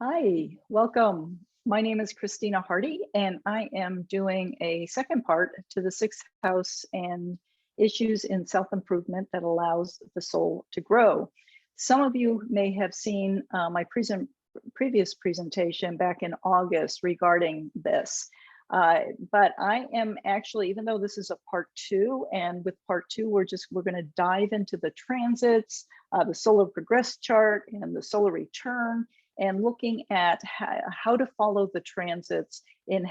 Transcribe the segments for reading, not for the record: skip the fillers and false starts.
Hi, welcome. My name is Christina Hardy, and I am doing a second part to the sixth house and issues in self-improvement that allows the soul to grow. Some of you may have seen my previous presentation back in August regarding this. But I am actually, even though this is a part two, and with part two, we're going to dive into the transits, the solar progress chart and the solar return, and looking at how to follow the transits in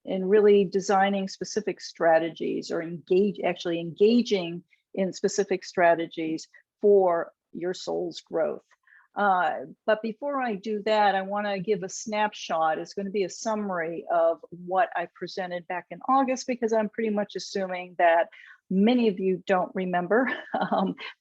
really designing specific strategies, or engaging in specific strategies for your soul's growth. But before I do that, I want to give a snapshot. It's going to be a summary of what I presented back in August, because I'm pretty much assuming that many of you don't remember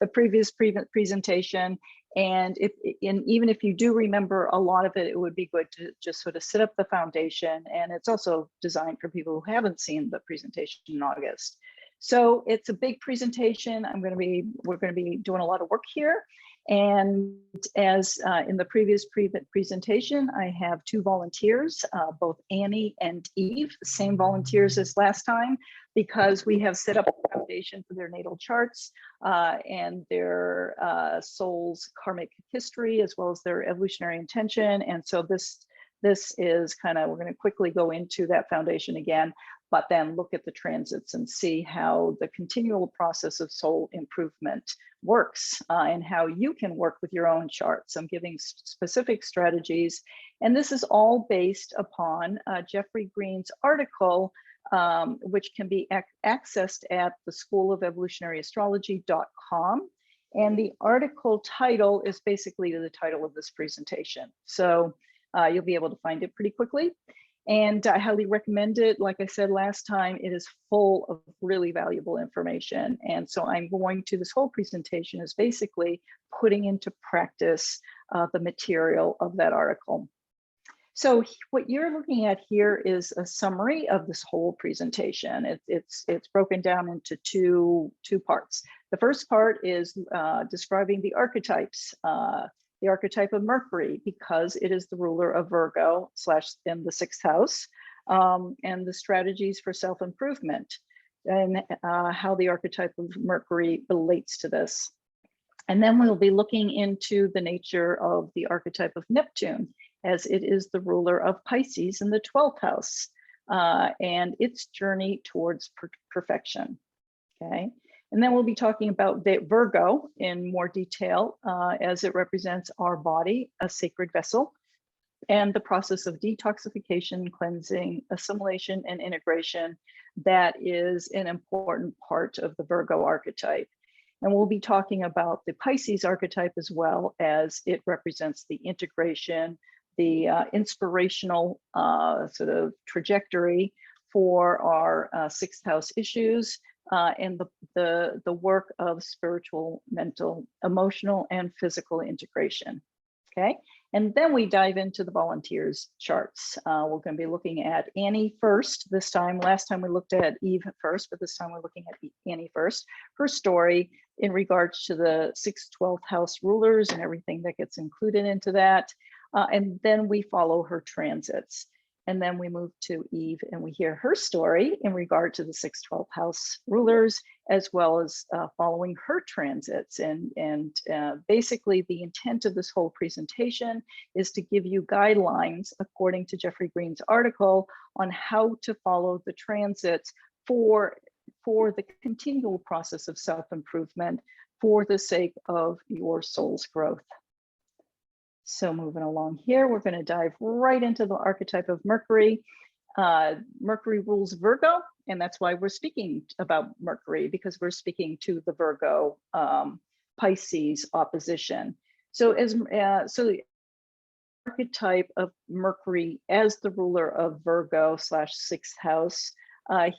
the previous presentation. And even if you do remember a lot of it, it would be good to just sort of set up the foundation. And it's also designed for people who haven't seen the presentation in August. So it's a big presentation. We're going to be doing a lot of work here. And as in the previous presentation, I have two volunteers, both Annie and Eve, same volunteers as last time, because we have set up a foundation for their natal charts and their soul's karmic history, as well as their evolutionary intention. And so this is kind of, we're going to quickly go into that foundation again, but then look at the transits and see how the continual process of soul improvement works and how you can work with your own charts. I'm giving specific strategies, and this is all based upon Jeffrey Green's article, which can be accessed at the schoolofelvolutionaryastrology.com. And the article title is basically the title of this presentation. So you'll be able to find it pretty quickly. And I highly recommend it. Like I said last time, it is full of really valuable information. And so this whole presentation is basically putting into practice the material of that article. So what you're looking at here is a summary of this whole presentation. It's broken down into two parts. The first part is describing the archetypes. The archetype of Mercury, because it is the ruler of Virgo / in the sixth house, and the strategies for self-improvement, and how the archetype of Mercury relates to this. And then we'll be looking into the nature of the archetype of Neptune, as it is the ruler of Pisces in the 12th house, and its journey towards perfection. Okay. And then we'll be talking about the Virgo in more detail, as it represents our body, a sacred vessel, and the process of detoxification, cleansing, assimilation, and integration that is an important part of the Virgo archetype. And we'll be talking about the Pisces archetype as well, as it represents the integration, the inspirational sort of trajectory for our sixth house issues, and the work of spiritual, mental, emotional, and physical integration. Okay, and then we dive into the volunteers charts. We're going to be looking at Annie first this time. Last time we looked at Eve first, but this time we're looking at Annie first. Her story in regards to the 6th, 12th house rulers and everything that gets included into that. And then we follow her transits. And then we move to Eve and we hear her story in regard to the 6th, 12th house rulers, as well as following her transits. And basically the intent of this whole presentation is to give you guidelines, according to Jeffrey Green's article, on how to follow the transits for the continual process of self-improvement for the sake of your soul's growth. So moving along here, we're going to dive right into the archetype of Mercury. Mercury rules Virgo, and that's why we're speaking about Mercury, because we're speaking to the Virgo Pisces opposition. So the archetype of Mercury as the ruler of Virgo / 6th house.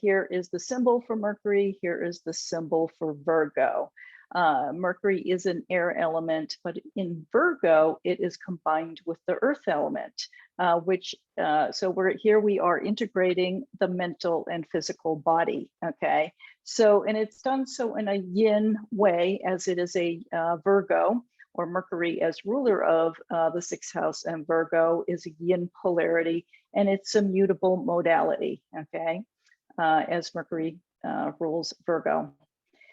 Here is the symbol for Mercury. Here is the symbol for Virgo. Mercury is an air element, but in Virgo, it is combined with the earth element, so we are integrating the mental and physical body, okay? So, and it's done so in a yin way, as it is a Virgo, or Mercury as ruler of the 6th house and Virgo is a yin polarity, and it's a mutable modality, okay, as Mercury rules Virgo.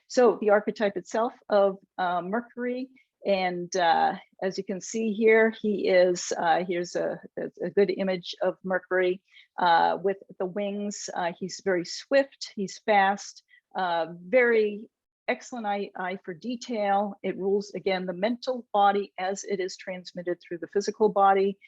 So the archetype itself of Mercury, and as you can see here, he is, here's a good image of Mercury with the wings. He's very swift, he's fast, very excellent eye for detail. It rules, again, the mental body as it is transmitted through the physical body,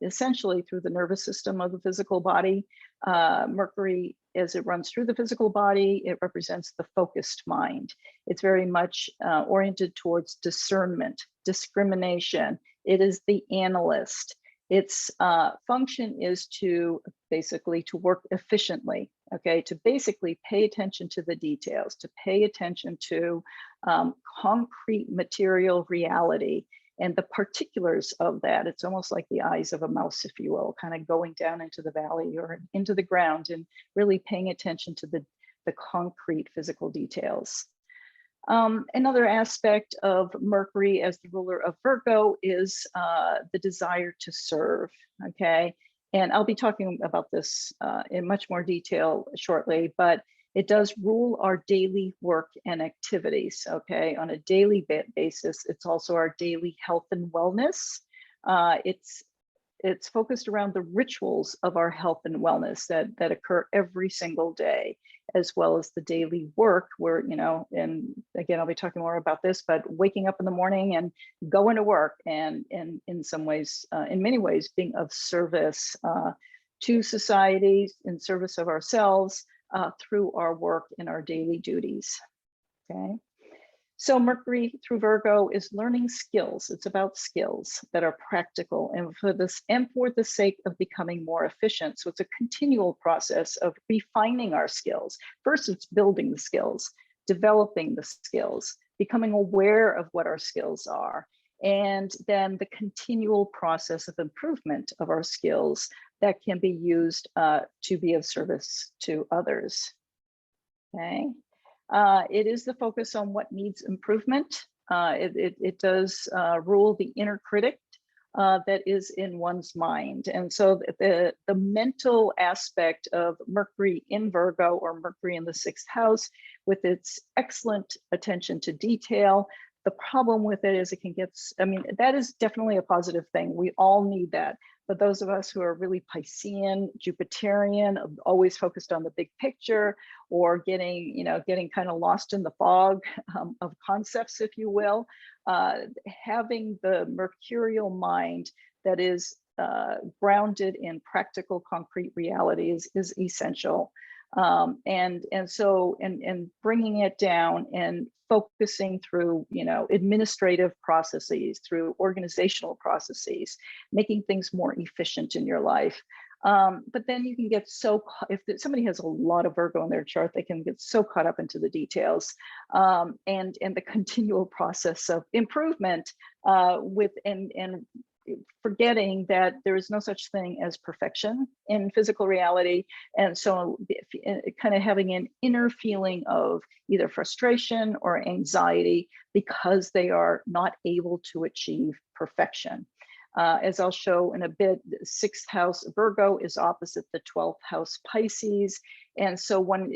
essentially through the nervous system of the physical body. Mercury, as it runs through the physical body, it represents the focused mind. It's very much oriented towards discernment, discrimination. It is the analyst. Its function is to basically to work efficiently, okay, to basically pay attention to the details, to pay attention to concrete material reality and the particulars of that. It's almost like the eyes of a mouse, if you will, kind of going down into the valley or into the ground and really paying attention to the concrete physical details. Another aspect of Mercury as the ruler of Virgo is the desire to serve, okay? And I'll be talking about this in much more detail shortly, but it does rule our daily work and activities, okay? On a daily basis, it's also our daily health and wellness. It's focused around the rituals of our health and wellness that occur every single day, as well as the daily work where, you know, and again, I'll be talking more about this, but waking up in the morning and going to work and in some ways, in many ways, being of service to society, in service of ourselves through our work and our daily duties, okay? So Mercury through Virgo is learning skills. It's about skills that are practical and for the sake of becoming more efficient. So it's a continual process of refining our skills. First, it's building the skills, developing the skills, becoming aware of what our skills are, and then the continual process of improvement of our skills that can be used to be of service to others, okay? It is the focus on what needs improvement. It does rule the inner critic that is in one's mind. And so the mental aspect of Mercury in Virgo or Mercury in the 6th house with its excellent attention to detail, the problem with it is it can get, I mean, that is definitely a positive thing. We all need that. But those of us who are really Piscean, Jupiterian, always focused on the big picture, or getting, you know, getting kind of lost in the fog of concepts, if you will, having the mercurial mind that is grounded in practical, concrete realities is essential. And bringing it down and focusing through, you know, administrative processes, through organizational processes, making things more efficient in your life. But then you can get so, if somebody has a lot of Virgo in their chart, they can get so caught up into the details and the continual process of improvement and forgetting that there is no such thing as perfection in physical reality. And so kind of having an inner feeling of either frustration or anxiety because they are not able to achieve perfection. As I'll show in a bit, the 6th house Virgo is opposite the 12th house Pisces. And so when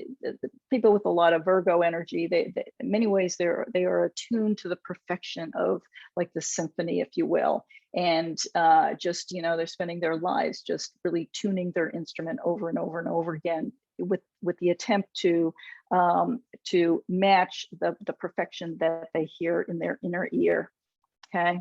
people with a lot of Virgo energy, they in many ways, they are attuned to the perfection of like the symphony, if you will. And just, you know, they're spending their lives just really tuning their instrument over and over and over again with the attempt to match the perfection that they hear in their inner ear, okay?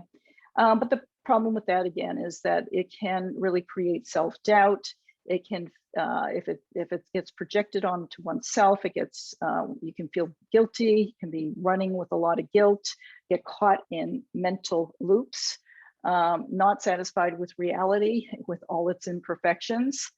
But the problem with that, again, is that it can really create self-doubt. It can, if it gets projected onto oneself, it gets, you can feel guilty, you can be running with a lot of guilt, get caught in mental loops, not satisfied with reality, with all its imperfections,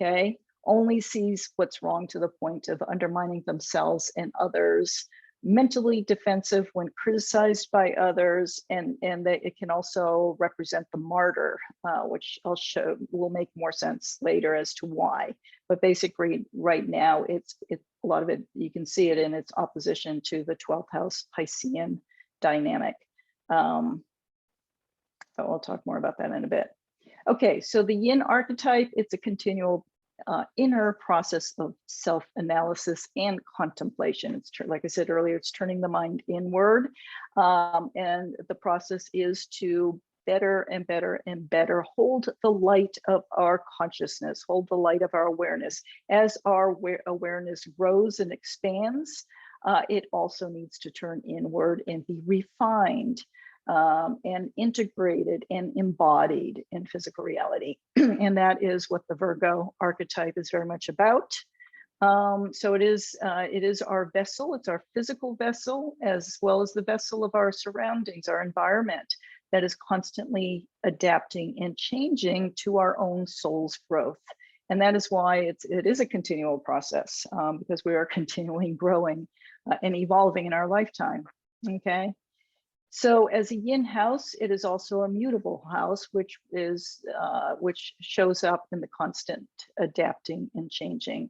okay? Only sees what's wrong to the point of undermining themselves and others, mentally defensive when criticized by others, and that it can also represent the martyr, which I'll show will make more sense later as to why. But basically, right now, it's a lot of it, you can see it in its opposition to the 12th house Piscean dynamic. So we'll talk more about that in a bit. Okay, so the yin archetype, it's a continual inner process of self-analysis and contemplation. It's like I said earlier, it's turning the mind inward. And the process is to better and better and better hold the light of our consciousness, hold the light of our awareness. As our awareness grows and expands, it also needs to turn inward and be refined and integrated and embodied in physical reality. And that is what the Virgo archetype is very much about. So it is our vessel, it's our physical vessel, as well as the vessel of our surroundings, our environment, that is constantly adapting and changing to our own soul's growth. And that is why it is a continual process, because we are continually growing and evolving in our lifetime, okay? So as a yin house, it is also a mutable house, which shows up in the constant adapting and changing,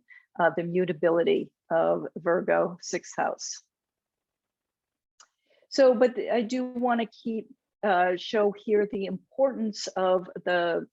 the mutability of Virgo 6th house. So, but I do want to show here the importance of the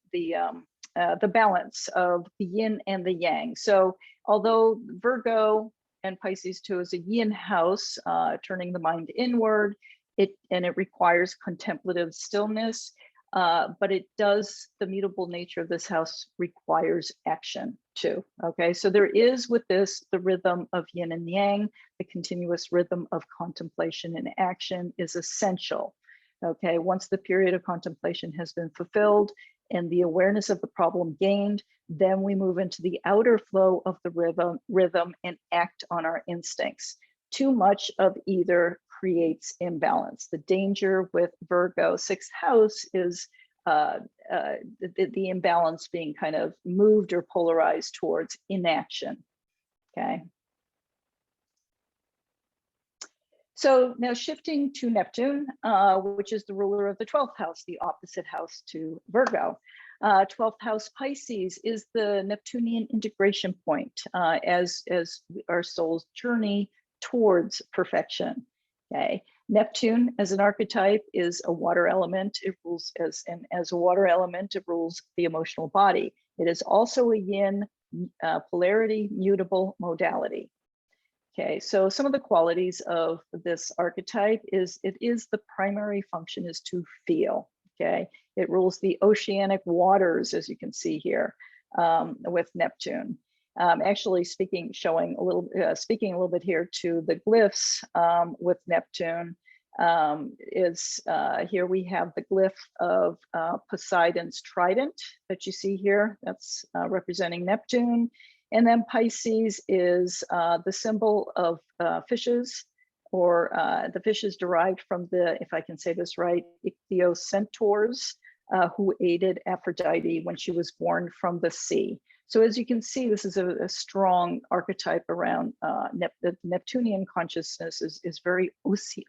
balance of the yin and the yang. So although Virgo and Pisces too is a yin house, turning the mind inward, it requires contemplative stillness, but the mutable nature of this house requires action too, okay? So there is with this, the rhythm of yin and yang, the continuous rhythm of contemplation and action is essential, okay? Once the period of contemplation has been fulfilled and the awareness of the problem gained, then we move into the outer flow of the rhythm and act on our instincts. Too much of either creates imbalance. The danger with Virgo 6th house is the imbalance being kind of moved or polarized towards inaction, okay? So now shifting to Neptune, which is the ruler of the 12th house, the opposite house to Virgo. 12th house Pisces is the Neptunian integration point as our soul's journey towards perfection, okay? Neptune as an archetype is a water element. It rules as a water element, it rules the emotional body. It is also a yin polarity, mutable modality. Okay, so some of the qualities of this archetype is the primary function is to feel, okay? It rules the oceanic waters, as you can see here, with Neptune. Actually speaking a little bit here to the glyphs with Neptune, here we have the glyph of Poseidon's trident that you see here, that's representing Neptune. And then Pisces is the symbol of fishes, or the fishes derived from the, if I can say this right, ichthyocentaurs, who aided Aphrodite when she was born from the sea. So as you can see, this is a strong archetype around the Neptunian consciousness is very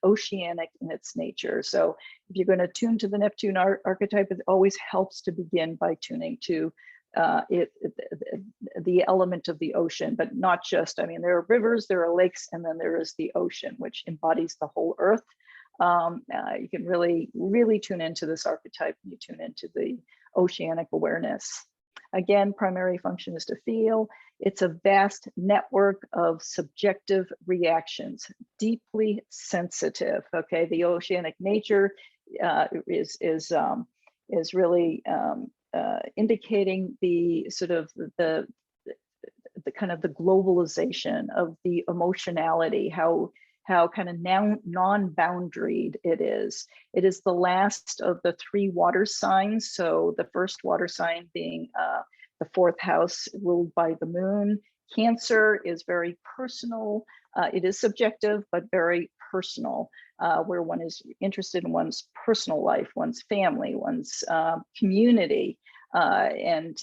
oceanic in its nature. So if you're going to tune to the Neptune archetype, it always helps to begin by tuning to the element of the ocean, but not just, I mean, there are rivers, there are lakes, and then there is the ocean, which embodies the whole earth. You can really, really tune into this archetype. You tune into the oceanic awareness. Again, primary function is to feel. It's a vast network of subjective reactions, deeply sensitive. Okay, the oceanic nature is really indicating the sort of the kind of the globalization of the emotionality, how kind of non-boundaried it is. It is the last of the 3 water signs. So the first water sign being the 4th house ruled by the moon. Cancer is very personal. It is subjective, but very personal, where one is interested in one's personal life, one's family, one's community, and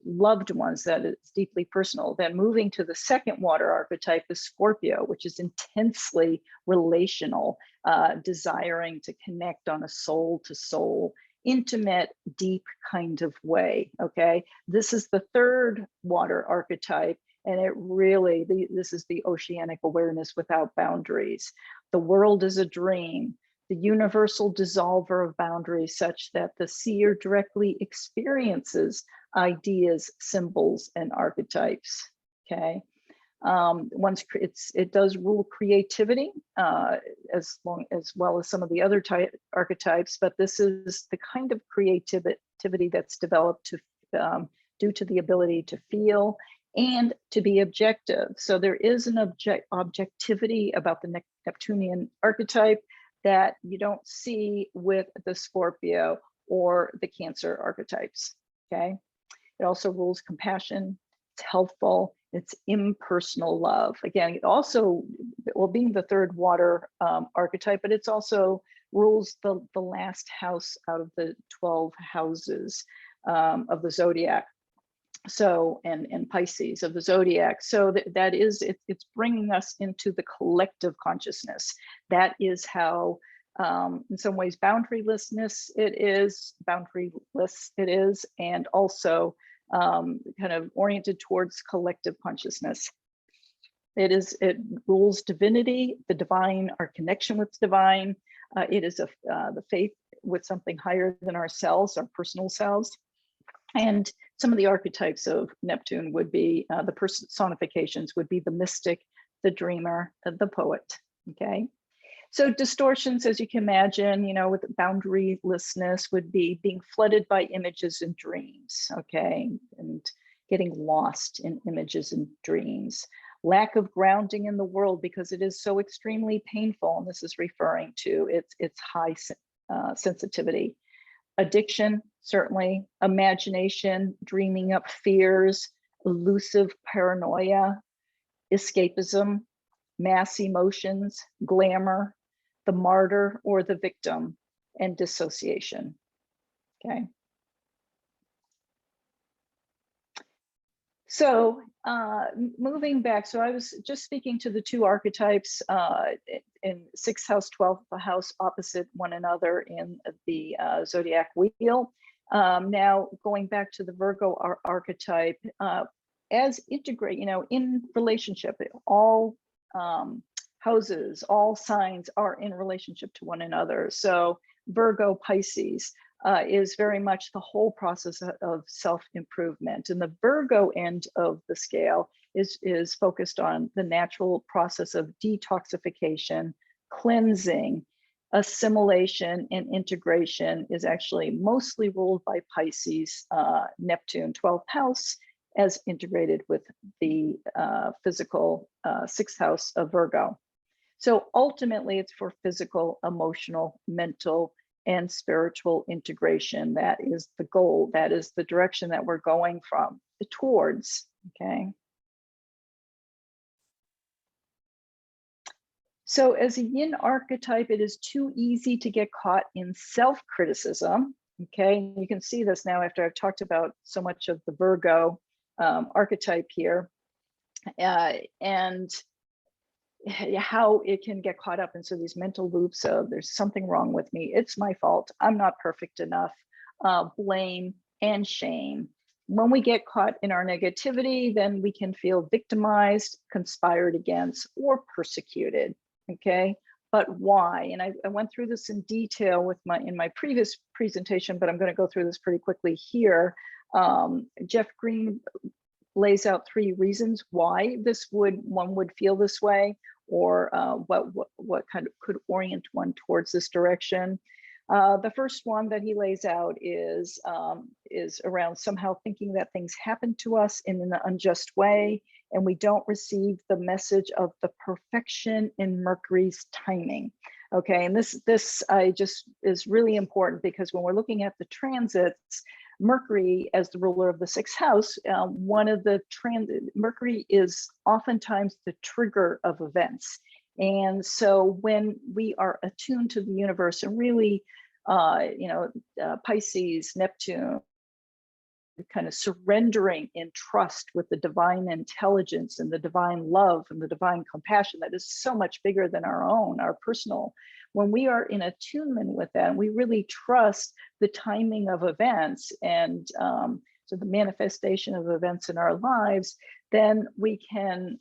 loved ones. That is deeply personal. Then moving to the second water archetype, the Scorpio, which is intensely relational, desiring to connect on a soul to soul, intimate, deep kind of way, okay? This is the third water archetype, and it really, this is the oceanic awareness without boundaries. The world is a dream. the universal dissolver of boundaries, such that the seer directly experiences ideas, symbols, and archetypes. Okay. It does rule creativity as well as some of the other archetypes, but this is the kind of creativity that's developed due to the ability to feel and to be objective. So there is an objectivity about the Neptunian archetype that you don't see with the Scorpio or the Cancer archetypes. Okay. It also rules compassion. It's helpful. It's impersonal love. Again, it also, well, being the third water archetype, but it's also rules the last house out of the 12 houses of the zodiac. So, and Pisces of the zodiac. So that is, it's bringing us into the collective consciousness. That is how, in some ways, boundaryless it is, and also kind of oriented towards collective consciousness. It rules divinity, the divine, our connection with divine. It is the faith with something higher than ourselves, our personal selves. And some of the archetypes of Neptune would be, the personifications would be the mystic, the dreamer, the poet. Okay. So distortions, as you can imagine, with boundarylessness would be being flooded by images and dreams, okay, and getting lost in images and dreams. Lack of grounding in the world because it is so extremely painful, and this is referring to its high sensitivity. Addiction, certainly. Imagination, dreaming up fears, elusive paranoia, escapism, mass emotions, glamour, the martyr or the victim, and dissociation. Okay. So moving back, so I was just speaking to the two archetypes in 6th house, 12th house, opposite one another in the zodiac wheel. Now going back to the Virgo archetype, as integrate, in relationship, all houses, all signs are in relationship to one another. So Virgo Pisces is very much the whole process of self-improvement. And the Virgo end of the scale is focused on the natural process of detoxification, cleansing, assimilation, and integration is actually mostly ruled by Pisces, Neptune, 12th house, as integrated with the physical 6th house of Virgo. So ultimately it's for physical, emotional, mental, and spiritual integration. That is the goal. That is the direction that we're going towards, okay? So as a yin archetype, it is too easy to get caught in self-criticism, okay? You can see this now after I've talked about so much of the Virgo archetype here, and how it can get caught up in these mental loops of there's something wrong with me, it's my fault, I'm not perfect enough, blame and shame. When we get caught in our negativity, then we can feel victimized, conspired against, or persecuted, okay? But why? And I went through this in detail in my previous presentation, but I'm going to go through this pretty quickly here. Jeff Green lays out 3 reasons why one would feel this way, or what kind of could orient one towards this direction. The first one that he lays out is around somehow thinking that things happen to us in an unjust way, and we don't receive the message of the perfection in Mercury's timing. Okay, and this is really important, because when we're looking at the transits, Mercury as the ruler of the 6th house, Mercury is oftentimes the trigger of events. And so when we are attuned to the universe and really, Pisces, Neptune, kind of surrendering in trust with the divine intelligence and the divine love and the divine compassion that is so much bigger than our own, our personal. When we are in attunement with that, we really trust the timing of events and so the manifestation of events in our lives, then we can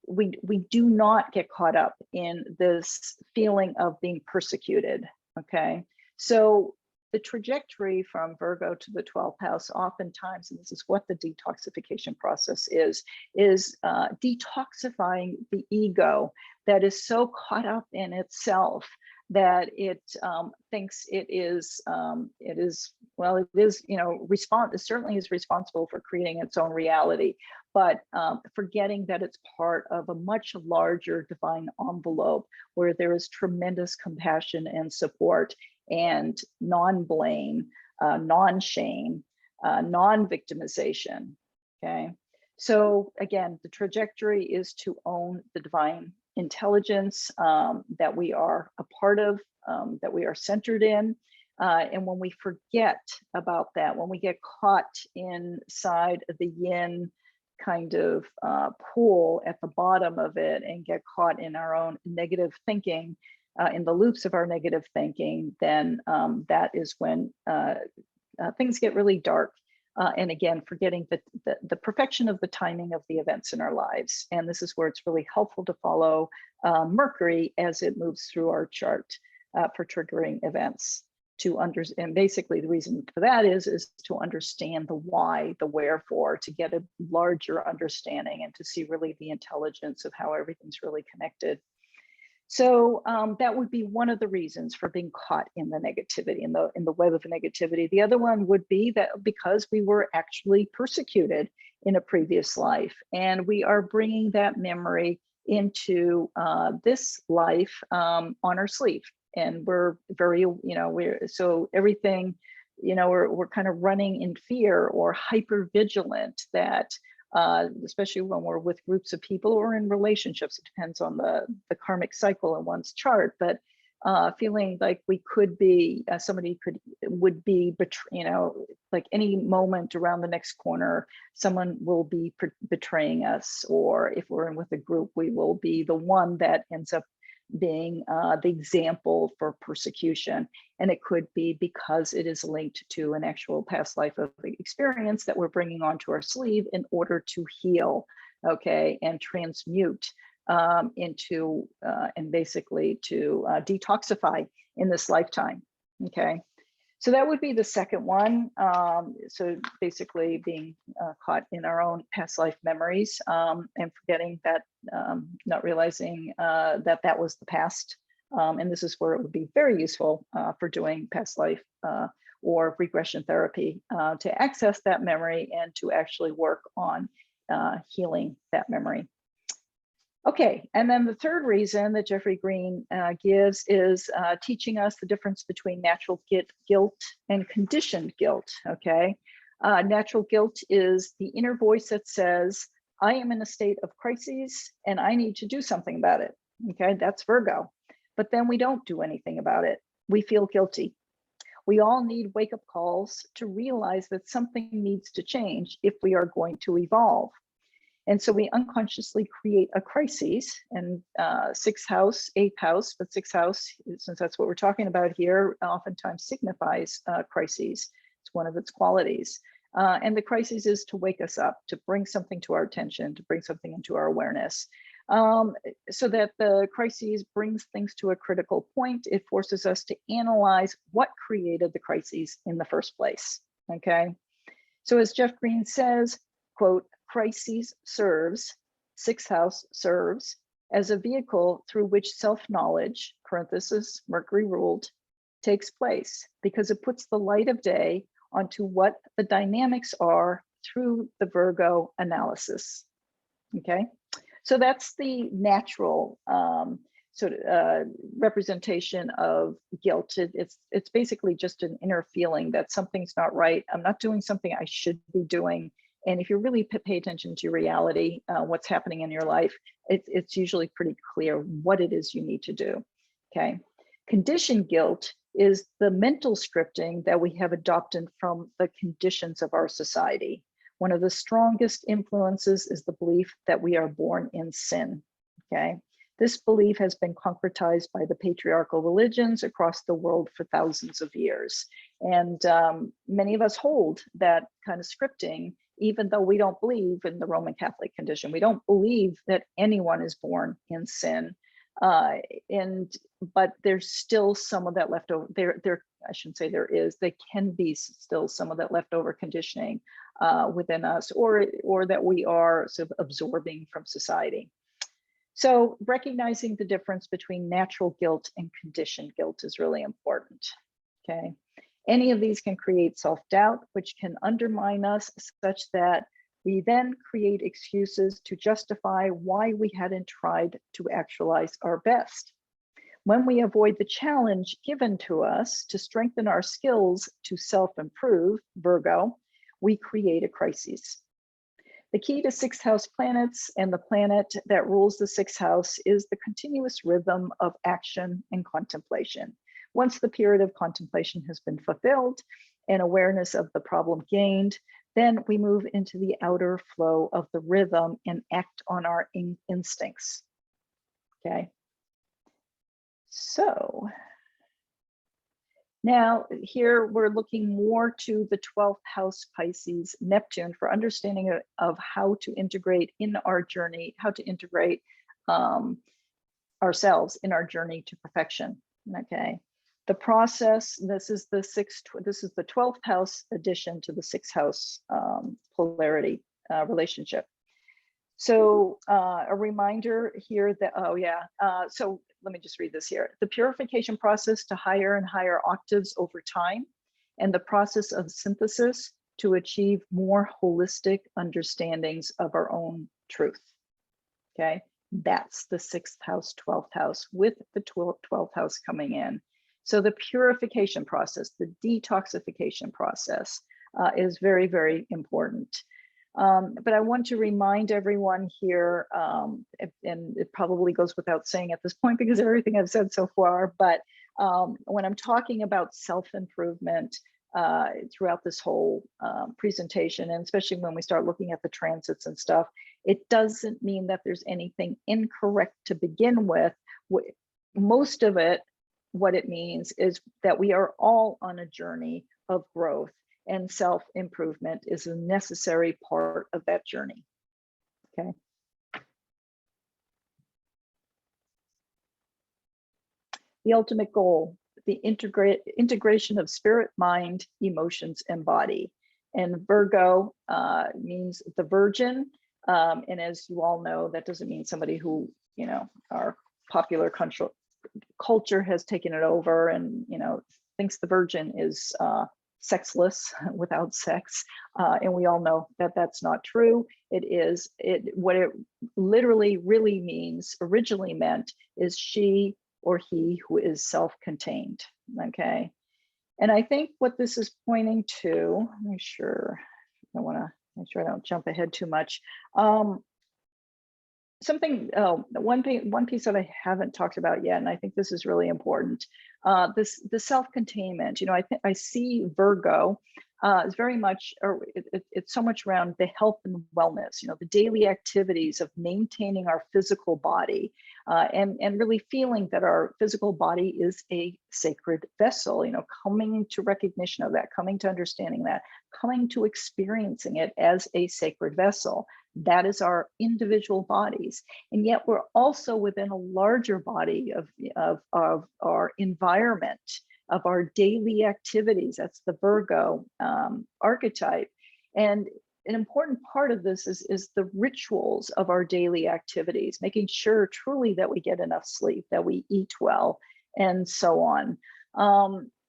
we do not get caught up in this feeling of being persecuted, okay? So the trajectory from Virgo to the 12th house, oftentimes, and this is what the detoxification process is detoxifying the ego that is so caught up in itself that it thinks it is, well, it is, you know, it certainly is responsible for creating its own reality, but forgetting that it's part of a much larger divine envelope where there is tremendous compassion and support and non-blame, non-shame, non-victimization, okay? So again, the trajectory is to own the divine intelligence that we are a part of, that we are centered in. And when we forget about that, when we get caught inside the yin kind of pool at the bottom of it and get caught in our own negative thinking, in the loops of our negative thinking, then that is when things get really dark. And again, forgetting the perfection of the timing of the events in our lives. And this is where it's really helpful to follow Mercury as it moves through our chart for triggering events. And basically the reason for that is to understand the why, the wherefore, to get a larger understanding and to see really the intelligence of how everything's really connected. So that would be one of the reasons for being caught in the negativity, in the web of negativity. The other one would be that because we were actually persecuted in a previous life, and we are bringing that memory into this life on our sleeve, and we're very, you know, so everything, you know, we're kind of running in fear or hyper vigilant that. Especially when we're with groups of people or in relationships, it depends on the karmic cycle in one's chart, but feeling like we could be, somebody would be, you know, like any moment around the next corner, someone will be betraying us, or if we're in with a group, we will be the one that ends up being the example for persecution. And it could be because it is linked to an actual past life of experience that we're bringing onto our sleeve in order to heal, okay, and transmute into, and basically to detoxify in this lifetime, okay? So that would be the second one. So basically being caught in our own past life memories and forgetting that, not realizing that that was the past. And this is where it would be very useful for doing past life or regression therapy to access that memory and to actually work on healing that memory. Okay, and then the third reason that Jeffrey Green gives is teaching us the difference between natural guilt and conditioned guilt, okay? Natural guilt is the inner voice that says, I am in a state of crisis and I need to do something about it, okay? That's Virgo. But then we don't do anything about it. We feel guilty. We all need wake-up calls to realize that something needs to change if we are going to evolve. And so we unconsciously create a crisis, and 6th house, 8th house, but 6th house, since that's what we're talking about here, oftentimes signifies crises. It's one of its qualities. And the crisis is to wake us up, to bring something to our attention, to bring something into our awareness. So that the crisis brings things to a critical point. It forces us to analyze what created the crises in the first place, okay? So as Jeff Green says, quote, crises serves, 6th house serves, as a vehicle through which self-knowledge, parenthesis, Mercury ruled, takes place, because it puts the light of day onto what the dynamics are through the Virgo analysis, okay? So that's the natural representation of guilt. It's basically just an inner feeling that something's not right. I'm not doing something I should be doing. And if you really pay attention to your reality, what's happening in your life, it's usually pretty clear what it is you need to do, okay? Conditioned guilt is the mental scripting that we have adopted from the conditions of our society. One of the strongest influences is the belief that we are born in sin, okay? This belief has been concretized by the patriarchal religions across the world for thousands of years. And many of us hold that kind of scripting even though we don't believe in the Roman Catholic condition. We don't believe that anyone is born in sin. But there's still some of that leftover I shouldn't say there can be still some of that leftover conditioning within us, or that we are sort of absorbing from society. So recognizing the difference between natural guilt and conditioned guilt is really important. Okay. Any of these can create self-doubt, which can undermine us such that we then create excuses to justify why we hadn't tried to actualize our best. When we avoid the challenge given to us to strengthen our skills to self-improve, Virgo, we create a crisis. The key to sixth house planets and the planet that rules the sixth house is the continuous rhythm of action and contemplation. Once the period of contemplation has been fulfilled and awareness of the problem gained, then we move into the outer flow of the rhythm and act on our instincts. Okay. So now here we're looking more to the 12th house Pisces Neptune for understanding of how to integrate in our journey, how to integrate ourselves in our journey to perfection. Okay. The process, this is the 12th house addition to the sixth house polarity relationship. So a reminder here that, so let me just read this here. The purification process to higher and higher octaves over time, and the process of synthesis to achieve more holistic understandings of our own truth. Okay, that's the sixth house, 12th house, with the 12th house coming in. So the purification process, the detoxification process is very, very important. But I want to remind everyone here, and it probably goes without saying at this point because of everything I've said so far, but when I'm talking about self-improvement throughout this whole presentation, and especially when we start looking at the transits and stuff, it doesn't mean that there's anything incorrect to begin with. Most of it, what it means is that we are all on a journey of growth, and self-improvement is a necessary part of that journey. Okay. The ultimate goal, the integration of spirit, mind, emotions, and body. And Virgo means the virgin. And as you all know, that doesn't mean somebody who, our popular culture has taken it over and, thinks the virgin is sexless, without sex, and we all know that that's not true. What it literally really means, originally meant, is she or he who is self-contained. Okay, and I think what this is pointing to, I want to make sure I don't jump ahead too much. One piece that I haven't talked about yet, and I think this is really important, the self-containment. I see Virgo is very much, it's so much around the health and wellness, the daily activities of maintaining our physical body, and really feeling that our physical body is a sacred vessel, coming to recognition of that, coming to understanding that, coming to experiencing it as a sacred vessel. That is our individual bodies. And yet we're also within a larger body of our environment, of our daily activities. That's the Virgo archetype. And an important part of this is the rituals of our daily activities, making sure truly that we get enough sleep, that we eat well, and so on.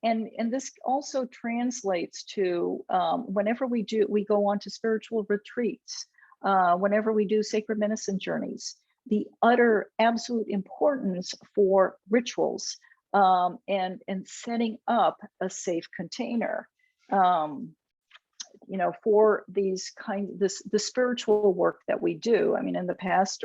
And this also translates to whenever we go on to spiritual retreats, whenever we do sacred medicine journeys, the utter absolute importance for rituals and setting up a safe container, for the spiritual work that we do. I mean, in the past,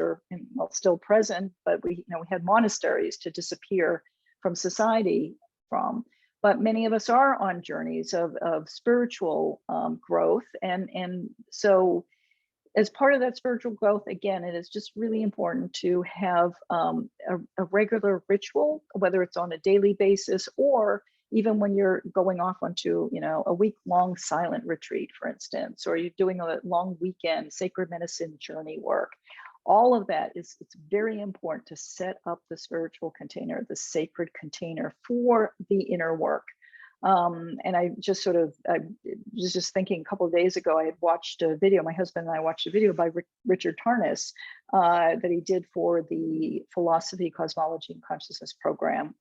still present, but we had monasteries to disappear from society from. But many of us are on journeys of spiritual growth, and so as part of that spiritual growth, again, it is just really important to have a regular ritual, whether it's on a daily basis or even when you're going off onto, a week-long silent retreat, for instance, or you're doing a long weekend sacred medicine journey work. All of that it's very important to set up the spiritual container, the sacred container for the inner work. And I just I was just thinking a couple of days ago, I had watched a video, my husband and I watched a video by Richard Tarnas that he did for the Philosophy, Cosmology, and Consciousness program.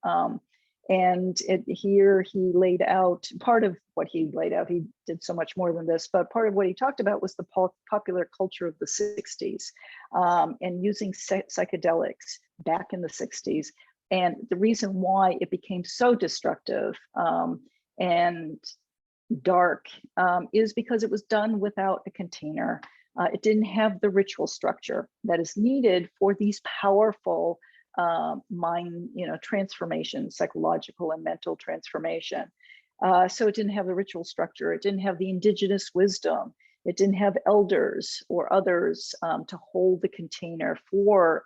And here he laid out part of what he laid out. He did so much more than this, but part of what he talked about was the popular culture of the 60s and using psychedelics back in the 60s. And the reason why it became so destructive and dark is because it was done without a container. It didn't have the ritual structure that is needed for these powerful mind, transformation, psychological and mental transformation. So it didn't have the ritual structure. It didn't have the indigenous wisdom. It didn't have elders or others to hold the container for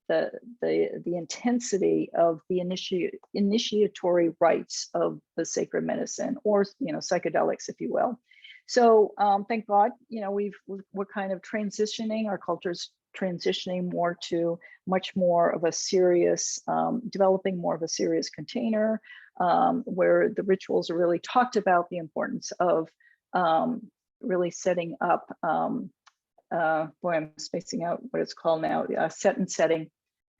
the intensity of the initiatory rites of the sacred medicine, or psychedelics, if you will. So thank God, we're kind of transitioning. Our culture's transitioning more to much more of a serious, developing more of a serious container where the rituals are really talked about, the importance of really setting up, boy, I'm spacing out what it's called now, set and setting.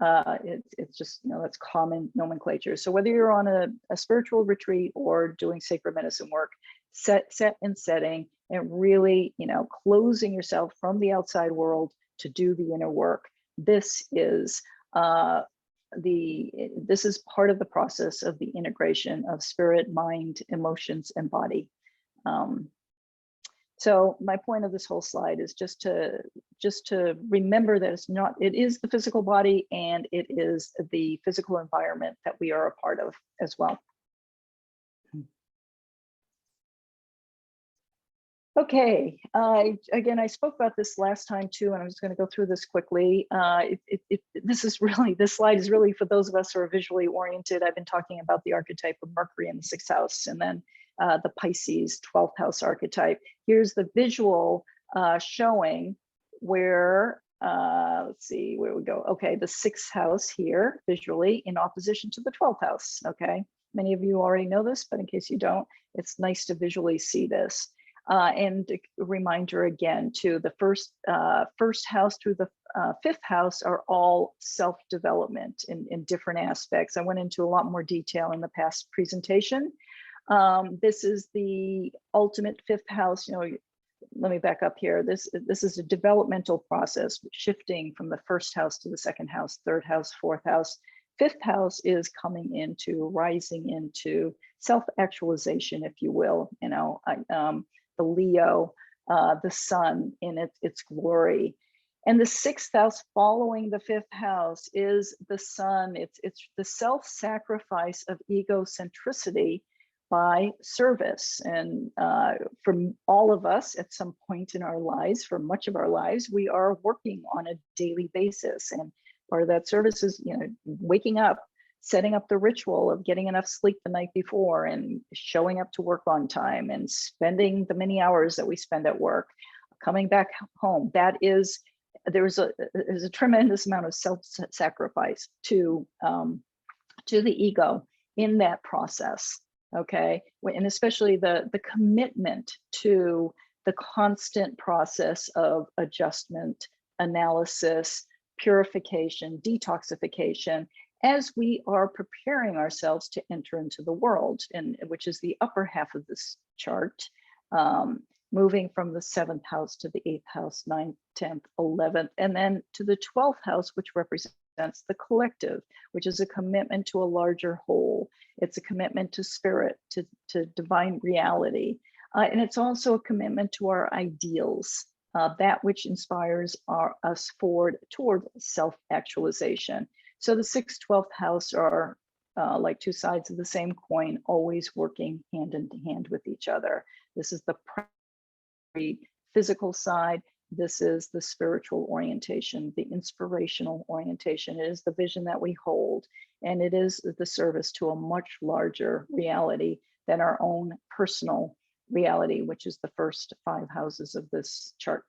It's just, that's common nomenclature. So whether you're on a spiritual retreat or doing sacred medicine work, set and setting, and really, closing yourself from the outside world to do the inner work. This is this is part of the process of the integration of spirit, mind, emotions, and body. So my point of this whole slide is just to remember that it is the physical body, and it is the physical environment that we are a part of as well. Okay, again, I spoke about this last time too, and I'm just going to go through this quickly. This slide is really for those of us who are visually oriented. I've been talking about the archetype of Mercury in the 6th house, and then the Pisces 12th house archetype. Here's the visual showing where, let's see where we go. Okay, the 6th house here visually in opposition to the 12th house. Okay, many of you already know this, but in case you don't, it's nice to visually see this. And a reminder again, too, the first house through the 5th house are all self-development in different aspects. I went into a lot more detail in the past presentation. This is the ultimate 5th house. Let me back up here. This is a developmental process, shifting from the 1st house to the 2nd house, 3rd house, 4th house. 5th house is coming into, rising into self-actualization, if you will. The Leo, the sun in its glory. And the 6th house following the 5th house is the sun. It's the self-sacrifice of egocentricity by service. And for all of us at some point in our lives, for much of our lives, we are working on a daily basis. And part of that service is, waking up, setting up the ritual of getting enough sleep the night before, and showing up to work on time, and spending the many hours that we spend at work, coming back home. There's a tremendous amount of self-sacrifice to the ego in that process. Okay, and especially the commitment to the constant process of adjustment, analysis, purification, detoxification, as we are preparing ourselves to enter into the world, and which is the upper half of this chart, moving from the 7th house to the 8th house, 9th, 10th, 11th, and then to the 12th house, which represents the collective, which is a commitment to a larger whole. It's a commitment to spirit, to divine reality. And it's also a commitment to our ideals, that which inspires us forward toward self-actualization. So the 6th, 12th house are like two sides of the same coin, always working hand in hand with each other. This is the physical side. This is the spiritual orientation, the inspirational orientation. It is the vision that we hold. And it is the service to a much larger reality than our own personal reality, which is the first 5 houses of this chart.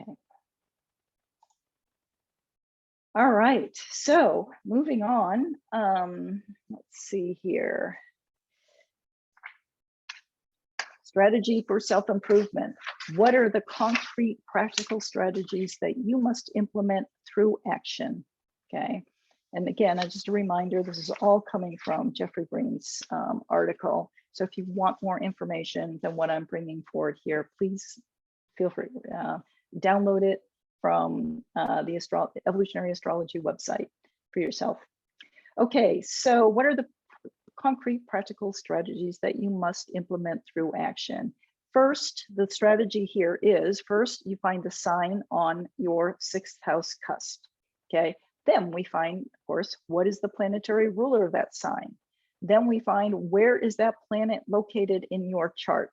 Okay. All right, so moving on, let's see here. Strategy for self-improvement. What are the concrete practical strategies that you must implement through action? Okay, and again, just a reminder, this is all coming from Jeffrey Green's article. So if you want more information than what I'm bringing forward here, please feel free to download it from the Evolutionary Astrology website for yourself. Okay, so what are the concrete practical strategies that you must implement through action? First, the strategy here is, first you find the sign on your 6th house cusp, okay? Then we find, of course, what is the planetary ruler of that sign? Then we find where is that planet located in your chart?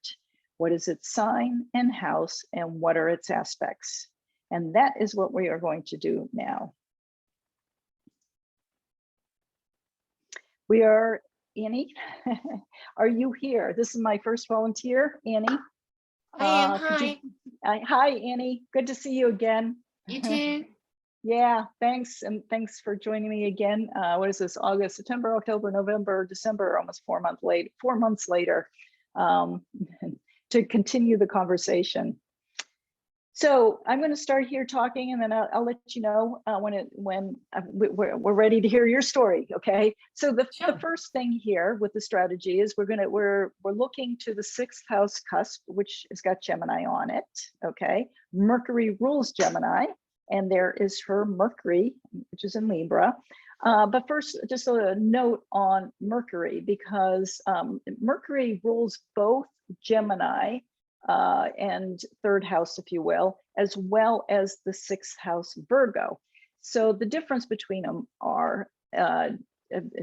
What is its sign and house, and what are its aspects? And that is what we are going to do now. We are, Annie, are you here? This is my first volunteer, Annie. I am, hi. Hi, Annie, good to see you again. You too. Yeah, thanks, and thanks for joining me again. What is this, August, September, October, November, December, almost 4 months later, to continue the conversation. So I'm going to start here talking, and then I'll let you know when we're ready to hear your story. Okay. So the first thing here with the strategy is we're looking to the 6th house cusp, which has got Gemini on it. Okay. Mercury rules Gemini, and there is her Mercury, which is in Libra. But first, just a note on Mercury, because Mercury rules both Gemini and 3rd house, if you will, as well as the 6th house Virgo. So the difference between them are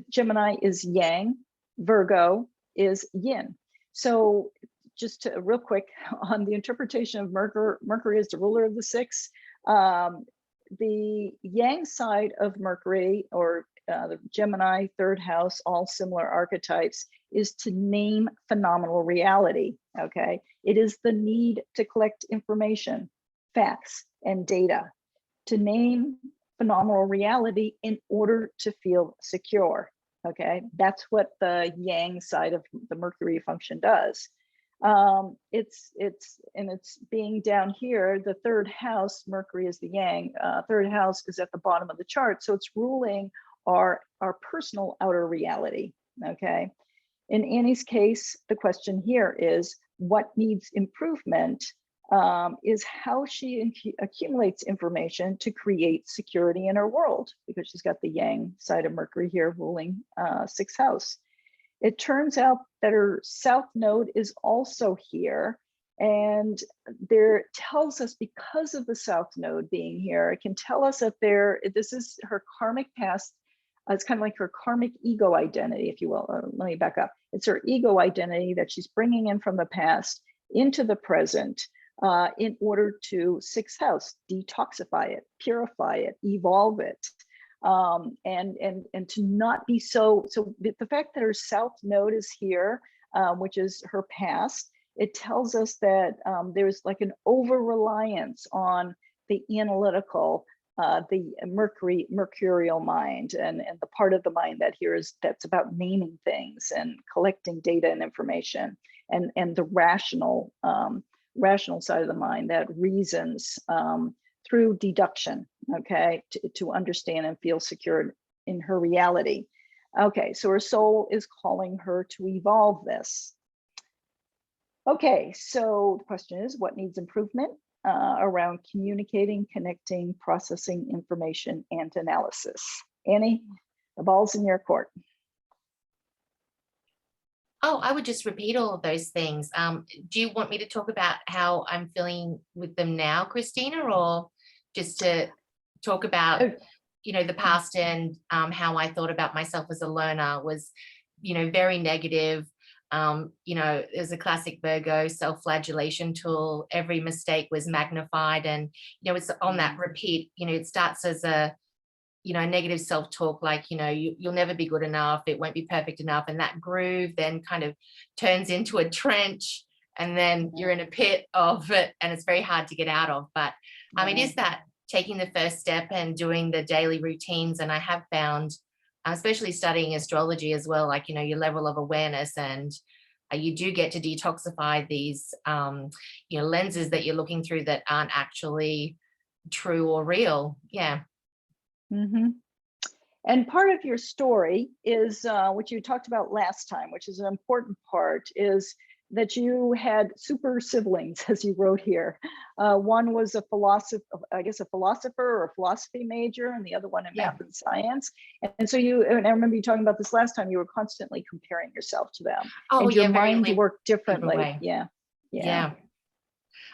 Gemini is Yang, Virgo is Yin. So just real quick on the interpretation of Mercury as the ruler of the 6, the Yang side of Mercury, or the Gemini 3rd house, all similar archetypes, is to name phenomenal reality. Okay, it is the need to collect information, facts, and data, to name phenomenal reality in order to feel secure. Okay, that's what the Yang side of the Mercury function does. It's being down here, the 3rd house, Mercury is the Yang, 3rd house is at the bottom of the chart, so it's ruling our personal outer reality. Okay, in Annie's case, the question here is what needs improvement, is how she accumulates information to create security in her world, because she's got the Yang side of Mercury here ruling 6th house. It turns out that her South Node is also here, and there tells us, because of the South Node being here, it can tell us that this is her karmic past. It's kind of like her karmic ego identity, if you will. Let me back up. It's her ego identity that she's bringing in from the past into the present in order to 6th house, detoxify it, purify it, evolve it. And to not be so the fact that her South Node is here, which is her past, it tells us that there's like an over-reliance on the analytical, the mercurial mind, and the part of the mind that here is that's about naming things and collecting data and information, and the rational side of the mind that reasons through deduction, okay, to understand and feel secure in her reality. Okay, so her soul is calling her to evolve this. Okay, so the question is, what needs improvement around communicating, connecting, processing information, and analysis? Annie, the ball's in your court. Oh, I would just repeat all of those things. Do you want me to talk about how I'm feeling with them now, Christina, or just to talk about, you know, the past and how I thought about myself as a learner was, you know, very negative. You know, there's a classic Virgo self-flagellation tool. Every mistake was magnified, and, you know, it's on that repeat. You know, it starts as a negative self-talk, like, you'll never be good enough, it won't be perfect enough. And that groove then kind of turns into a trench, and then you're in a pit of it, and it's very hard to get out of. But it is that taking the first step and doing the daily routines. And I have found, especially studying astrology as well, like, your level of awareness, and you do get to detoxify these, lenses that you're looking through that aren't actually true or real. Yeah. Mm-hmm. And part of your story is what you talked about last time, which is an important part, is that you had super siblings, as you wrote here. One was a philosopher, I guess a philosopher or a philosophy major, and the other one in math and science. And so and I remember you talking about this last time, you were constantly comparing yourself to them. Oh, and your yeah, mind worked differently. Yeah.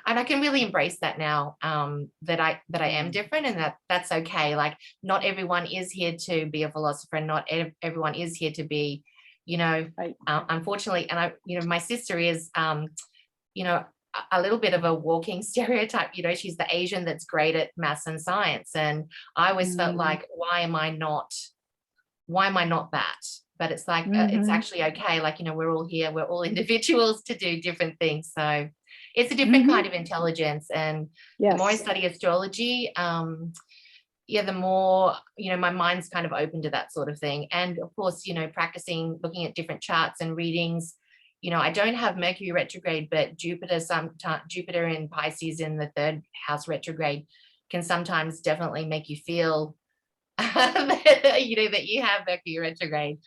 And I can really embrace that now, that I am different, and that's okay. Like, not everyone is here to be a philosopher, and not everyone is here to be, unfortunately. And my sister is, a little bit of a walking stereotype. She's the Asian that's great at maths and science. And I always felt like, why am I not that? But it's like, it's actually okay. Like, we're all here, we're all individuals to do different things. So it's a different kind of intelligence. And the more I study astrology, the more, my mind's kind of open to that sort of thing. And of course, practicing, looking at different charts and readings. I don't have Mercury retrograde, but Jupiter in Pisces in the 3rd house retrograde can sometimes definitely make you feel that you have Mercury retrograde.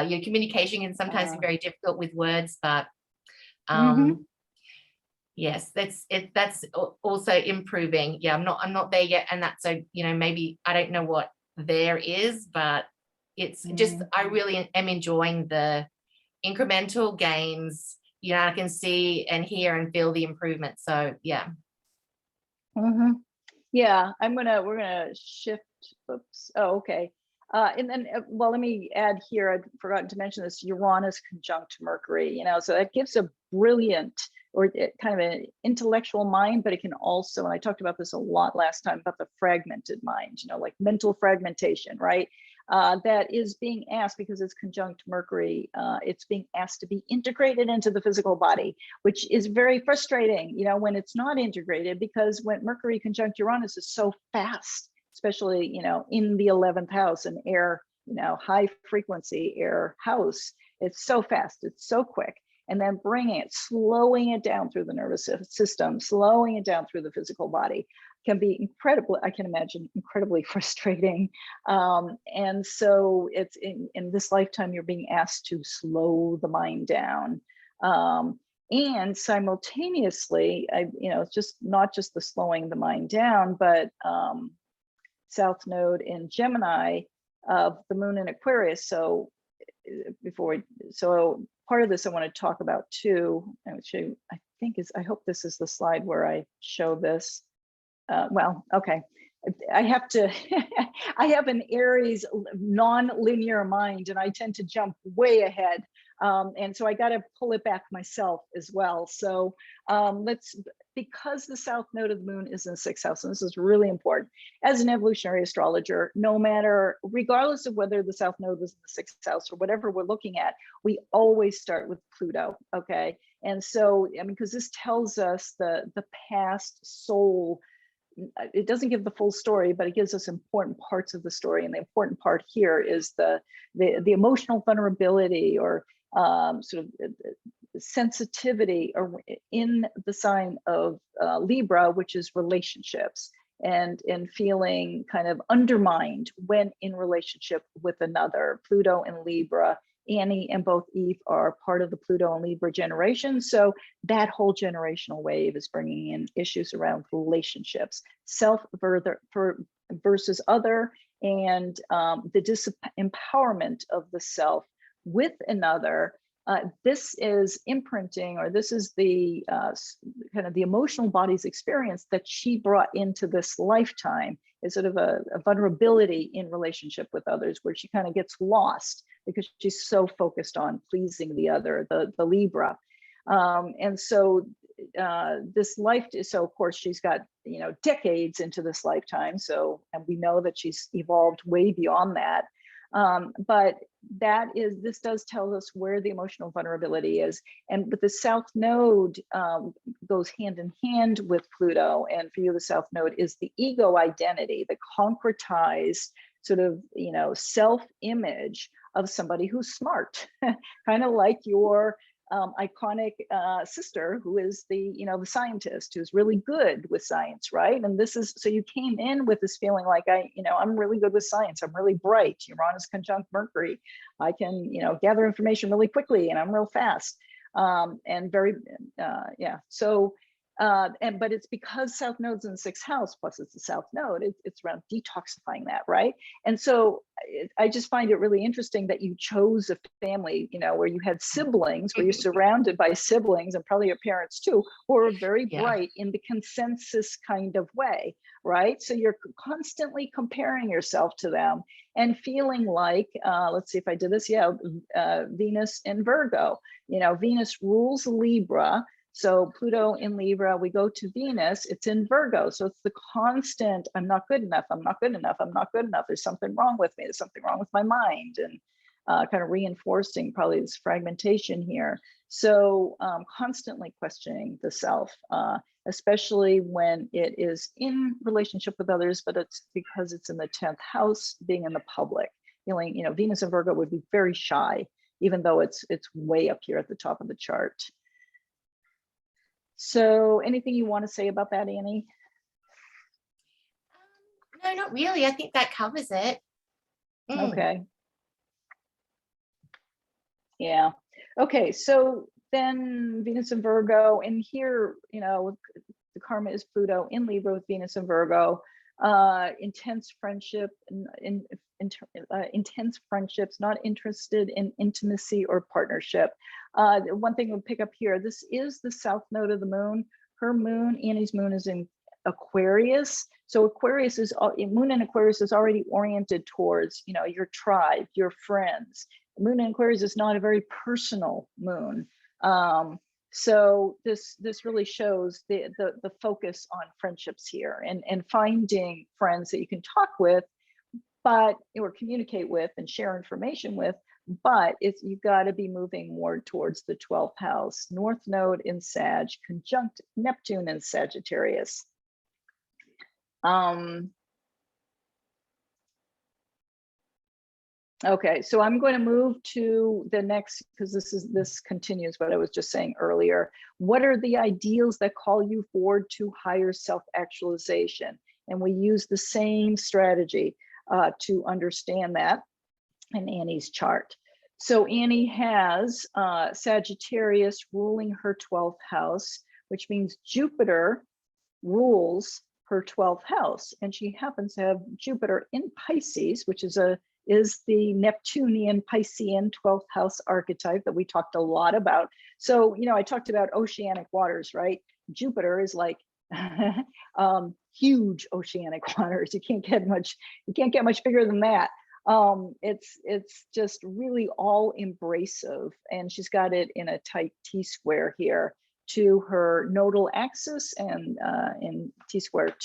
Your communication can sometimes be very difficult with words, but yes, that's also improving. I'm not there yet, and that's maybe I don't know what there is, but it's just I really am enjoying the incremental gains. I can see and hear and feel the improvement. So yeah. Yeah, we're gonna shift. Oops. Oh, okay. And then, well, let me add here, I'd forgotten to mention this, Uranus conjunct Mercury, so that gives a brilliant or kind of an intellectual mind, but it can also, and I talked about this a lot last time, about the fragmented mind, like mental fragmentation, right? That is being asked, because it's conjunct Mercury, it's being asked to be integrated into the physical body, which is very frustrating, when it's not integrated, because when Mercury conjunct Uranus is so fast, especially, in the 11th house, an air, high frequency air house, it's so fast, it's so quick. And then slowing it down through the nervous system, slowing it down through the physical body can be incredible. I can imagine incredibly frustrating. And so it's in this lifetime, you're being asked to slow the mind down. And simultaneously, it's just not just the slowing the mind down, but South Node in Gemini of the moon in Aquarius. So part of this I want to talk about too, which I hope this is the slide where I show this. Well, okay. I have to, I have an Aries non-linear mind, and I tend to jump way ahead. And so I got to pull it back myself as well. So because the South Node of the moon is in the 6th house, and this is really important, as an evolutionary astrologer, regardless of whether the South Node was in the 6th house or whatever we're looking at, we always start with Pluto, okay? And so, because this tells us the past soul. It doesn't give the full story, but it gives us important parts of the story. And the important part here is the emotional vulnerability or sort of sensitivity in the sign of Libra, which is relationships, and feeling kind of undermined when in relationship with another. Pluto and Libra, Annie and both Eve are part of the Pluto and Libra generation. So that whole generational wave is bringing in issues around relationships, self versus other, and the disempowerment of the self with another. This is imprinting, or this is the kind of the emotional body's experience that she brought into this lifetime, is sort of a vulnerability in relationship with others, where she kind of gets lost because she's so focused on pleasing the other, the Libra. And so this life, so of course she's got, you know, decades into this lifetime. So, and we know that she's evolved way beyond that. But this does tell us where the emotional vulnerability is. And but the South Node goes hand in hand with Pluto. And for you, the South Node is the ego identity, the concretized sort of, you know, self-image of somebody who's smart, kind of like your iconic sister, who is the, you know, the scientist who's really good with science, right? And this is, so you came in with this feeling like, you know, I'm really good with science. I'm really bright. Uranus conjunct Mercury. I can, you know, gather information really quickly, and I'm real fast. And very, yeah. So, but it's because South Node's in the 6th house, plus it's the South Node, it's around detoxifying that, right? And so I just find it really interesting that you chose a family, you know, where you had siblings, where you're surrounded by siblings, and probably your parents too, who are very bright in the consensus kind of way, right? So you're constantly comparing yourself to them and feeling like, let's see if I did this, Venus in Virgo. You know, Venus rules Libra. So Pluto in Libra, we go to Venus, it's in Virgo. So it's the constant, I'm not good enough, I'm not good enough, I'm not good enough. There's something wrong with me, there's something wrong with my mind, and kind of reinforcing probably this fragmentation here. So constantly questioning the self, especially when it is in relationship with others, but it's because it's in the 10th house, being in the public. Feeling, you know, Venus in Virgo would be very shy, even though it's way up here at the top of the chart. So anything you want to say about that, Annie? No, not really. I think that covers it. Okay. Yeah. Okay. So then Venus and Virgo, and here, you know, the karma is Pluto in Libra with Venus and Virgo. Intense friendship, intense friendships, not interested in intimacy or partnership. One thing we'll pick up here, this is the South Node of the moon. Her moon, Annie's moon, is in Aquarius. So Aquarius is, moon in Aquarius is already oriented towards, you know, your tribe, your friends. Moon in Aquarius is not a very personal moon. So this really shows the focus on friendships here, and finding friends that you can talk with, but or communicate with and share information with, but you've got to be moving more towards the 12th house. North Node in Sag, conjunct Neptune in Sagittarius. Okay, so I'm going to move to the next, because this continues what I was just saying earlier. What are the ideals that call you forward to higher self-actualization? And we use the same strategy to understand that in Annie's chart. So Annie has Sagittarius ruling her 12th house, which means Jupiter rules her 12th house. And she happens to have Jupiter in Pisces, which is the Neptunian Piscean 12th house archetype that we talked a lot about. So, you know, I talked about oceanic waters, right? Jupiter is like huge oceanic waters. You can't get much bigger than that. It's just really all embracive, and she's got it in a tight T-square here to her nodal axis, and in T-square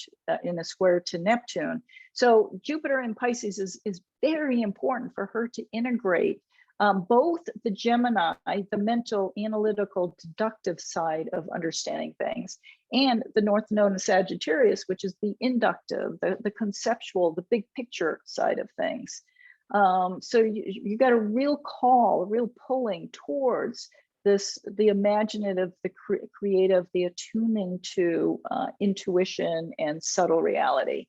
in a square to Neptune. So Jupiter in Pisces is very important for her to integrate both the Gemini, the mental, analytical, deductive side of understanding things, and the North Node in Sagittarius, which is the inductive, the conceptual, the big picture side of things. So you got a real call, a real pulling towards the imaginative, the creative, the attuning to intuition and subtle reality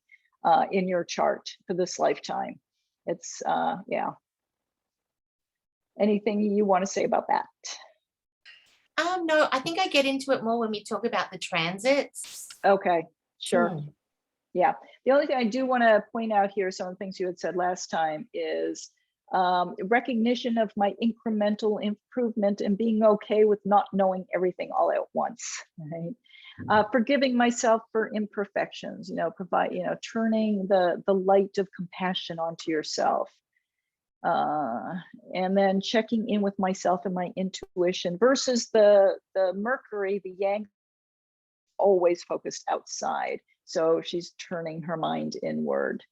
in your chart for this lifetime. It's, yeah. Anything you want to say about that? No, I think I get into it more when we talk about the transits. Okay, sure. Yeah. The only thing I do want to point out here, some of the things you had said last time, is recognition of my incremental improvement and being okay with not knowing everything all at once, right? Forgiving myself for imperfections, you know, turning the light of compassion onto yourself. And then checking in with myself and my intuition versus the Mercury, the yang always focused outside. So she's turning her mind inward.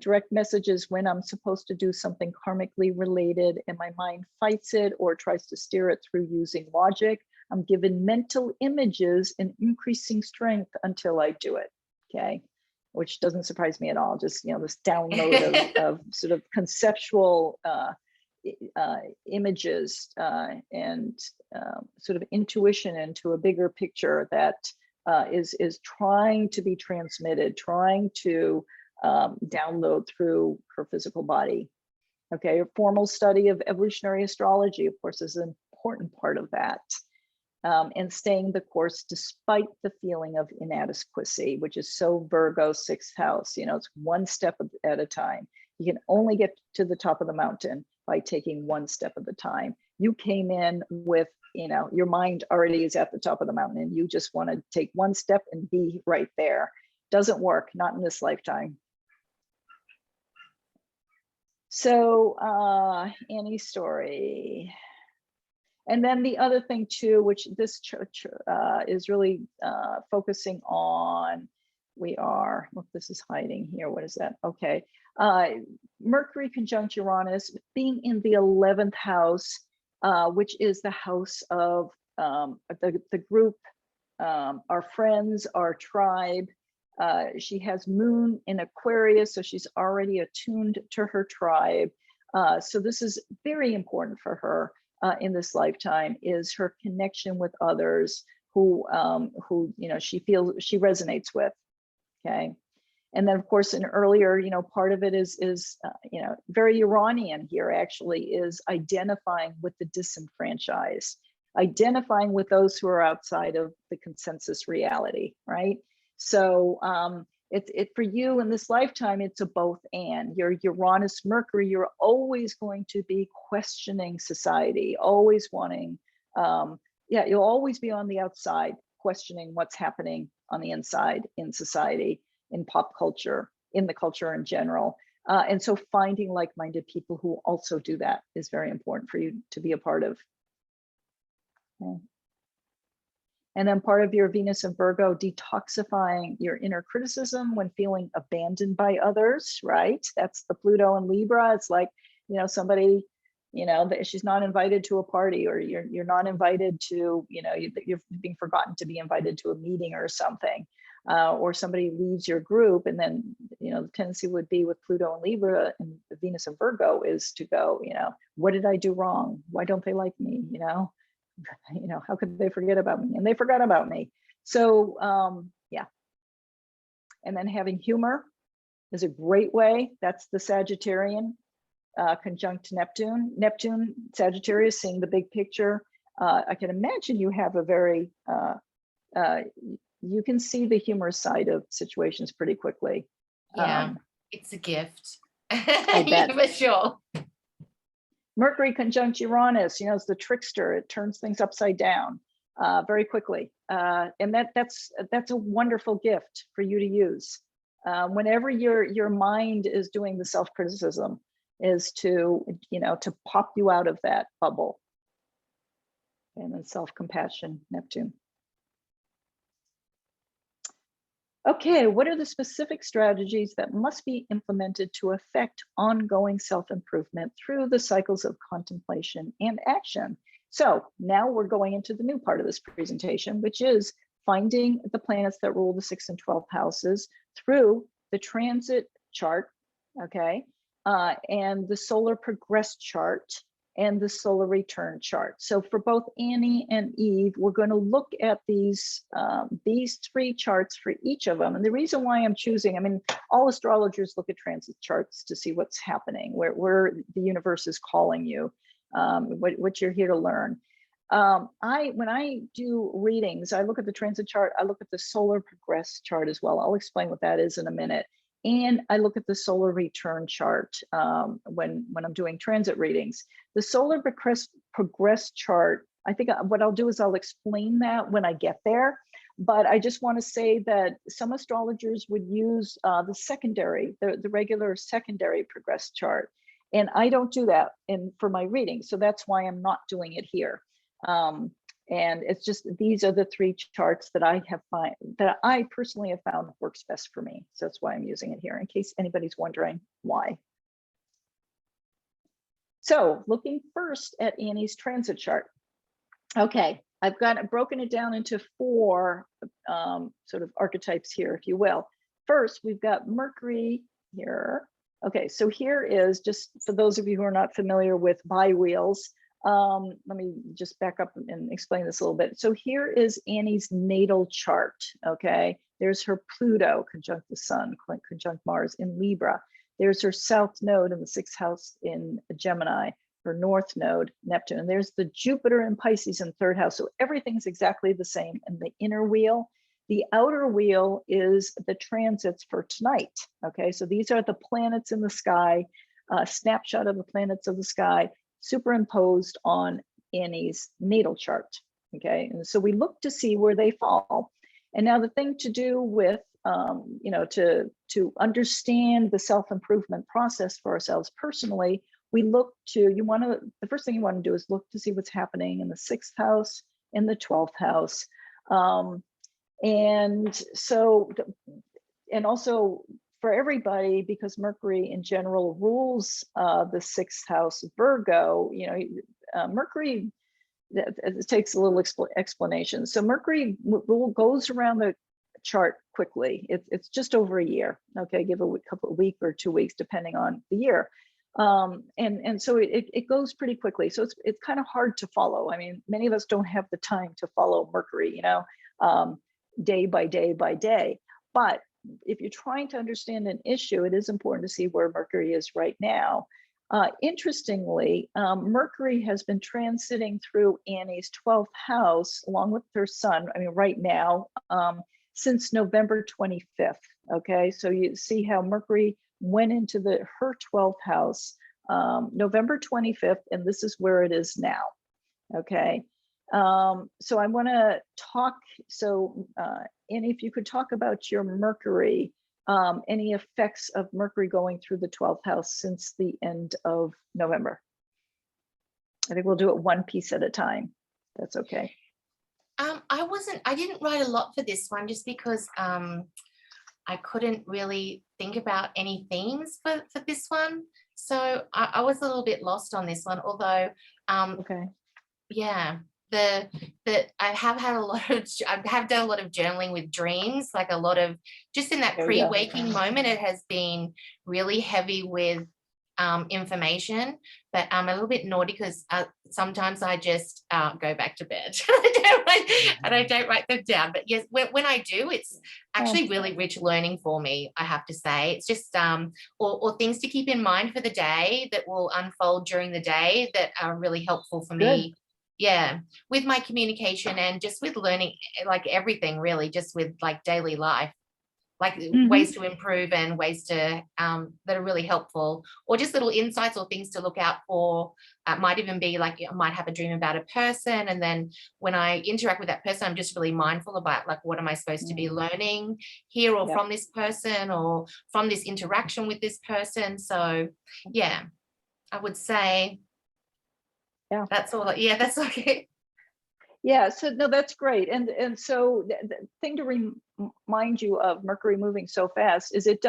Direct messages when I'm supposed to do something karmically related and my mind fights it or tries to steer it through using logic. I'm given mental images and increasing strength until I do it. Okay, which doesn't surprise me at all. Just, you know, this download of sort of conceptual images and sort of intuition into a bigger picture that is trying to be transmitted, trying to download through her physical body. Okay, a formal study of evolutionary astrology, of course, is an important part of that. And staying the course despite the feeling of inadequacy, which is so Virgo 6th house. You know, it's one step at a time. You can only get to the top of the mountain by taking one step at a time. You came in with, you know, your mind already is at the top of the mountain and you just want to take one step and be right there. Doesn't work, not in this lifetime. So Annie's story. And then the other thing too, which this church is really focusing on, look, this is hiding here. What is that? Okay. Mercury conjunct Uranus being in the 11th house, which is the house of the group, our friends, our tribe. She has Moon in Aquarius, so she's already attuned to her tribe. So this is very important for her in this lifetime, is her connection with others who you know, she feels she resonates with. Okay. And then of course, an earlier, you know, part of it is you know, very Uranian here actually, is identifying with the disenfranchised, identifying with those who are outside of the consensus reality, right? So it for you in this lifetime, it's a both and. Your Uranus Mercury, you're always going to be questioning society, always wanting, yeah, you'll always be on the outside questioning what's happening on the inside in society, in pop culture, in the culture in general. And so finding like-minded people who also do that is very important for you to be a part of. Okay. And then part of your Venus and Virgo, detoxifying your inner criticism when feeling abandoned by others, right? That's the Pluto and Libra. It's like, you know, somebody, you know, she's not invited to a party, or you're not invited to, you know, you're being forgotten to be invited to a meeting or something, or somebody leaves your group. And then, you know, the tendency would be with Pluto and Libra and the Venus and Virgo is to go, you know, what did I do wrong? Why don't they like me? You know, how could they forget about me? And they forgot about me. So yeah. And then having humor is a great way. That's the Sagittarian conjunct Neptune. Neptune, Sagittarius, seeing the big picture. I can imagine you have a very, you can see the humor side of situations pretty quickly. Yeah, it's a gift. I bet. For sure. Mercury conjunct Uranus, you know, it's the trickster. It turns things upside down very quickly. And that's a wonderful gift for you to use. Whenever your mind is doing the self-criticism, is to, you know, to pop you out of that bubble. And then self-compassion, Neptune. Okay, what are the specific strategies that must be implemented to affect ongoing self-improvement through the cycles of contemplation and action? So now we're going into the new part of this presentation, which is finding the planets that rule the 6th and 12th houses through the transit chart, okay, and the solar progress chart and the solar return chart. So for both Annie and Eve, we're going to look at these 3 charts for each of them. And the reason why I'm choosing, I mean, all astrologers look at transit charts to see what's happening, where the universe is calling you, what you're here to learn. When I do readings, I look at the transit chart, I look at the solar progress chart as well. I'll explain what that is in a minute. And I look at the solar return chart when I'm doing transit readings. The solar progress chart, I think what I'll do is I'll explain that when I get there. But I just want to say that some astrologers would use the secondary, the regular secondary progress chart. And I don't do that for my reading. So that's why I'm not doing it here. And it's just, these are the 3 charts that I personally have found works best for me. So that's why I'm using it here, in case anybody's wondering why. So looking first at Annie's transit chart. Okay, I've broken it down into 4 sort of archetypes here, if you will. First, we've got Mercury here. Okay, so here is, just for those of you who are not familiar with biwheels, let me just back up and explain this a little bit. So here is Annie's natal chart, okay? There's her Pluto conjunct the Sun, conjunct Mars in Libra. There's her south node in the 6th house in Gemini, her north node, Neptune. And there's the Jupiter in Pisces in 3rd house. So everything's exactly the same in the inner wheel. The outer wheel is the transits for tonight, okay? So these are the planets in the sky, snapshot of the planets of the sky, superimposed on Annie's natal chart, okay? And so we look to see where they fall. And now the thing to do with, you know, to understand the self-improvement process for ourselves personally, we look to, the first thing you want to do is look to see what's happening in the 6th house, in the 12th house. And so, and also for everybody, because Mercury in general rules the 6th house Virgo, you know, Mercury, it takes a little explanation. So Mercury goes around the chart quickly. It's just over a year, okay? Give a couple of weeks or 2 weeks, depending on the year. And so it goes pretty quickly. So it's kind of hard to follow. I mean, many of us don't have the time to follow Mercury, you know, day by day by day. But if you're trying to understand an issue, it is important to see where Mercury is right now. Interestingly, Mercury has been transiting through Annie's 12th house along with her sun, I mean, right now, since November 25th, okay? So you see how Mercury went into her 12th house, November 25th, and this is where it is now, okay? So I wanna talk, Annie, if you could talk about your Mercury, any effects of Mercury going through the 12th house since the end of November. I think we'll do it one piece at a time. That's okay. I didn't write a lot for this one just because I couldn't really think about any themes for this one. So I was a little bit lost on this one, although, okay. Yeah, I have had I have done a lot of journaling with dreams, like a lot of, just in that pre-waking moment, it has been really heavy with information, but I'm a little bit naughty because sometimes I just go back to bed and I don't write them down. But yes, when I do, it's actually really rich learning for me, I have to say. It's just or things to keep in mind for the day that will unfold during the day that are really helpful for me. Yeah, with my communication and just with learning, like everything really, just with like daily life, like ways to improve and ways to that are really helpful, or just little insights or things to look out for. It might even be like, I might have a dream about a person, and then when I interact with that person, I'm just really mindful about like, what am I supposed to be learning here, or from this person, or from this interaction with this person. So yeah, I would say that's all. Yeah, that's okay. Yeah, so no, that's great. And so the thing to remind you of Mercury moving so fast is it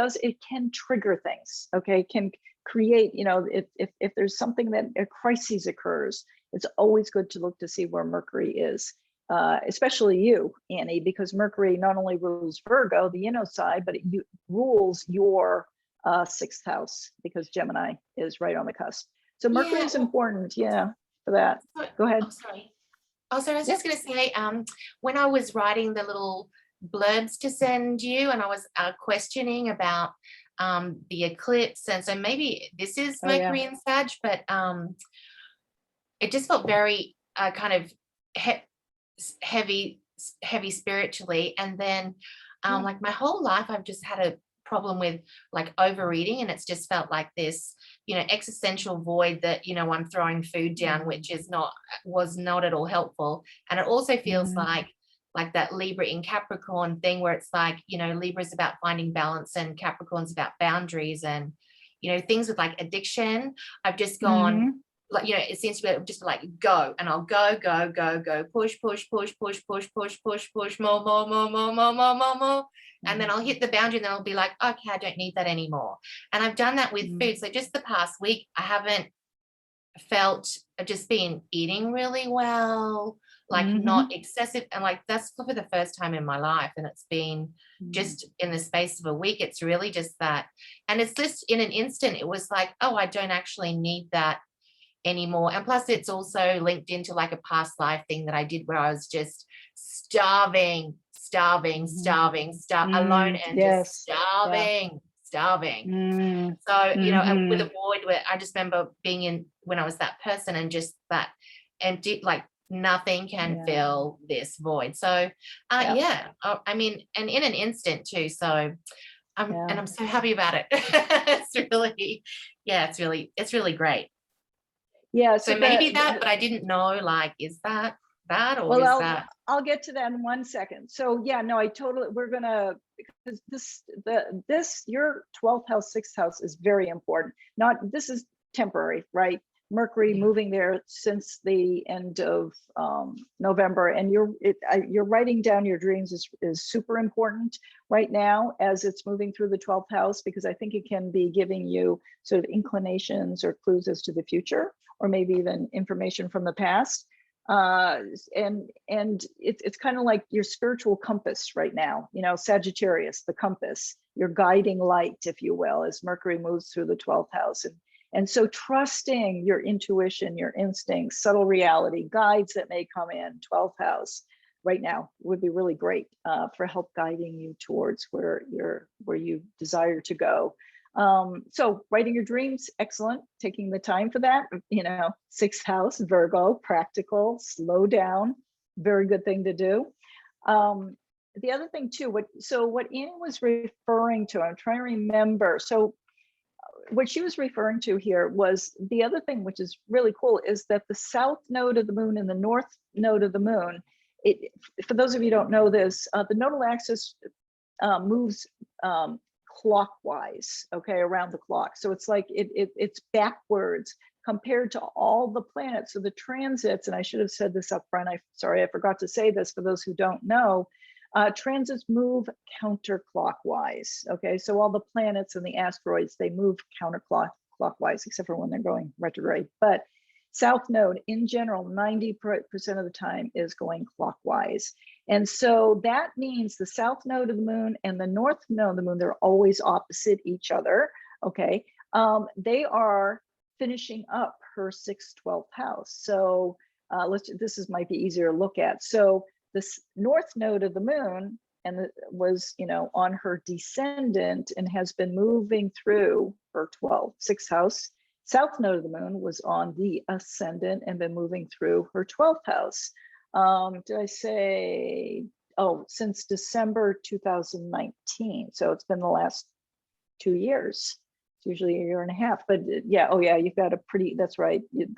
can trigger things, okay? It can create, you know, if there's something that a crisis occurs, it's always good to look to see where Mercury is, especially you, Annie, because Mercury not only rules Virgo, the inner side, but it rules your 6th house, because Gemini is right on the cusp. So Mercury is important, for that. Go ahead. Oh, sorry. Oh, sorry, I was just going to say, when I was writing the little blurbs to send you, and I was questioning about the eclipse, and so maybe this is Mercury in Sag, but it just felt very kind of heavy spiritually. And then like my whole life, I've just had a problem with like overeating, and it's just felt like this, you know, existential void that, you know, I'm throwing food down, which was not at all helpful. And it also feels like that Libra in Capricorn thing, where it's like, you know, Libra is about finding balance and Capricorn's about boundaries, and, you know, things with like addiction. I've just gone, like, you know, it seems to be just like go, and I'll go, push, more. And then I'll hit the boundary, and then I'll be like, okay, I don't need that anymore. And I've done that with food. So just the past week, I haven't felt, I've just been eating really well, like not excessive. And like, that's for the first time in my life. And it's been just in the space of a week. It's really just that. And it's just in an instant, it was like, oh, I don't actually need that anymore. And plus it's also linked into like a past life thing that I did where I was just starving alone, and just starving. So, you know, and with a void where I just remember being in when I was that person, and just that empty, like nothing can fill this void. So I mean, and in an instant too. So I'm so happy about it. It's really, it's really great. Yeah. So maybe that, but I didn't know, like, is that or well, is that? I'll get to that in 1 second. So yeah, no, I totally, we're gonna, because this your 12th house, 6th house is very important. This is temporary, right? Mercury moving there since the end of November, and you're writing down your dreams is super important right now as it's moving through the 12th house, because I think it can be giving you sort of inclinations or clues as to the future, or maybe even information from the past. And it's kind of like your spiritual compass right now, you know, Sagittarius, the compass, your guiding light, if you will, as Mercury moves through the 12th house. And so trusting your intuition, your instincts, subtle reality, guides that may come in 12th house right now would be really great for help guiding you towards where you desire to go. So writing your dreams, excellent. Taking the time for that, you know, 6th house, Virgo, practical, slow down, very good thing to do. The other thing too, what Annie was referring to, I'm trying to remember. So what she was referring to here was the other thing, which is really cool, is that the south node of the moon and the north node of the moon, for those of you who don't know this, the nodal axis moves clockwise, okay, around the clock. So it's like it's backwards compared to all the planets. So the transits, and I should have said this up front, sorry, I forgot to say this for those who don't know, transits move counterclockwise, okay? So all the planets and the asteroids, they move counterclockwise, except for when they're going retrograde. But south node in general, 90% of the time is going clockwise. And so that means the south node of the moon and the north node of the moon, they're always opposite each other, okay? They are finishing up her 6th, 12th house. So this might be easier to look at. So this north node of the moon was, you know, on her descendant and has been moving through her 6th house. South node of the moon was on the ascendant and been moving through her 12th house. Did I say, since December 2019. So it's been the last 2 years. It's usually a year and a half, but yeah, you've got a pretty, that's right. You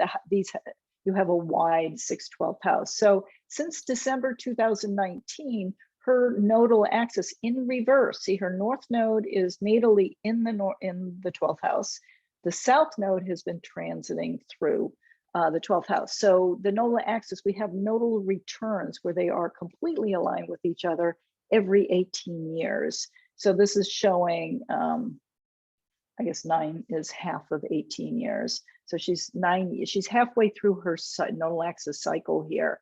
have a wide 6th, 12th house. So since December 2019, her nodal axis in reverse, see, her north node is natally in the 12th house. The south node has been transiting through the 12th house. So the nodal axis, we have nodal returns where they are completely aligned with each other every 18 years. So this is showing, I guess 9 is half of 18 years. So she's halfway through her nodal axis cycle here.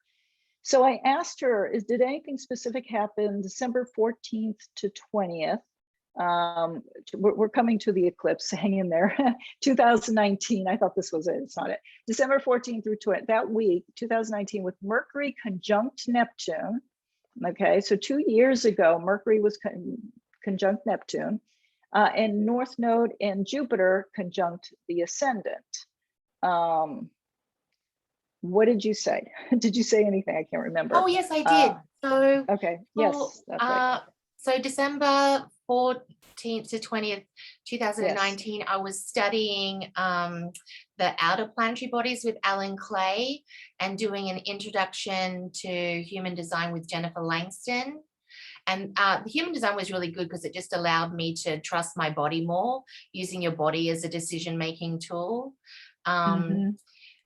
So I asked her, did anything specific happen December 14th to 20th? We're coming to the eclipse, hang in there. 2019, I thought this was it, it's not it. December 14th through 20th, that week, 2019, with Mercury conjunct Neptune. Okay, so 2 years ago, Mercury was conjunct Neptune, and North Node and Jupiter conjunct the ascendant. What did you say? Did you say anything? I can't remember. Oh, yes, I did. So okay, yes, that's right. So December 14th to 20th, 2019, yes. I was studying the outer planetary bodies with Alan Clay and doing an introduction to human design with Jennifer Langston. And the human design was really good because it just allowed me to trust my body more, using your body as a decision-making tool.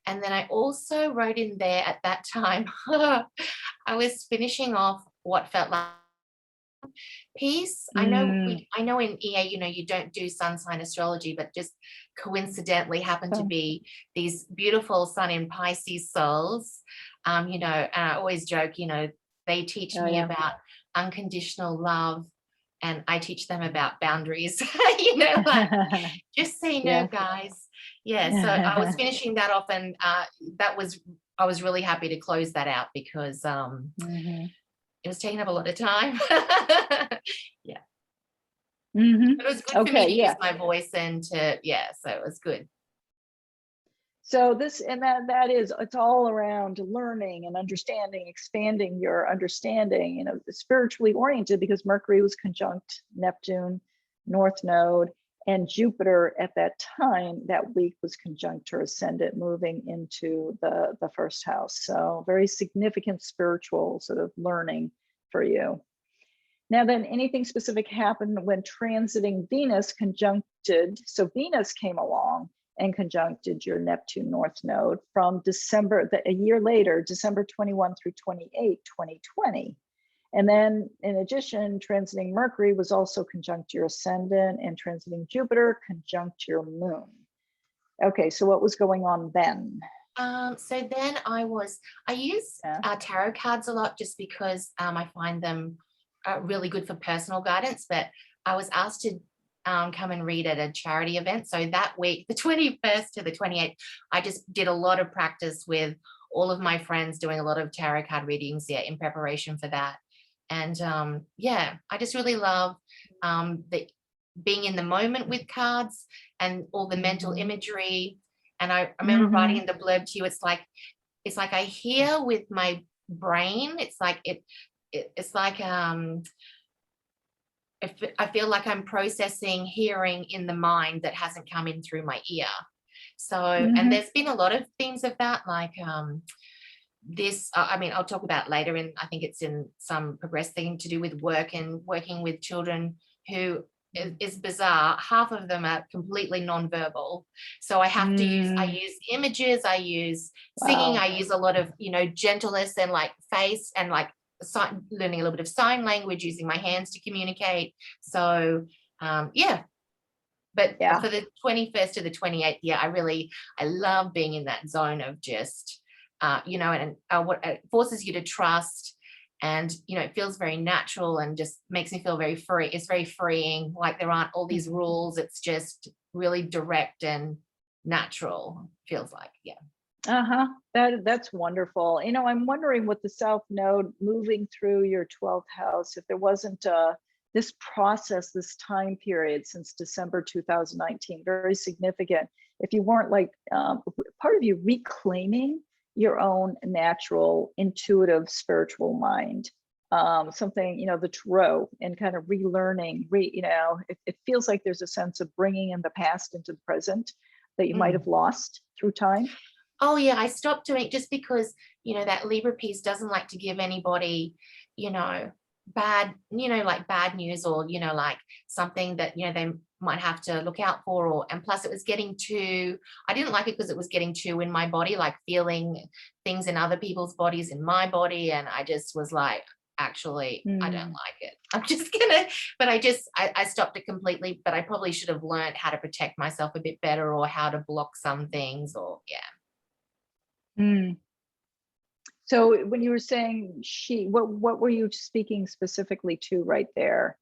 And then I also wrote in there at that time, I was finishing off what felt like peace. I know in EA, you don't do sun sign astrology, but just coincidentally happened to Oh, be these beautiful sun in Pisces souls. And I always joke, they teach oh me yeah. about unconditional love, and I teach them about boundaries, like just say no, Yeah. guys. Yeah. So I was finishing that off, and I was really happy to close that out because Mhm. it was taking up a lot of time. Yeah. Mhm. But it was good for me Okay, to use yeah. my voice and so it was good. So this and that is, it's all around learning and understanding, expanding your understanding, spiritually oriented, because Mercury was conjunct Neptune, North Node, and Jupiter at that time that week was conjunct her ascendant, moving into the first house. So very significant spiritual sort of learning for you. Now then, anything specific happened when transiting Venus conjuncted. So Venus came along and conjuncted your Neptune North Node from a year later, December 21 through 28, 2020. And then in addition, transiting Mercury was also conjunct your ascendant, and transiting Jupiter conjunct your moon. Okay, so what was going on then? So then I use tarot cards a lot just because I find them really good for personal guidance, but I was asked to come and read at a charity event. So that week, the 21st to the 28th, I just did a lot of practice with all of my friends, doing a lot of tarot card readings in preparation for that. And I just really love being in the moment with cards and all the mental imagery. And I remember writing in the blurb to you, it's like I hear with my brain. It's like it's like I feel like I'm processing hearing in the mind that hasn't come in through my ear. So, and there's been a lot of things of that, like this, I mean, I'll talk about later, and I think it's in some progress thing to do with work and working with children who is bizarre. Half of them are completely nonverbal. So I have to I use images, I use singing, I use a lot of, gentleness and like face and like learning a little bit of sign language, using my hands to communicate. So but for the 21st to the 28th, I love being in that zone of just and what it forces you to trust, and it feels very natural and just makes me feel very free. It's very freeing, like there aren't all these rules. It's just really direct and natural, feels like. That's wonderful. I'm wondering, with the South Node moving through your 12th house, if there wasn't this process, this time period since December 2019, very significant. If you weren't like part of you reclaiming your own natural, intuitive, spiritual mind, something, the tarot, and kind of relearning, it feels like there's a sense of bringing in the past into the present that you might have lost through time. Oh yeah, I stopped doing it just because, that Libra piece doesn't like to give anybody, bad, like bad news, or, like something that, they might have to look out for, and plus it was getting too, I didn't like it because it was getting too in my body, like feeling things in other people's bodies in my body. And I just was like, actually, I don't like it. I'm just gonna, but I stopped it completely, but I probably should have learned how to protect myself a bit better, or how to block some things, or So when you were saying what were you speaking specifically to right there?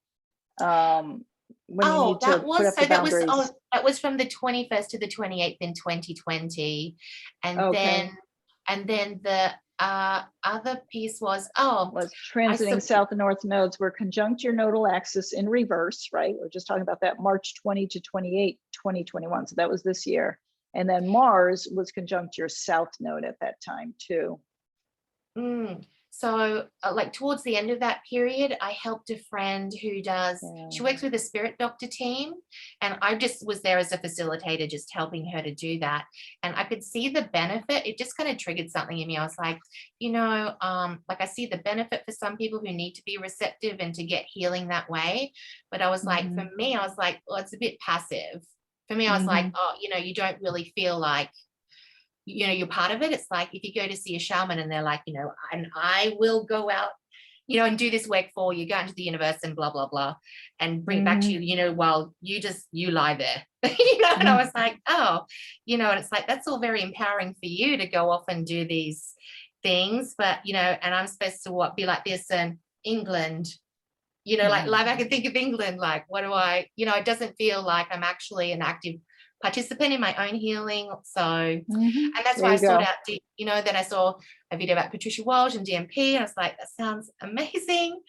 When you need to put up the boundaries? That was from the 21st to the 28th in 2020, and then the other piece was transiting South and North nodes were conjunct your nodal axis in reverse, right? We're just talking about that March 20 to 28, 2021. So that was this year. And then Mars was conjunct your South node at that time too. So like towards the end of that period, I helped a friend who she works with a spirit doctor team, and I just was there as a facilitator, just helping her to do that. And I could see the benefit. It just kind of triggered something in me. I was like, like I see the benefit for some people who need to be receptive and to get healing that way. But I was like, for me, I was like, well, it's a bit passive. For me, I was like, you don't really feel like you're part of it. It's like if you go to see a shaman and they're like, and I will go out, and do this work for you, go into the universe and blah, blah, blah, and bring it back to you, while you lie there, and I was like, oh, and it's like, that's all very empowering for you to go off and do these things. But, and I'm supposed to be like this and England, like I can think of England, like, what do I, it doesn't feel like I'm actually an active participant in my own healing. So, and that's why I sought out, then I saw a video about Patricia Walsh and DMP, and I was like, that sounds amazing.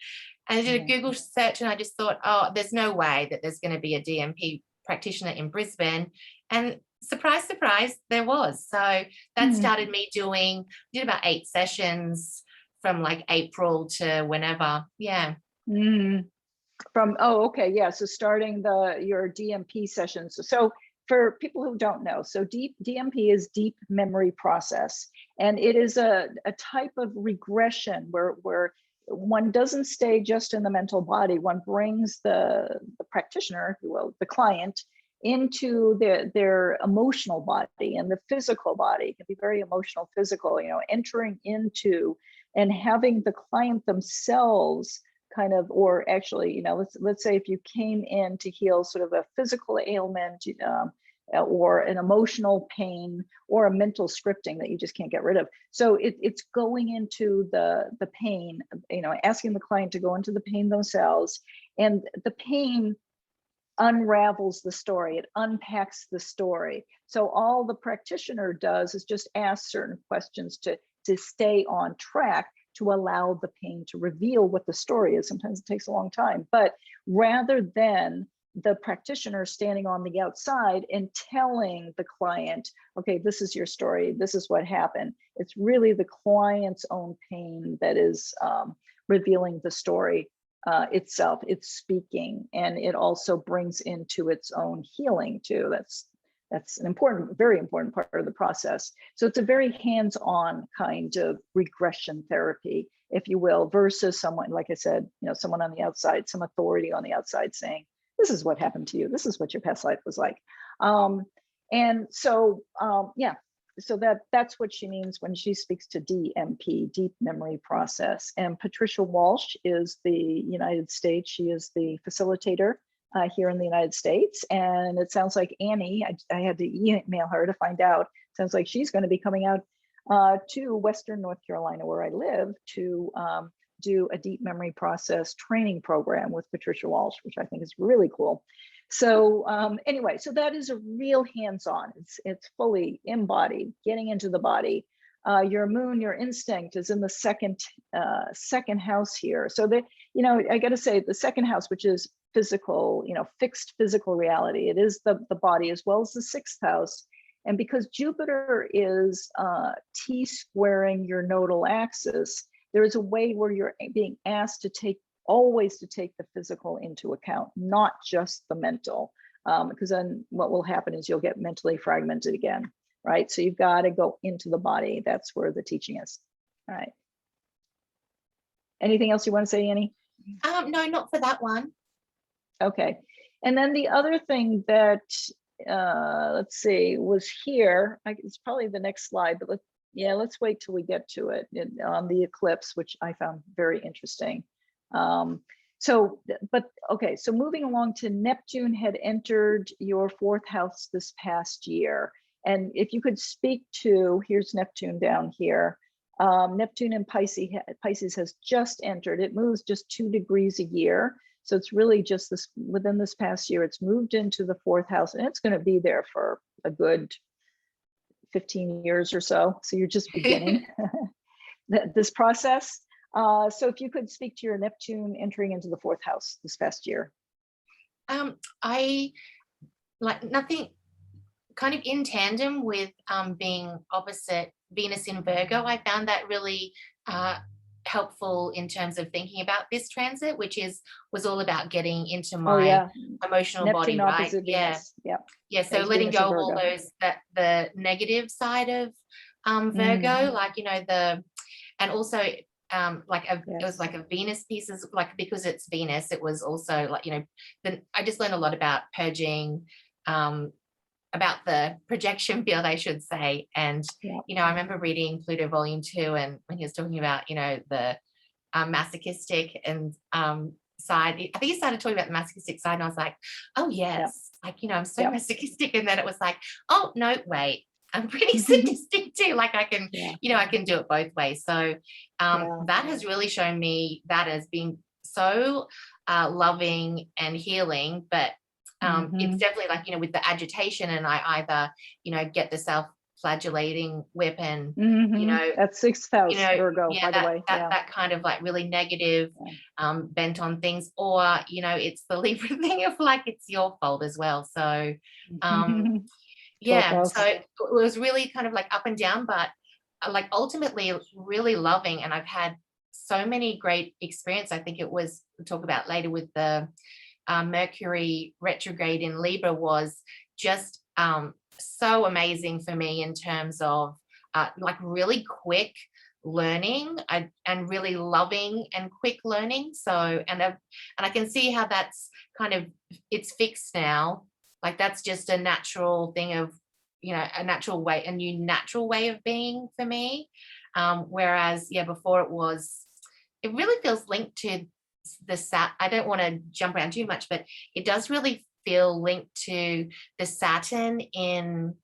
And I did a Google search, and I just thought, oh, there's no way that there's going to be a DMP practitioner in Brisbane. And surprise, surprise, there was. So that started me did about 8 sessions from like April to whenever. Yeah. So starting your DMP sessions. So for people who don't know, so DMP is deep memory process, and it is a type of regression where one doesn't stay just in the mental body. One brings the practitioner, if you will, the client, into their emotional body and the physical body. It can be very emotional, physical, entering into and having the client themselves kind of, or actually, let's say if you came in to heal sort of a physical ailment, or an emotional pain or a mental scripting that you just can't get rid of. So it's going into the pain, asking the client to go into the pain themselves, and the pain unravels the story. It unpacks the story. So all the practitioner does is just ask certain questions to stay on track, to allow the pain to reveal what the story is. Sometimes it takes a long time, but rather than the practitioner standing on the outside and telling the client, okay, this is your story, this is what happened, it's really the client's own pain that is revealing the story itself. It's speaking, and it also brings into its own healing too. That's an important, very important part of the process. So it's a very hands-on kind of regression therapy, if you will, versus someone, like I said, someone on the outside, some authority on the outside saying, this is what happened to you, this is what your past life was like. So that's what she means when she speaks to DMP, deep memory process. And Patricia Walsh is the United States. She is the facilitator here in the United States. And it sounds like Annie, I had to email her to find out, sounds like she's going to be coming out to Western North Carolina, where I live, to do a deep memory process training program with Patricia Walsh, which I think is really cool. So anyway, so that is a real hands-on. It's fully embodied, getting into the body. Your moon, your instinct is in the second house here. So that, I got to say, the second house, which is physical, fixed physical reality, it is the body, as well as the 6th house. And because Jupiter is T-squaring your nodal axis, there is a way where you're being asked to always take the physical into account, not just the mental, because then what will happen is you'll get mentally fragmented again, right? So you've got to go into the body. That's where the teaching is. All right. Anything else you want to say, Annie? No, not for that one. Okay. And then the other thing that, let's see, was here, it's probably the next slide, but let's wait till we get to it on the eclipse, which I found very interesting. So moving along to Neptune had entered your 4th house this past year. And if you could speak to, here's Neptune down here. Neptune in Pisces has just entered. It moves just 2 degrees a year. So it's really just within this past year, it's moved into the 4th house, and it's going to be there for a good 15 years or so. So you're just beginning this process. So if you could speak to your Neptune entering into the 4th house this past year. I like nothing kind of in tandem with being opposite Venus in Virgo. I found that really helpful in terms of thinking about this transit, which was all about getting into my emotional Neptune body, right? Venus. Yeah. So That's letting Venus go of all those, the negative side of Virgo, like, and also it was like a Venus piece, like, because it's Venus, it was also like, I just learned a lot about purging about the projection field, I should say. And, Yeah. you know, I remember reading Pluto Volume 2, and when he was talking about, you know, the masochistic and side, I think he started talking about the masochistic side, and I was like, oh yes, like, you know, I'm so masochistic. And then it was like, oh no, wait, I'm pretty sadistic too. Like I can, you know, I can do it both ways. So that has really shown me that as being so loving and healing. But it's definitely like, you know, with the agitation, and I either, you know, get the self-flagellating weapon, you know, that's 6th house, you know, Virgo, yeah, by the way. that kind of like really negative bent on things, or, you know, it's the Libra thing of like, it's your fault as well. So yeah, so it was really kind of like up and down, but like ultimately really loving. And I've had so many great experience. I think it was, we'll talk about later with the Mercury retrograde in Libra, was just so amazing for me in terms of like really quick learning and really loving and quick learning. So and I can see how that's kind of, it's fixed now. Like that's just a natural thing of, you know, a natural way, a new natural way of being for me. Whereas before it really feels linked to the I don't want to jump around too much, but it does really feel linked to the Saturn in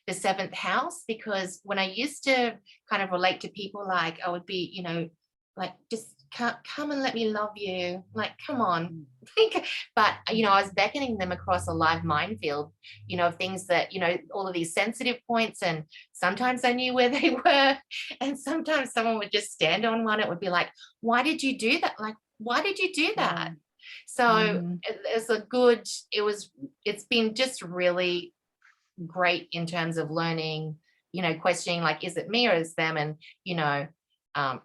the 7th house, because when I used to kind of relate to people, like I would be, you know, like, just come and let me love you, like, come on. But, you know, I was beckoning them across a live minefield, you know, of things that, you know, all of these sensitive points, and sometimes I knew where they were, and sometimes someone would just stand on one. It would be like, why did you do that? Like, why did you do that? So it's been just really great in terms of learning, you know, questioning, like, is it me or is them? And, you know,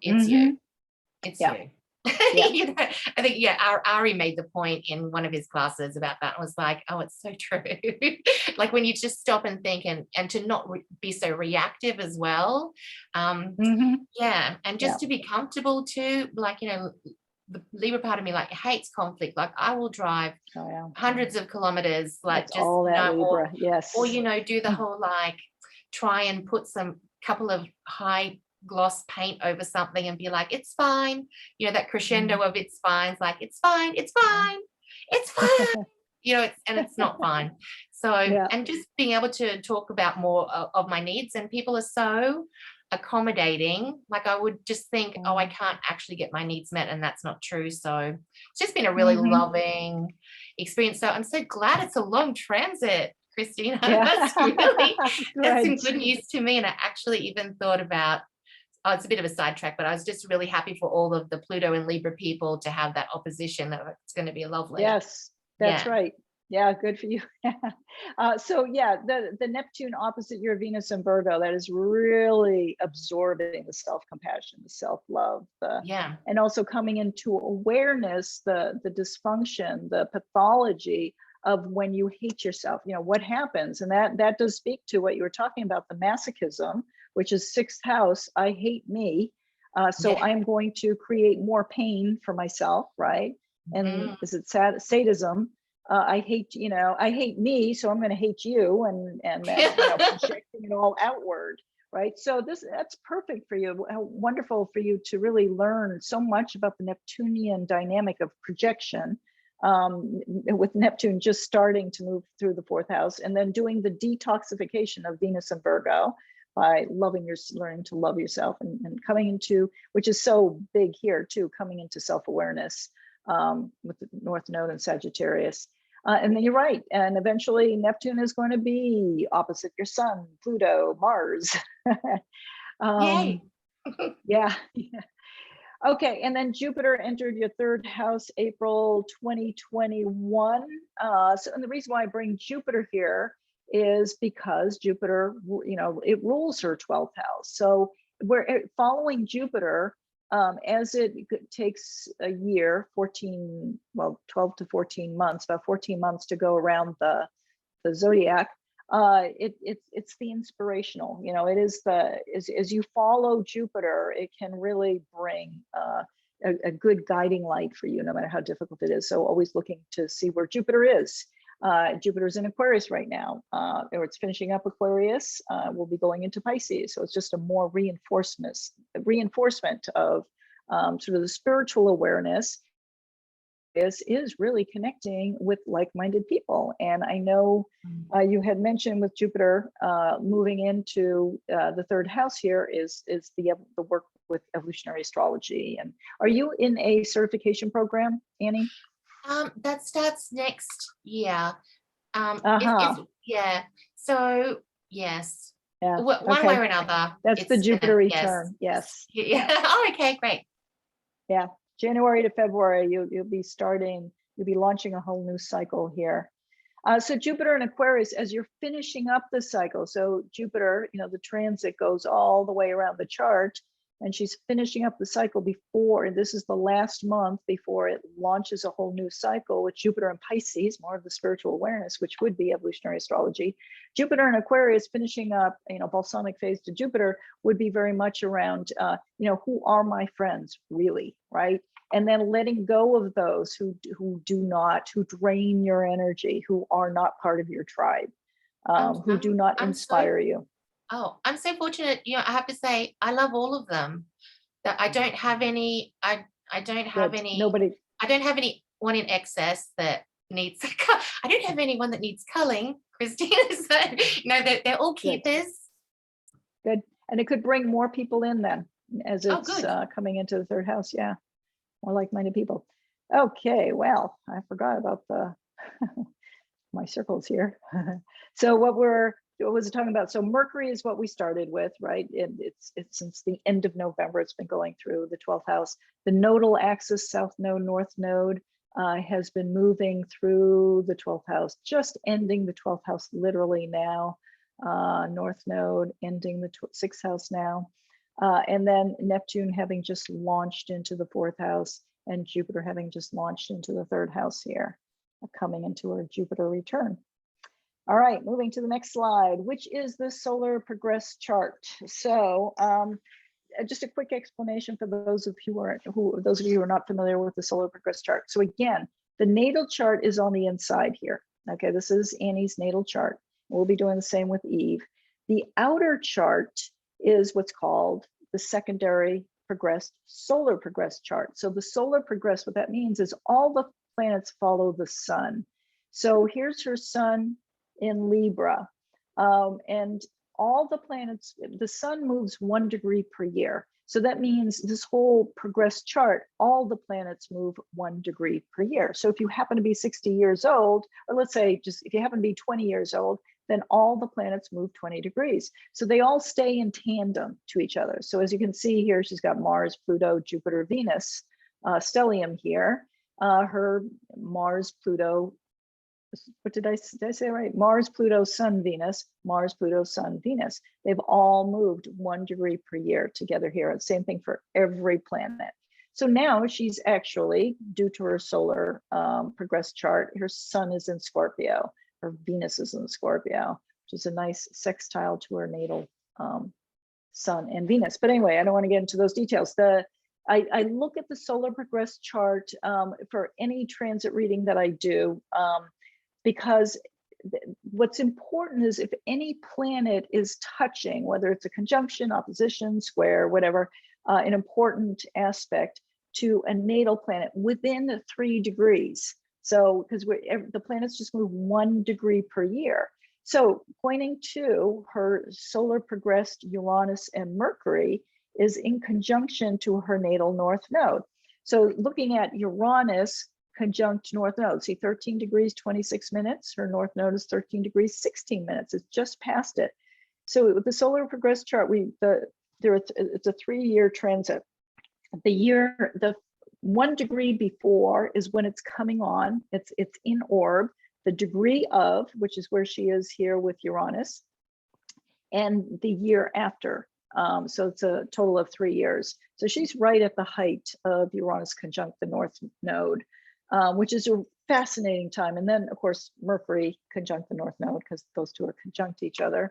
it's you. It's you. You know, I think, Ari made the point in one of his classes about that, and was like, oh, it's so true. Like when you just stop and think, and to not be so reactive as well. Yeah. And just to be comfortable too, like, you know, the Libra part of me like hates conflict. Like I will drive hundreds of kilometers, like that's just, all that, you know, Libra. or, you know, do the whole, like, try and put some couple of high gloss paint over something and be like, it's fine. You know, that crescendo of it's fine. It's like, it's fine. It's fine. It's fine. You know, it's not fine. So, and just being able to talk about more of my needs, and people are so accommodating. Like I would just think, oh, I can't actually get my needs met, and that's not true. So it's just been a really loving experience. So I'm so glad it's a long transit, Christina. That's really that's some good news to me. And I actually even thought about, oh, it's a bit of a sidetrack, but I was just really happy for all of the Pluto and Libra people to have that opposition. That it's going to be lovely. Yes, that's right. Yeah, good for you. So the Neptune opposite your Venus and Virgo, that is really absorbing the self-compassion, the self-love, and also coming into awareness, the dysfunction, the pathology of when you hate yourself, you know, what happens. And that does speak to what you were talking about, the masochism, which is 6th house. I hate me. So I'm going to create more pain for myself, right? And is it sadism? I hate me, so I'm going to hate you, and then you know, projecting it all outward, right? So that's perfect for you. How wonderful for you to really learn so much about the Neptunian dynamic of projection, with Neptune just starting to move through the 4th house, and then doing the detoxification of Venus and Virgo by learning to love yourself, and coming into, which is so big here too, coming into self-awareness with the North Node and Sagittarius. And then you're right. And eventually Neptune is going to be opposite your sun, Pluto, Mars. Yay. Okay. And then Jupiter entered your 3rd house, April 2021. And the reason why I bring Jupiter here is because Jupiter, you know, it rules her 12th house. So we're following Jupiter, as it takes a year, 12 to 14 months, about 14 months to go around the zodiac. It's the inspirational, you know, it is as you follow Jupiter, it can really bring a good guiding light for you, no matter how difficult it is. So always looking to see where Jupiter is. Jupiter's in Aquarius right now, or it's finishing up Aquarius. We'll be going into Pisces, so it's just a more reinforcement of sort of the spiritual awareness. This is really connecting with like-minded people, and I know you had mentioned with Jupiter moving into the third house here is the work with evolutionary astrology. And are you in a certification program, Annie? That starts next year. Yeah. So yes. Yeah. One way or another. That's the Jupiter return. Yes. Yeah. Oh, okay, great. Yeah. January to February, you'll be launching a whole new cycle here. So Jupiter in Aquarius, as you're finishing up the cycle, so Jupiter, the transit goes all the way around the chart, and she's finishing up the cycle before, and this is the last month before it launches a whole new cycle with Jupiter in Pisces, more of the spiritual awareness, which would be evolutionary astrology. Jupiter in Aquarius finishing up, balsamic phase to Jupiter would be very much around, who are my friends really, right? And then letting go of those who drain your energy, who are not part of your tribe, who do not inspire you. Oh, I'm so fortunate. I have to say, I love all of them. That I don't have any. I don't have any. Nobody. I don't have anyone in excess that needs. I don't have anyone that needs culling, Christina. So they're all keepers. Good, and it could bring more people in then, as it's coming into the third house. Yeah, more like-minded people. Okay, well, I forgot about my circles here. So what was it talking about? So Mercury is what we started with, right? It's since the end of November, it's been going through the 12th house. The nodal axis, south node, north node, has been moving through the 12th house, just ending the 12th house literally now. North node ending the 6th house now. And then Neptune having just launched into the 4th house, and Jupiter having just launched into the 3rd house here, coming into our Jupiter return. All right, moving to the next slide, which is the solar progress chart. So just a quick explanation for those of you who are not familiar with the solar progress chart. So again, the natal chart is on the inside here. Okay, this is Annie's natal chart. We'll be doing the same with Eve. The outer chart is what's called the secondary progressed solar progress chart. So the solar progress, what that means is all the planets follow the sun. So here's her sun in Libra, and all the planets, the sun moves 1 degree per year. So that means this whole progress chart, all the planets move 1 degree per year. So if you happen to be 60 years old, or let's say just if you happen to be 20 years old, then all the planets move 20 degrees. So they all stay in tandem to each other. So as you can see here, she's got Mars, Pluto, Jupiter, Venus, stellium here. Her Mars, Pluto, what did I say right? Mars, Pluto, Sun, Venus, Mars, Pluto, Sun, Venus. They've all moved 1 degree per year together here. And same thing for every planet. So now she's actually, due to her solar progress chart, her sun is in Scorpio, her Venus is in Scorpio, which is a nice sextile to her natal sun and Venus. But anyway, I don't want to get into those details. I look at the solar progress chart for any transit reading that I do, because what's important is if any planet is touching, whether it's a conjunction, opposition, square, whatever, an important aspect to a natal planet within 3 degrees. So, because the planets just move 1 degree per year. So pointing to her solar progressed Uranus and Mercury is in conjunction to her natal north node. So looking at Uranus conjunct north node, see 13 degrees, 26 minutes. Her north node is 13 degrees, 16 minutes. It's just past it. So with the solar progress chart, it's a 3-year transit. The 1 degree before is when it's coming on. It's in orb. The degree of, which is where she is here with Uranus, and the year after. So it's a total of 3 years. So she's right at the height of Uranus conjunct the north node, which is a fascinating time. And then, of course, Mercury conjunct the north node, because those two are conjunct each other.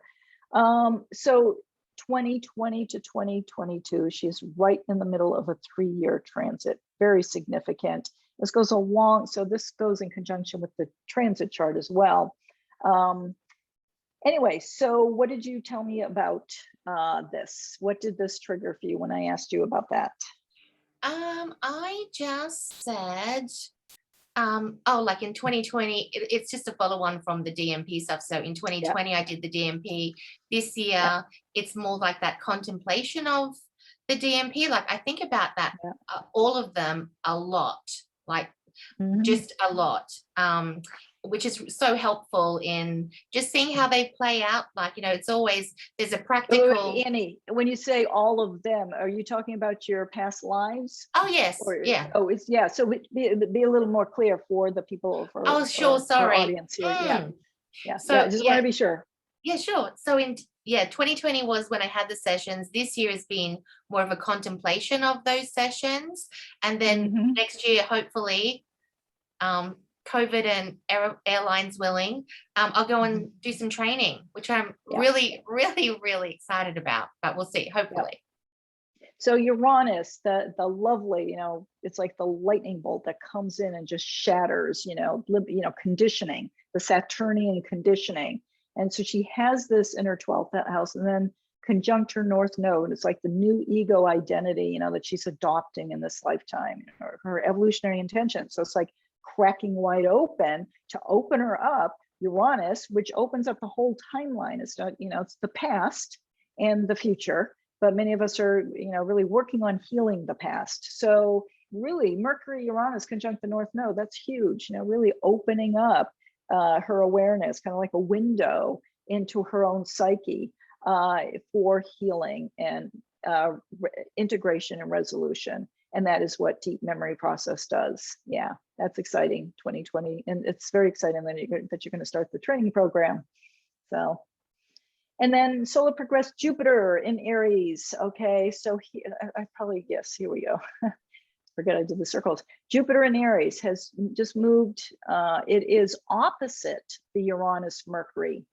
So 2020 to 2022, she's right in the middle of a 3-year transit, very significant. This goes along, so this goes in conjunction with the transit chart as well. Anyway, so what did you tell me about this? What did this trigger for you when I asked you about that? I just said, oh, like in 2020, it's just a follow on from the DMP stuff. So in 2020, I did the DMP. This year, it's more like that contemplation of the DMP. Like I think about that, all of them a lot, like just a lot, which is so helpful in just seeing how they play out. Like, you know, it's always, there's a practical. Wait, Annie, when you say all of them, are you talking about your past lives? Oh, yes. Or, yeah. Oh, it's, yeah. So be a little more clear for the people, for Oh, sure. Sorry. our audience here. Yeah. So, I just want to be sure. Yeah, sure. So in 2020 was when I had the sessions. This year has been more of a contemplation of those sessions. And then next year, hopefully, COVID and airlines willing, I'll go and do some training, which I'm really, really, really excited about, but we'll see, hopefully. So Uranus, the lovely, you know, it's like the lightning bolt that comes in and just shatters, you know, conditioning, the Saturnian conditioning. And so she has this in her 12th house, and then conjunct her North Node. It's like the new ego identity, you know, that she's adopting in this lifetime, her evolutionary intention. So it's like cracking wide open to open her up, Uranus, which opens up the whole timeline. It's not, you know, it's the past and the future, but many of us are, you know, really working on healing the past. So really, Mercury, Uranus conjunct the North Node, that's huge, you know, really opening up her awareness, kind of like a window into her own psyche for healing and integration and resolution. And that is what deep memory process does. Yeah, that's exciting, 2020. And it's very exciting that you're going to start the training program. So, and then solar progressed Jupiter in Aries. Okay, so I probably, yes, here we go. Forget I did the circles. Jupiter in Aries has just moved. It is opposite the Uranus Mercury.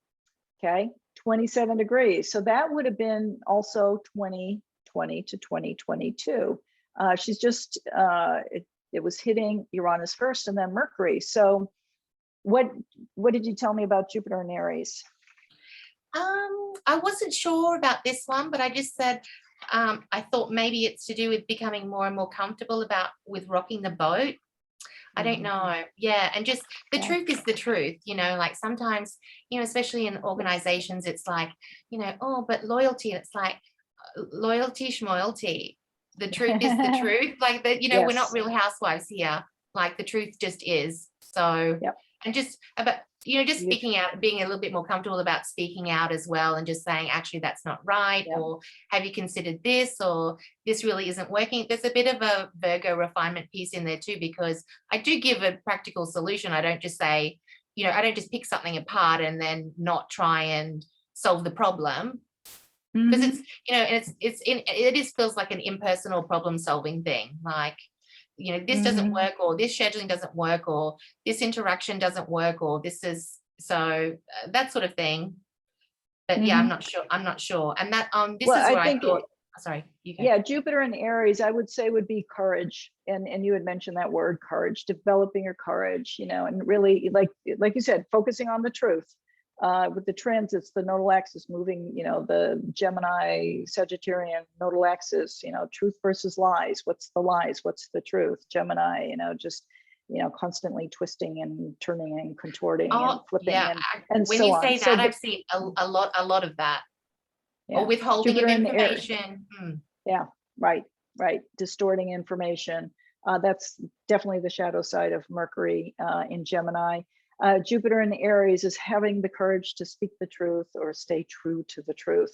Okay, 27 degrees. So that would have been also 2020 to 2022. She's just, it was hitting Uranus first and then Mercury. So what did you tell me about Jupiter in Aries? I wasn't sure about this one, but I just said, I thought maybe it's to do with becoming more and more comfortable with rocking the boat. I don't know. Yeah. And just the truth is the truth, you know, like sometimes, you know, especially in organizations, it's like, you know, oh, but loyalty, it's like loyalty, schmoyalty. The truth is the truth. Like that, you know, we're not real housewives here. Like the truth just is. So, and just about, you know, just speaking out, being a little bit more comfortable about speaking out as well, and just saying, actually, that's not right. Or have you considered this, or this really isn't working. There's a bit of a Virgo refinement piece in there too, because I do give a practical solution. I don't just say, you know, I don't just pick something apart and then not try and solve the problem. Because it's, you know, it feels like an impersonal problem solving thing. Like, you know, this doesn't work, or this scheduling doesn't work, or this interaction doesn't work, or this is, so that sort of thing. But yeah, I'm not sure. And that this is where I thought, sorry, you go. Yeah, Jupiter in Aries, I would say, would be courage. And you had mentioned that word, courage, developing your courage, you know, and really, like you said, focusing on the truth. With the transits, the nodal axis moving, you know, the Gemini, Sagittarian nodal axis, you know, truth versus lies. What's the lies? What's the truth? Gemini, you know, just, you know, constantly twisting and turning and contorting and flipping. And when so you on. say that, I've seen a lot of that. Or withholding Jupiter of information. Yeah, right. Distorting information. That's definitely the shadow side of Mercury in Gemini. Jupiter in Aries is having the courage to speak the truth or stay true to the truth.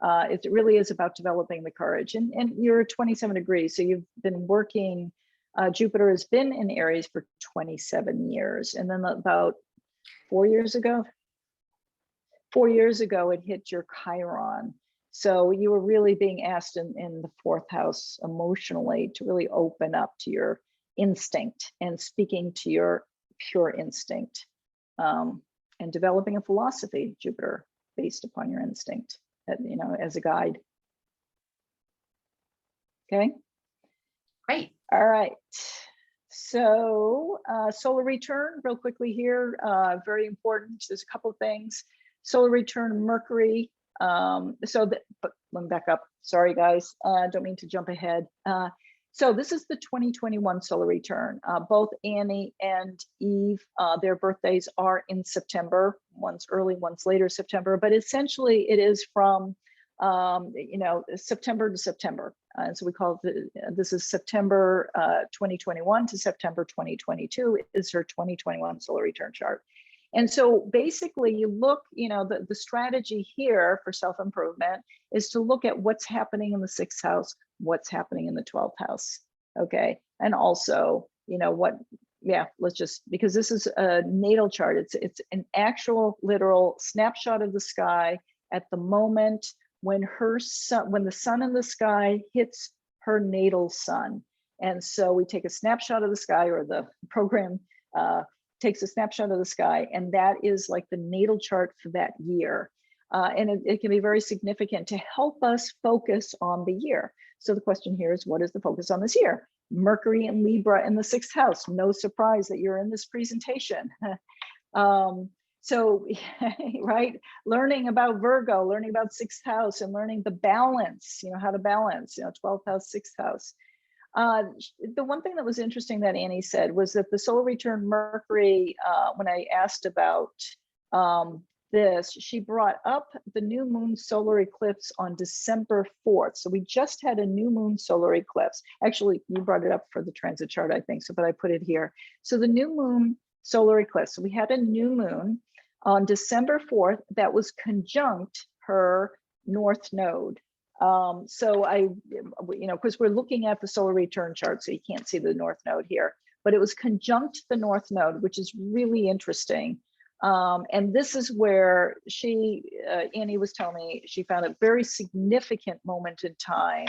It really is about developing the courage. And you're 27 degrees, so you've been working, Jupiter has been in Aries for 27 years. And then about 4 years ago, it hit your Chiron. So you were really being asked in the 4th house emotionally to really open up to your instinct and speaking to your pure instinct, and developing a philosophy, Jupiter, based upon your instinct, you know, as a guide. Okay. Great. All right. So solar return, real quickly here, very important. There's a couple of things. Solar return, Mercury. But let me back up. Sorry, guys. Don't mean to jump ahead. So this is the 2021 solar return. Both Annie and Eve, their birthdays are in September. One's early, one's later September. But essentially, it is from September to September. And so we call it, this is September 2021 to September 2022 is her 2021 solar return chart. And so basically you look, the strategy here for self-improvement is to look at what's happening in the 6th house, what's happening in the 12th house. Okay. And also, because this is a natal chart, it's an actual literal snapshot of the sky at the moment when the sun in the sky hits her natal sun. And so we take a snapshot of the sky, or the program takes a snapshot of the sky, and that is like the natal chart for that year. And it can be very significant to help us focus on the year. So the question here is, what is the focus on this year? Mercury and Libra in the 6th house. No surprise that you're in this presentation. So, right, learning about Virgo, learning about 6th house, and learning the balance, how to balance, 12th house, 6th house. The one thing that was interesting that Annie said was that the solar return Mercury, when I asked about this, she brought up the new moon solar eclipse on December 4th. So we just had a new moon solar eclipse. Actually, you brought it up for the transit chart, I think, but I put it here. So the new moon solar eclipse, so we had a new moon on December 4th that was conjunct her north node. Because we're looking at the solar return chart, so you can't see the north node here, but it was conjunct the north node, which is really interesting. And this is where Annie was telling me, she found a very significant moment in time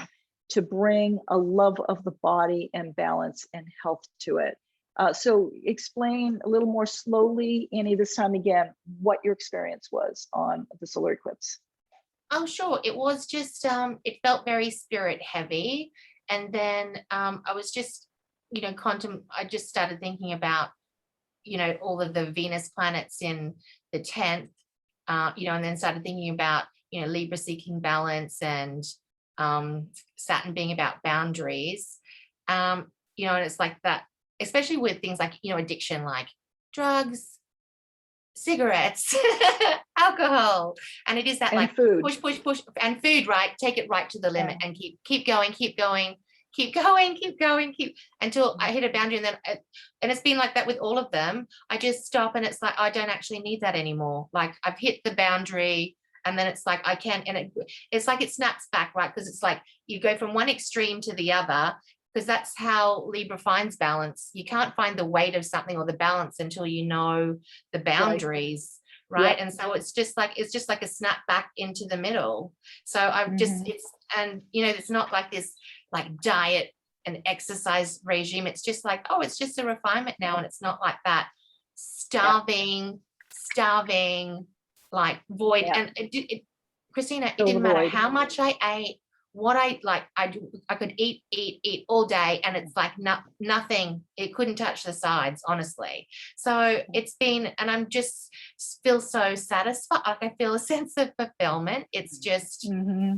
to bring a love of the body and balance and health to it. So explain a little more slowly, Annie, this time again, what your experience was on the solar eclipse. Oh, sure. It was just, it felt very spirit heavy. And then I was just, I just started thinking about, all of the Venus planets in the 10th, and then started thinking about, Libra seeking balance, and Saturn being about boundaries, and it's like that, especially with things like, addiction, like drugs, cigarettes, alcohol, and it is that, and like food. push and food, right? Take it right to the limit, and keep going until I hit a boundary. And then and it's been like that with all of them. I just stop, and it's like, I don't actually need that anymore. Like, I've hit the boundary, and then it's like I can't, and it's like it snaps back, right? Because it's like you go from one extreme to the other, because that's how Libra finds balance. You can't find the weight of something or the balance until you know the boundaries, right? And so it's just like a snap back into the middle. So I've just, it's not like this like diet and exercise regime. It's just like, oh, it's just a refinement now, and it's not like that starving like void. And Christina, it didn't matter how much I ate, what I like, I could eat all day, and it's like nothing, it couldn't touch the sides, honestly. So it's been, and I'm just feel so satisfied, like I feel a sense of fulfillment. It's just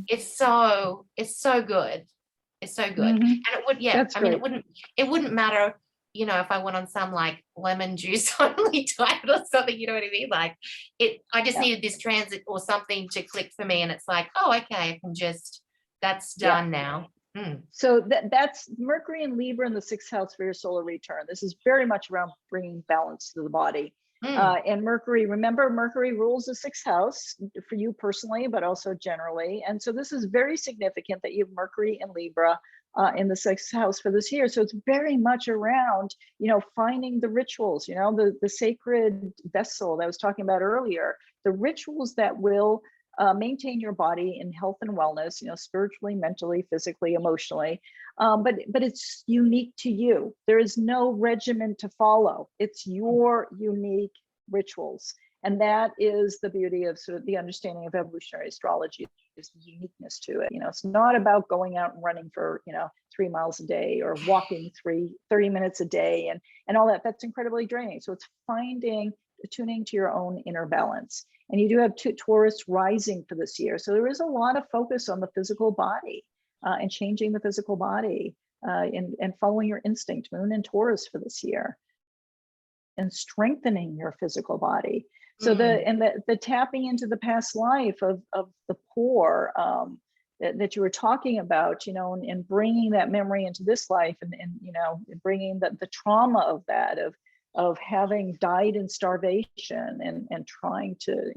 it's so good. It's so good. And it would, it wouldn't matter, if I went on some like lemon juice only diet or something, you know what I mean? Like I just needed this transit or something to click for me, and it's like, oh, okay, I can just, that's done now. So that's Mercury and Libra in the 6th house for your solar return. This is very much around bringing balance to the body. And Mercury, remember, Mercury rules the 6th house for you personally, but also generally. And so this is very significant that you have Mercury and Libra in the 6th house for this year. So it's very much around, finding the rituals, the sacred vessel that I was talking about earlier, the rituals that will maintain your body in health and wellness, spiritually, mentally, physically, emotionally. But it's unique to you. There is no regimen to follow. It's your unique rituals. And that is the beauty of sort of the understanding of evolutionary astrology, is the uniqueness to it. It's not about going out and running for, 3 miles a day or walking 30 minutes a day and all that. That's incredibly draining. So it's tuning to your own inner balance. And you do have Taurus rising for this year. So there is a lot of focus on the physical body and changing the physical body and following your instinct, Moon and Taurus for this year, and strengthening your physical body. So the tapping into the past life of the poor that you were talking about, you know, and bringing that memory into this life and you know, bringing the trauma of that, of having died in starvation and trying to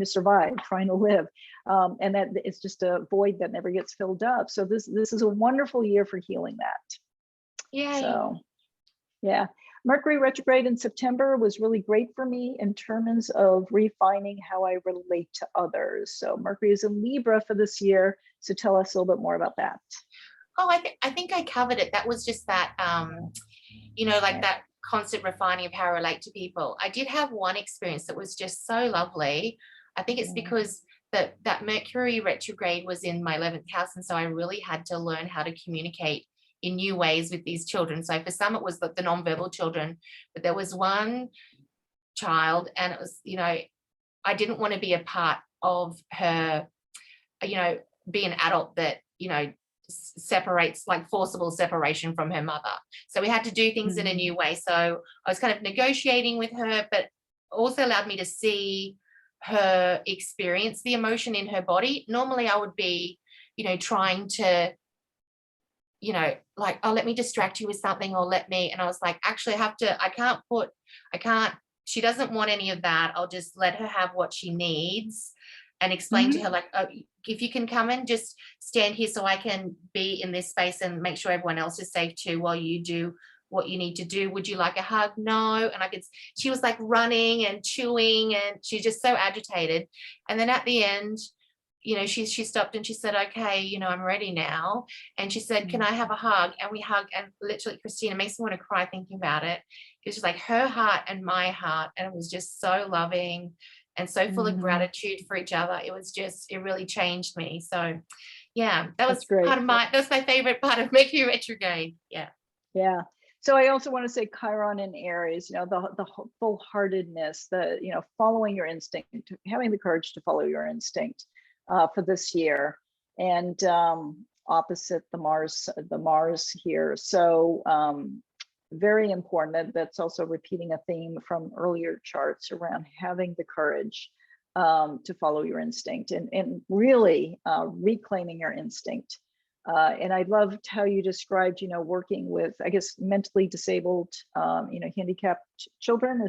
survive, trying to live, and that it's just a void that never gets filled up. So this is a wonderful year for healing that. Yeah. So yeah, Mercury retrograde in September was really great for me in terms of refining how I relate to others. So Mercury is in Libra for this year. So tell us a little bit more about that. Oh, I think I covered it. That was just that, you know, like that constant refining of how I relate to people. I did have one experience that was just so lovely. I think it's because that Mercury retrograde was in my 11th house. And so I really had to learn how to communicate in new ways with these children. So for some, it was the nonverbal children, but there was one child and it was, you know, I didn't want to be a part of her, you know, be an adult that, you know, separates, like forcible separation from her mother. So we had to do things in a new way. So I was kind of negotiating with her, but also allowed me to see her experience the emotion in her body. Normally I would be, you know, trying to, you know, like, oh, let me distract you with something, or let me, and I was like, actually I can't, she doesn't want any of that. I'll just let her have what she needs and explain to her, like, oh, if you can come and just stand here so I can be in this space and make sure everyone else is safe too while you do what you need to do. Would you like a hug? No. And she was like running and chewing and she's just so agitated. And then at the end, you know, she stopped and she said, okay, you know, I'm ready now. And she said, can I have a hug? And we hugged, and literally, Christina, makes me want to cry thinking about it. It was just like her heart and my heart. And it was just so loving and so full of gratitude for each other. It was just, it really changed me. So yeah, that was my favorite part of Mercury retrograde. Yeah. Yeah. So I also want to say Chiron in Aries, you know, the full-heartedness, you know, following your instinct, having the courage to follow your instinct for this year, and opposite the Mars here. So very important. That's also repeating a theme from earlier charts around having the courage to follow your instinct and really reclaiming your instinct. And I loved how you described, you know, working with, I guess, mentally disabled, you know, handicapped children,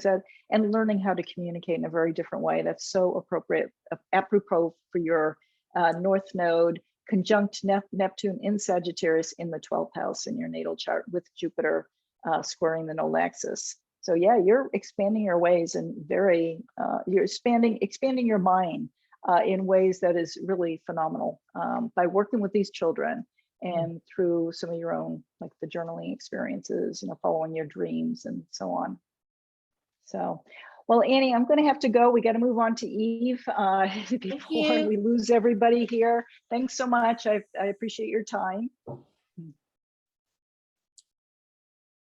and learning how to communicate in a very different way. That's so appropriate, apropos for your North Node conjunct Neptune in Sagittarius in the 12th house in your natal chart, with Jupiter squaring the Nodal axis. So yeah, you're expanding your ways and you're expanding your mind in ways that is really phenomenal by working with these children and through some of your own, like the journaling experiences, you know, following your dreams and so on. So, well, Annie, I'm going to have to go. We got to move on to Eve before we lose everybody here. Thanks so much. I appreciate your time.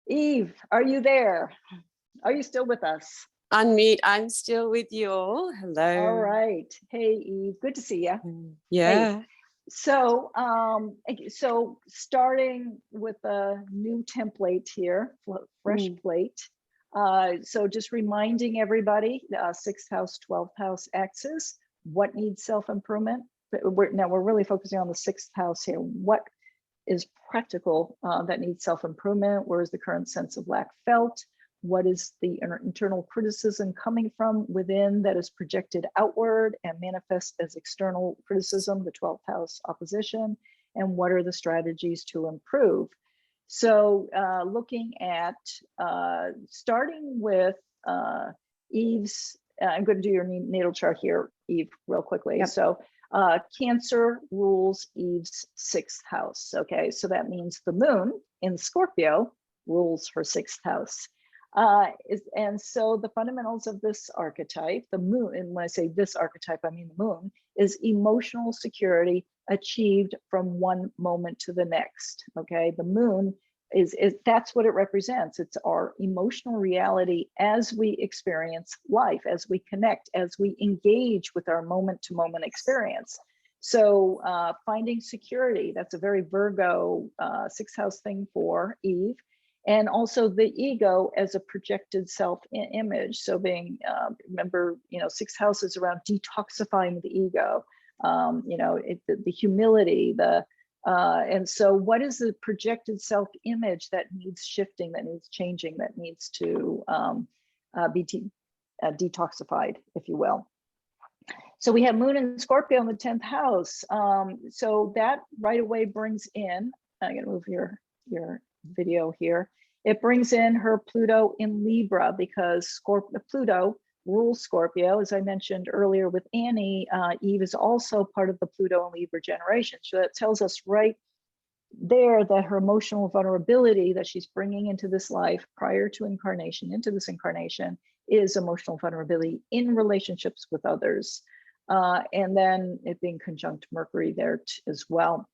Eve, are you there? Are you still with us? Unmute, I'm still with you all. Hello. All right. Hey, Eve, good to see you. Yeah. Hey. So, so starting with a new template here, fresh plate. So just reminding everybody, 6th house, 12th house axis, what needs self-improvement? Now we're really focusing on the 6th house here. What is practical that needs self-improvement? Where is the current sense of lack felt? What is the internal criticism coming from within that is projected outward and manifest as external criticism, the 12th house opposition? And what are the strategies to improve? So looking at, starting with Eve's, I'm going to do your natal chart here, Eve, real quickly. Yep. So Cancer rules Eve's 6th house. Okay, so that means the moon in Scorpio rules her 6th house. And so the fundamentals of this archetype, the moon, and when I say this archetype, I mean the moon, is emotional security, achieved from one moment to the next. Okay, the moon is that's what it represents. It's our emotional reality as we experience life, as we connect, as we engage with our moment to moment experience. So finding security, that's a very Virgo sixth house thing for Eve. And also the ego as a projected self image. So being, remember, sixth house is around detoxifying the ego, the humility, and so what is the projected self image that needs shifting, that needs changing, that needs to be detoxified, if you will. So we have Moon and Scorpio in the 10th house. So that right away brings in, I'm going to move your video here. It brings in her Pluto in Libra, because Pluto rules Scorpio. As I mentioned earlier with Annie, Eve is also part of the Pluto and Libra generation. So that tells us right there that her emotional vulnerability that she's bringing into this life prior to incarnation, into this incarnation, is emotional vulnerability in relationships with others. And then it being conjunct Mercury there as well.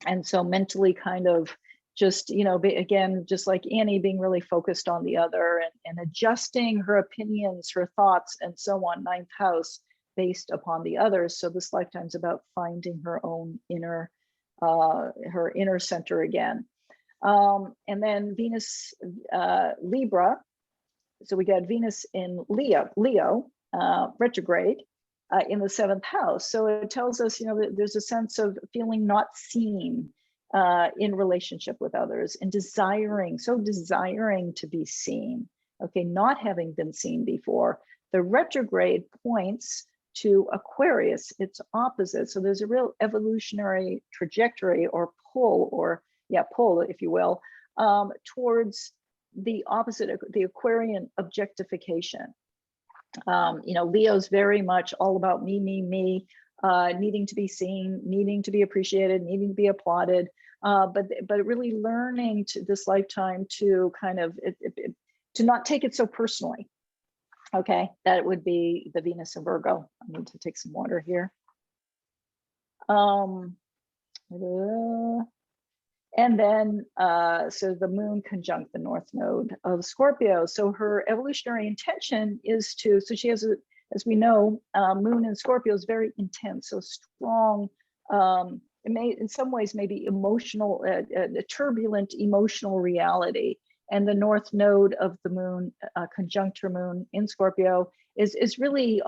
And so mentally kind of just, again, just like Annie, being really focused on the other and adjusting her opinions, her thoughts, and so on, 9th house, based upon the others. So this lifetime's about finding her own inner, her inner center again. And then Venus, Libra. So we got Venus in Leo, retrograde, in the 7th house. So it tells us, that there's a sense of feeling not seen in relationship with others, and desiring to be seen. Okay, not having been seen before. The retrograde points to Aquarius, its opposite. So there's a real evolutionary trajectory or pull, if you will, towards the opposite, the Aquarian objectification. Leo's very much all about me, needing to be seen, needing to be appreciated, needing to be applauded, but really learning to this lifetime to kind of to not take it so personally. Okay, that would be the Venus in Virgo. I need to take some water here. And then, so the moon conjunct the north node of Scorpio. So her evolutionary intention is to, so she has, as we know, moon in Scorpio is very intense, so strong. It may, in some ways, maybe emotional, a turbulent emotional reality. And the north node of the moon, conjunct her moon in Scorpio, is really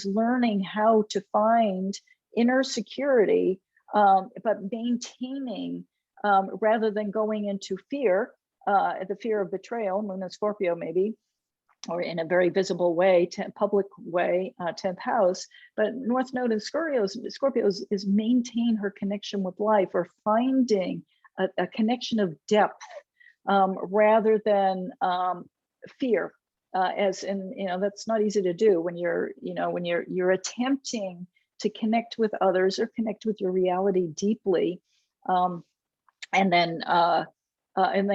learning how to find inner security, but maintaining. Rather than going into fear, the fear of betrayal, moon and Scorpio maybe, or in a very visible way, public way, 10th house, but north node in Scorpio is maintain her connection with life, or finding a connection of depth rather than fear. As in, that's not easy to do when you're attempting to connect with others or connect with your reality deeply. And then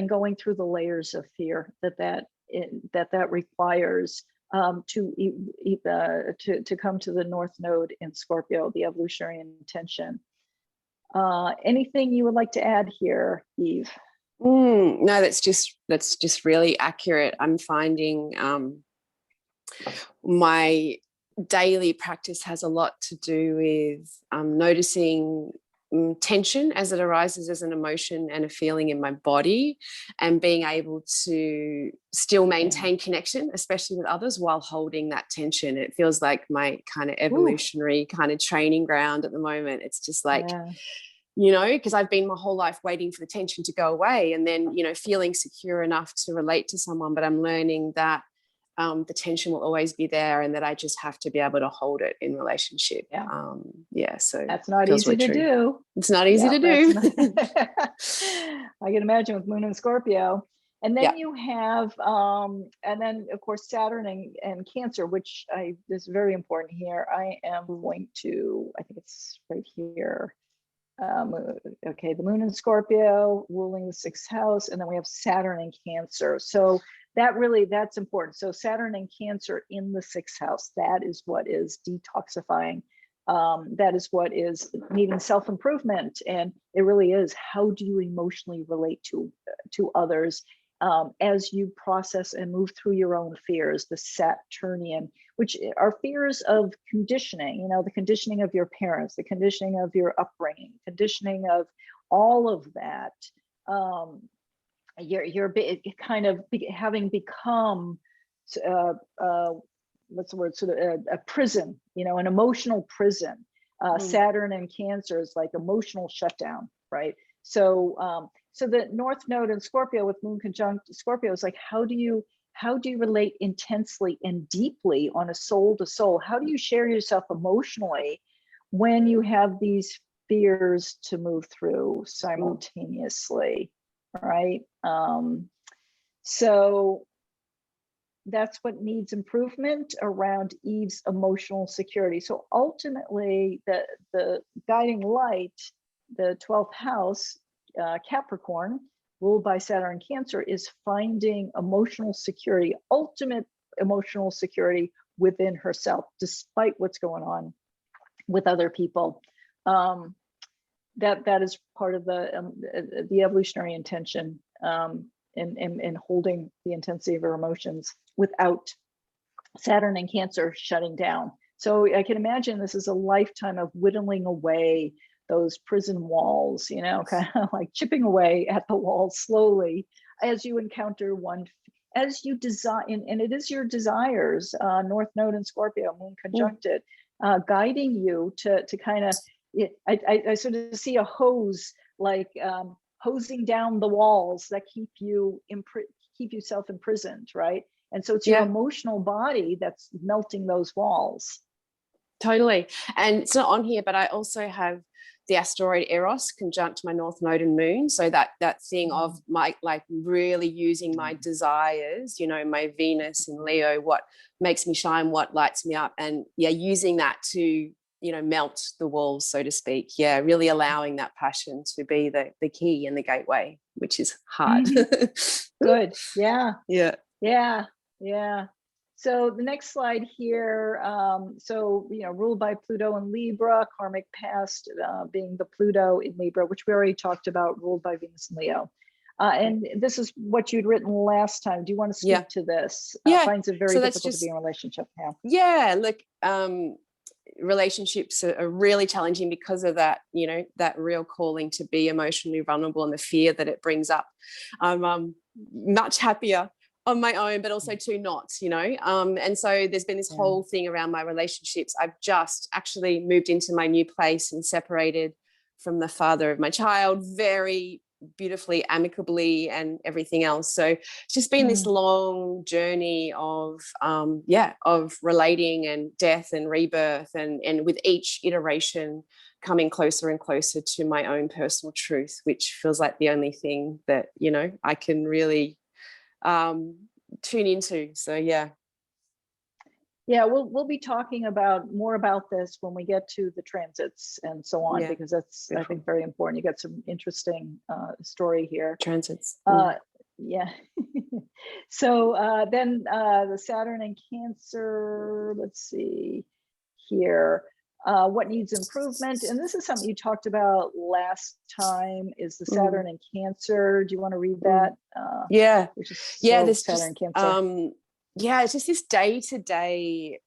going through the layers of fear that requires to come to the north node in Scorpio, the evolutionary intention. Anything you would like to add here, Eve? No, that's just really accurate. I'm finding my daily practice has a lot to do with noticing tension as it arises as an emotion and a feeling in my body, and being able to still maintain connection, especially with others, while holding that tension. It feels like my kind of evolutionary kind of training ground at the moment. It's just like, because I've been my whole life waiting for the tension to go away, and then, feeling secure enough to relate to someone, but I'm learning that the tension will always be there, and that I just have to be able to hold it in relationship. So that's not easy to do. It's not easy to do. I can imagine with moon and Scorpio. And then you have, and then of course, Saturn and Cancer, which is very important here. I am going to, I think it's right here. Okay, the moon in Scorpio ruling the 6th house, and then we have Saturn and Cancer. So that's important. So Saturn and Cancer in the 6th house, that is what is detoxifying That is what is needing self-improvement. And it really is, how do you emotionally relate to others as you process and move through your own fears, the Saturnian, which are fears of conditioning, you know, the conditioning of your parents, the conditioning of your upbringing, conditioning of all of that. You're kind of having become, what's the word, sort of a prison, you know, an emotional prison. Saturn and Cancer is like emotional shutdown, right? So so the North Node in Scorpio with Moon conjunct Scorpio is like, how do you relate intensely and deeply on a soul to soul? How do you share yourself emotionally when you have these fears to move through simultaneously, right? So that's what needs improvement around Eve's emotional security. So ultimately, the guiding light, the 12th house, Capricorn, ruled by Saturn and Cancer, is finding emotional security, ultimate emotional security within herself, despite what's going on with other people. That is part of the evolutionary intention in holding the intensity of her emotions without Saturn and Cancer shutting down. So I can imagine this is a lifetime of whittling away those prison walls, you know, kind of like chipping away at the walls slowly as you encounter one, as you design, and it is your desires, North Node and Scorpio, Moon conjuncted, guiding you to kind of, I sort of see a hose, like hosing down the walls that keep you self-imprisoned, right? And so it's your emotional body that's melting those walls. Totally. And it's not on here, but I also have the asteroid Eros conjunct my North Node and Moon. So that thing of my, like, really using my desires, you know, my Venus in Leo, what makes me shine, what lights me up, and using that to, you know, melt the walls, so to speak. Yeah, really allowing that passion to be the key and the gateway, which is hard. Good. Yeah. Yeah. Yeah. Yeah. So the next slide here, so, you know, ruled by Pluto in Libra, karmic past being the Pluto in Libra, which we already talked about, ruled by Venus in Leo. And this is what you'd written last time. Do you want to speak to this? Finds it very difficult to be in a relationship. Look, relationships are really challenging because of that, you know, that real calling to be emotionally vulnerable and the fear that it brings up. I'm much happier on my own, but also to not, you know. And so there's been this whole thing around my relationships. I've just actually moved into my new place and separated from the father of my child very beautifully, amicably, and everything else. So it's just been this long journey of relating and death and rebirth, and with each iteration coming closer and closer to my own personal truth, which feels like the only thing that, you know, I can really tune into. So we'll be talking more about this when we get to the transits and so on, because that's beautiful. I think very important. You got some interesting story here. Transits. So then the Saturn and Cancer, let's see here. What needs improvement? And this is something you talked about last time, is the Saturn and Cancer. Do you want to read that? This Saturn and Cancer. It's just this day-to-day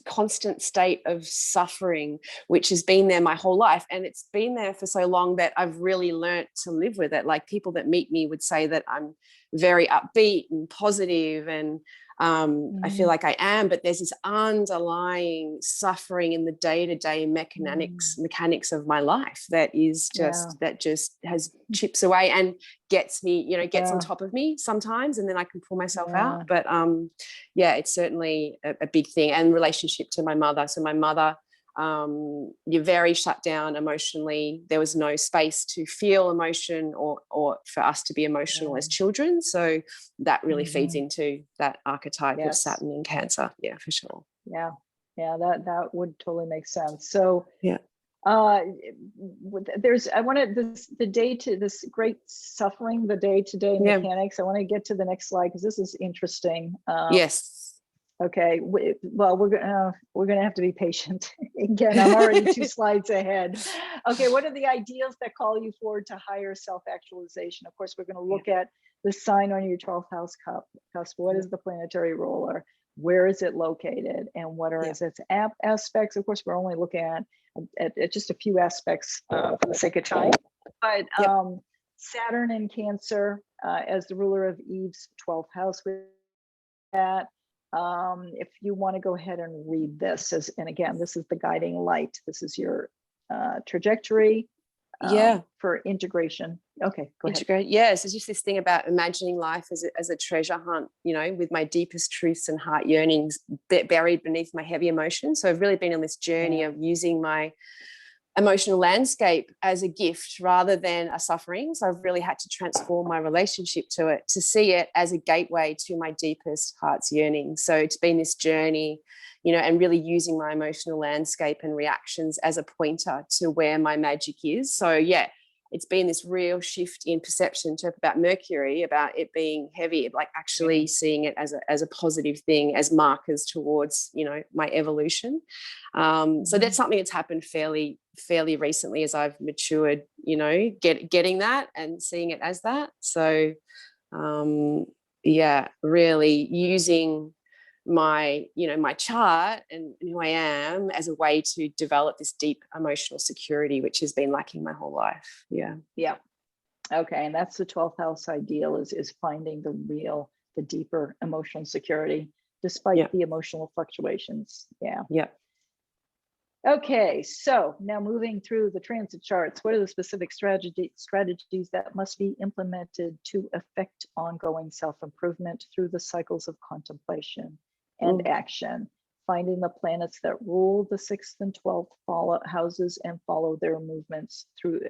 constant state of suffering, which has been there my whole life. And it's been there for so long that I've really learnt to live with it. Like, people that meet me would say that I'm very upbeat and positive, and I feel like I am, but there's this underlying suffering in the day-to-day mechanics of my life that is just that just has chips away and gets me, you know, gets on top of me sometimes, and then I can pull myself out. But it's certainly a big thing. And relationship to my mother. So my mother, you're very shut down emotionally. There was no space to feel emotion or for us to be emotional as children. So that really feeds into that archetype of Saturn in Cancer. Yeah, for sure. Yeah, that would totally make sense. So there's, I wanted this great suffering, the day-to-day mechanics. I want to get to the next slide because this is interesting. Yes. Okay, well, we're gonna have to be patient. Again, I'm already 2 slides ahead. Okay, what are the ideals that call you forward to higher self-actualization? Of course, we're going to look at the sign on your 12th house cusp. What is the planetary ruler? Where is it located? And what are its aspects? Of course, we're only looking at just a few aspects for the sake of time. But Saturn in Cancer as the ruler of Eve's 12th house with that. If you want to go ahead and read this, and again, this is the guiding light. This is your trajectory for integration. Okay, go ahead. Yes, it's just this thing about imagining life as a treasure hunt, you know, with my deepest truths and heart yearnings buried beneath my heavy emotions. So I've really been on this journey of using my emotional landscape as a gift rather than a suffering. So I've really had to transform my relationship to it, to see it as a gateway to my deepest heart's yearning. So it's been this journey, you know, and really using my emotional landscape and reactions as a pointer to where my magic is. So yeah, it's been this real shift in perception to about Mercury, about it being heavy, like actually seeing it as a positive thing, as markers towards, you know, my evolution. So that's something that's happened fairly recently as I've matured, you know, getting that and seeing it as that. So really using my, you know, my chart and who I am as a way to develop this deep emotional security, which has been lacking my whole life. Yeah. Okay, and that's the 12th house ideal is finding the deeper emotional security despite the emotional fluctuations. Yeah. Okay, so now moving through the transit charts, what are the specific strategies that must be implemented to affect ongoing self-improvement through the cycles of contemplation and action? Finding the planets that rule the 6th and 12th houses and follow their movements through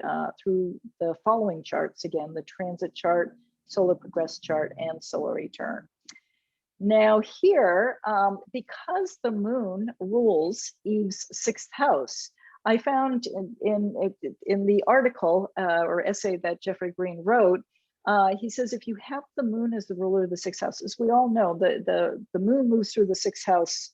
the following charts. Again, the transit chart, solar progress chart, and solar return. Now here, because the moon rules Eve's 6th house, I found in the article or essay that Jeffrey Green wrote, he says if you have the moon as the ruler of the 6th house, as we all know, the moon moves through the 6th house,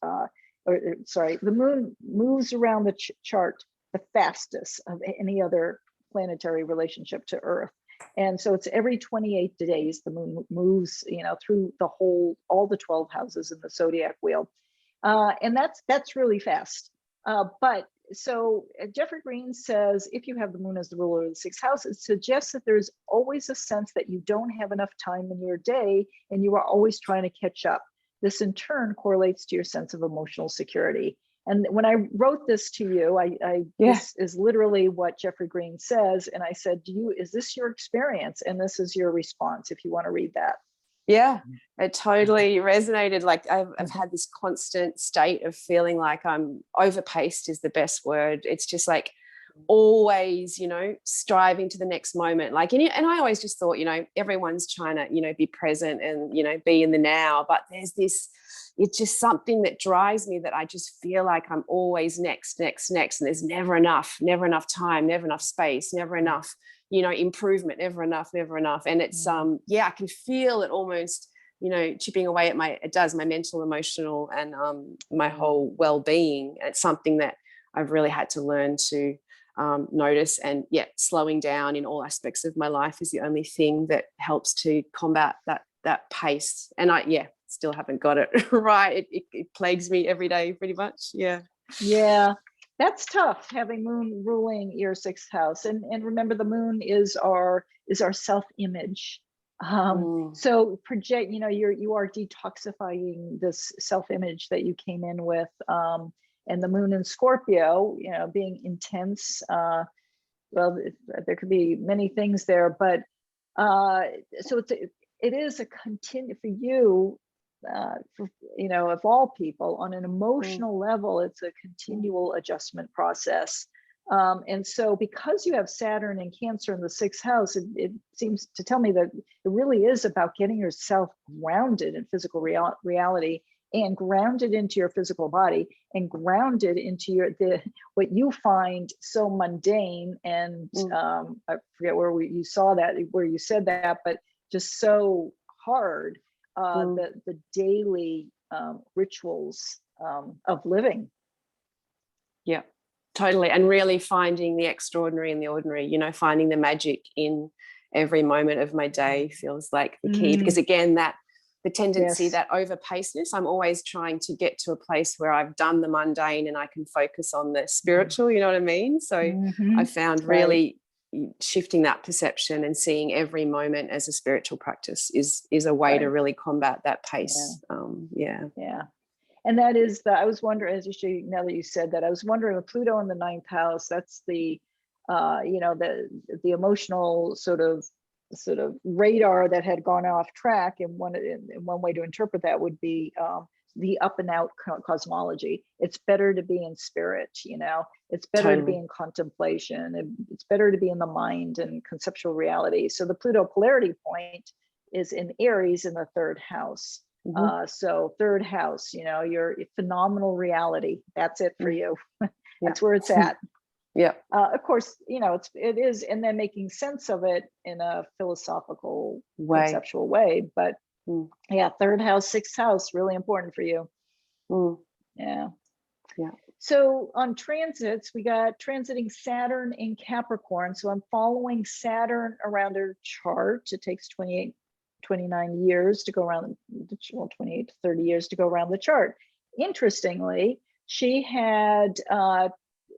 the moon moves around the chart the fastest of any other planetary relationship to Earth. And so it's every 28 days the moon moves, you know, through all the 12 houses in the zodiac wheel, and that's really fast. But so Jeffrey Green says if you have the moon as the ruler of the 6th house, it suggests that there's always a sense that you don't have enough time in your day and you are always trying to catch up. This in turn correlates to your sense of emotional security. And when I wrote this to you, this is literally what Jeffrey Green says. And I said, is this your experience? And this is your response, if you want to read that. Yeah, it totally resonated. Like I've had this constant state of feeling like I'm overpaced is the best word. It's just like always, you know, striving to the next moment. Like, and I always just thought, you know, everyone's trying to, you know, be present and, you know, be in the now. But there's this, it's just something that drives me that I just feel like I'm always next. And there's never enough time, never enough space, never enough, you know, improvement, never enough. And it's, I can feel it almost, you know, chipping away at my mental, emotional, and my whole well-being. And it's something that I've really had to learn to notice, and slowing down in all aspects of my life is the only thing that helps to combat that pace. And I still haven't got it right. It plagues me every day pretty much. Yeah, that's tough, having moon ruling your 6th house. And remember, the moon is our self-image. So project, you know, you are detoxifying this self-image that you came in with, and the moon in Scorpio, you know, being intense. Well, there could be many things there, but so it is a continue for you, you know, of all people, on an emotional level, it's a continual adjustment process. And so because you have Saturn and Cancer in the 6th house, it seems to tell me that it really is about getting yourself grounded in physical reality, and grounded into your physical body, and grounded into what you find so mundane. And I forget where you said that, but just so hard, the daily rituals of living. Yeah, totally. And really finding the extraordinary in the ordinary, you know, finding the magic in every moment of my day feels like the key. Because again, that the tendency, Yes. that overpaceness, I'm always trying to get to a place where I've done the mundane and I can focus on the spiritual, you know what I mean? So I found really shifting that perception and seeing every moment as a spiritual practice is a way to really combat that pace. Yeah. And that is I was wondering, now that you said that, I was wondering with Pluto in the 9th house, that's the, you know, the emotional sort of radar that had gone off track. And one way to interpret that would be the up and out cosmology. It's better to be in spirit, you know, it's better to be in contemplation. It's better to be in the mind and conceptual reality. So the Pluto polarity point is in Aries in the 3rd house. So 3rd house, you know, your phenomenal reality, that's it for you. That's where it's at. Of course, you know, it is, and then making sense of it in a philosophical conceptual way, but 3rd house, 6th house, really important for you. So on transits, we got transiting Saturn in Capricorn. So I'm following Saturn around her chart. It takes 29 years to go around, well, 28 to 30 years to go around the chart. Interestingly, she had,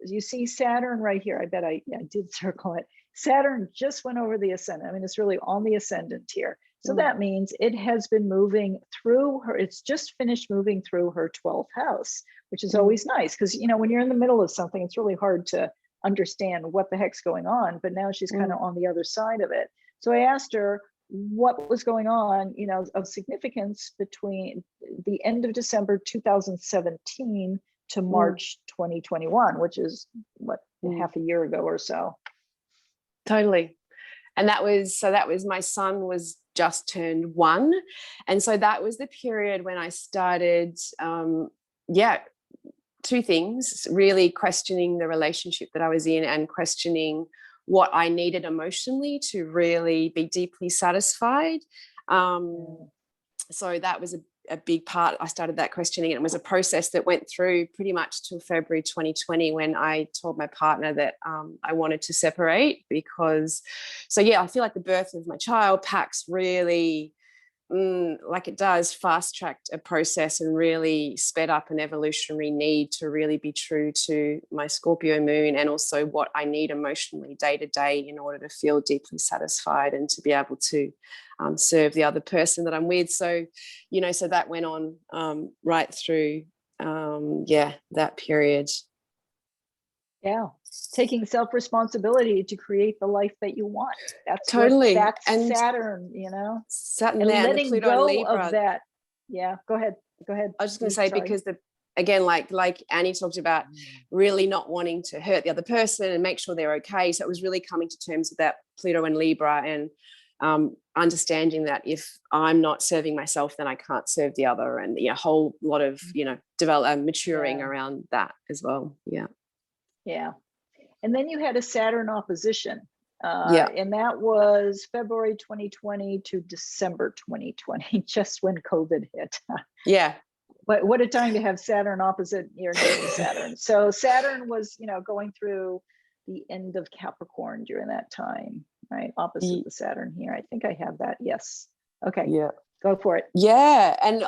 you see Saturn right here. I bet I did circle it. Saturn just went over the ascendant. I mean, it's really on the ascendant here. So that means it has been moving through her. It's just finished moving through her 12th house, which is always nice because, you know, when you're in the middle of something, it's really hard to understand what the heck's going on. But now she's kind of on the other side of it. So I asked her what was going on, you know, of significance between the end of December 2017 to March 2021, which is what, half a year ago or so. Totally. And that was my son was just turned 1. And so that was the period when I started, 2 things, really questioning the relationship that I was in and questioning what I needed emotionally to really be deeply satisfied. So that was a big part. I started that questioning, and it was a process that went through pretty much till February 2020 when I told my partner that I wanted to separate because, I feel like the birth of my child, Pax, really, like it does, fast-tracked a process and really sped up an evolutionary need to really be true to my Scorpio moon and also what I need emotionally day to day in order to feel deeply satisfied and to be able to serve the other person that I'm with. So, so that went on right through, that period. Yeah. Taking self-responsibility to create the life that you want. That's totally. That's and Saturn, Saturn and there, letting and the Pluto go Libra. of that. Yeah, go ahead. I was just going to say, because again, like Annie talked about, really not wanting to hurt the other person and make sure they're okay. So it was really coming to terms with that Pluto and Libra and understanding that if I'm not serving myself, then I can't serve the other, and a whole lot of maturing around that as well. Yeah. And then you had a Saturn opposition. And that was February 2020 to December 2020, just when COVID hit. But what a time to have Saturn opposite your natal Saturn. So Saturn was, going through the end of Capricorn during that time, right? Opposite the Saturn here. I think I have that. Yes. Okay. Yeah. Go for it. Yeah. And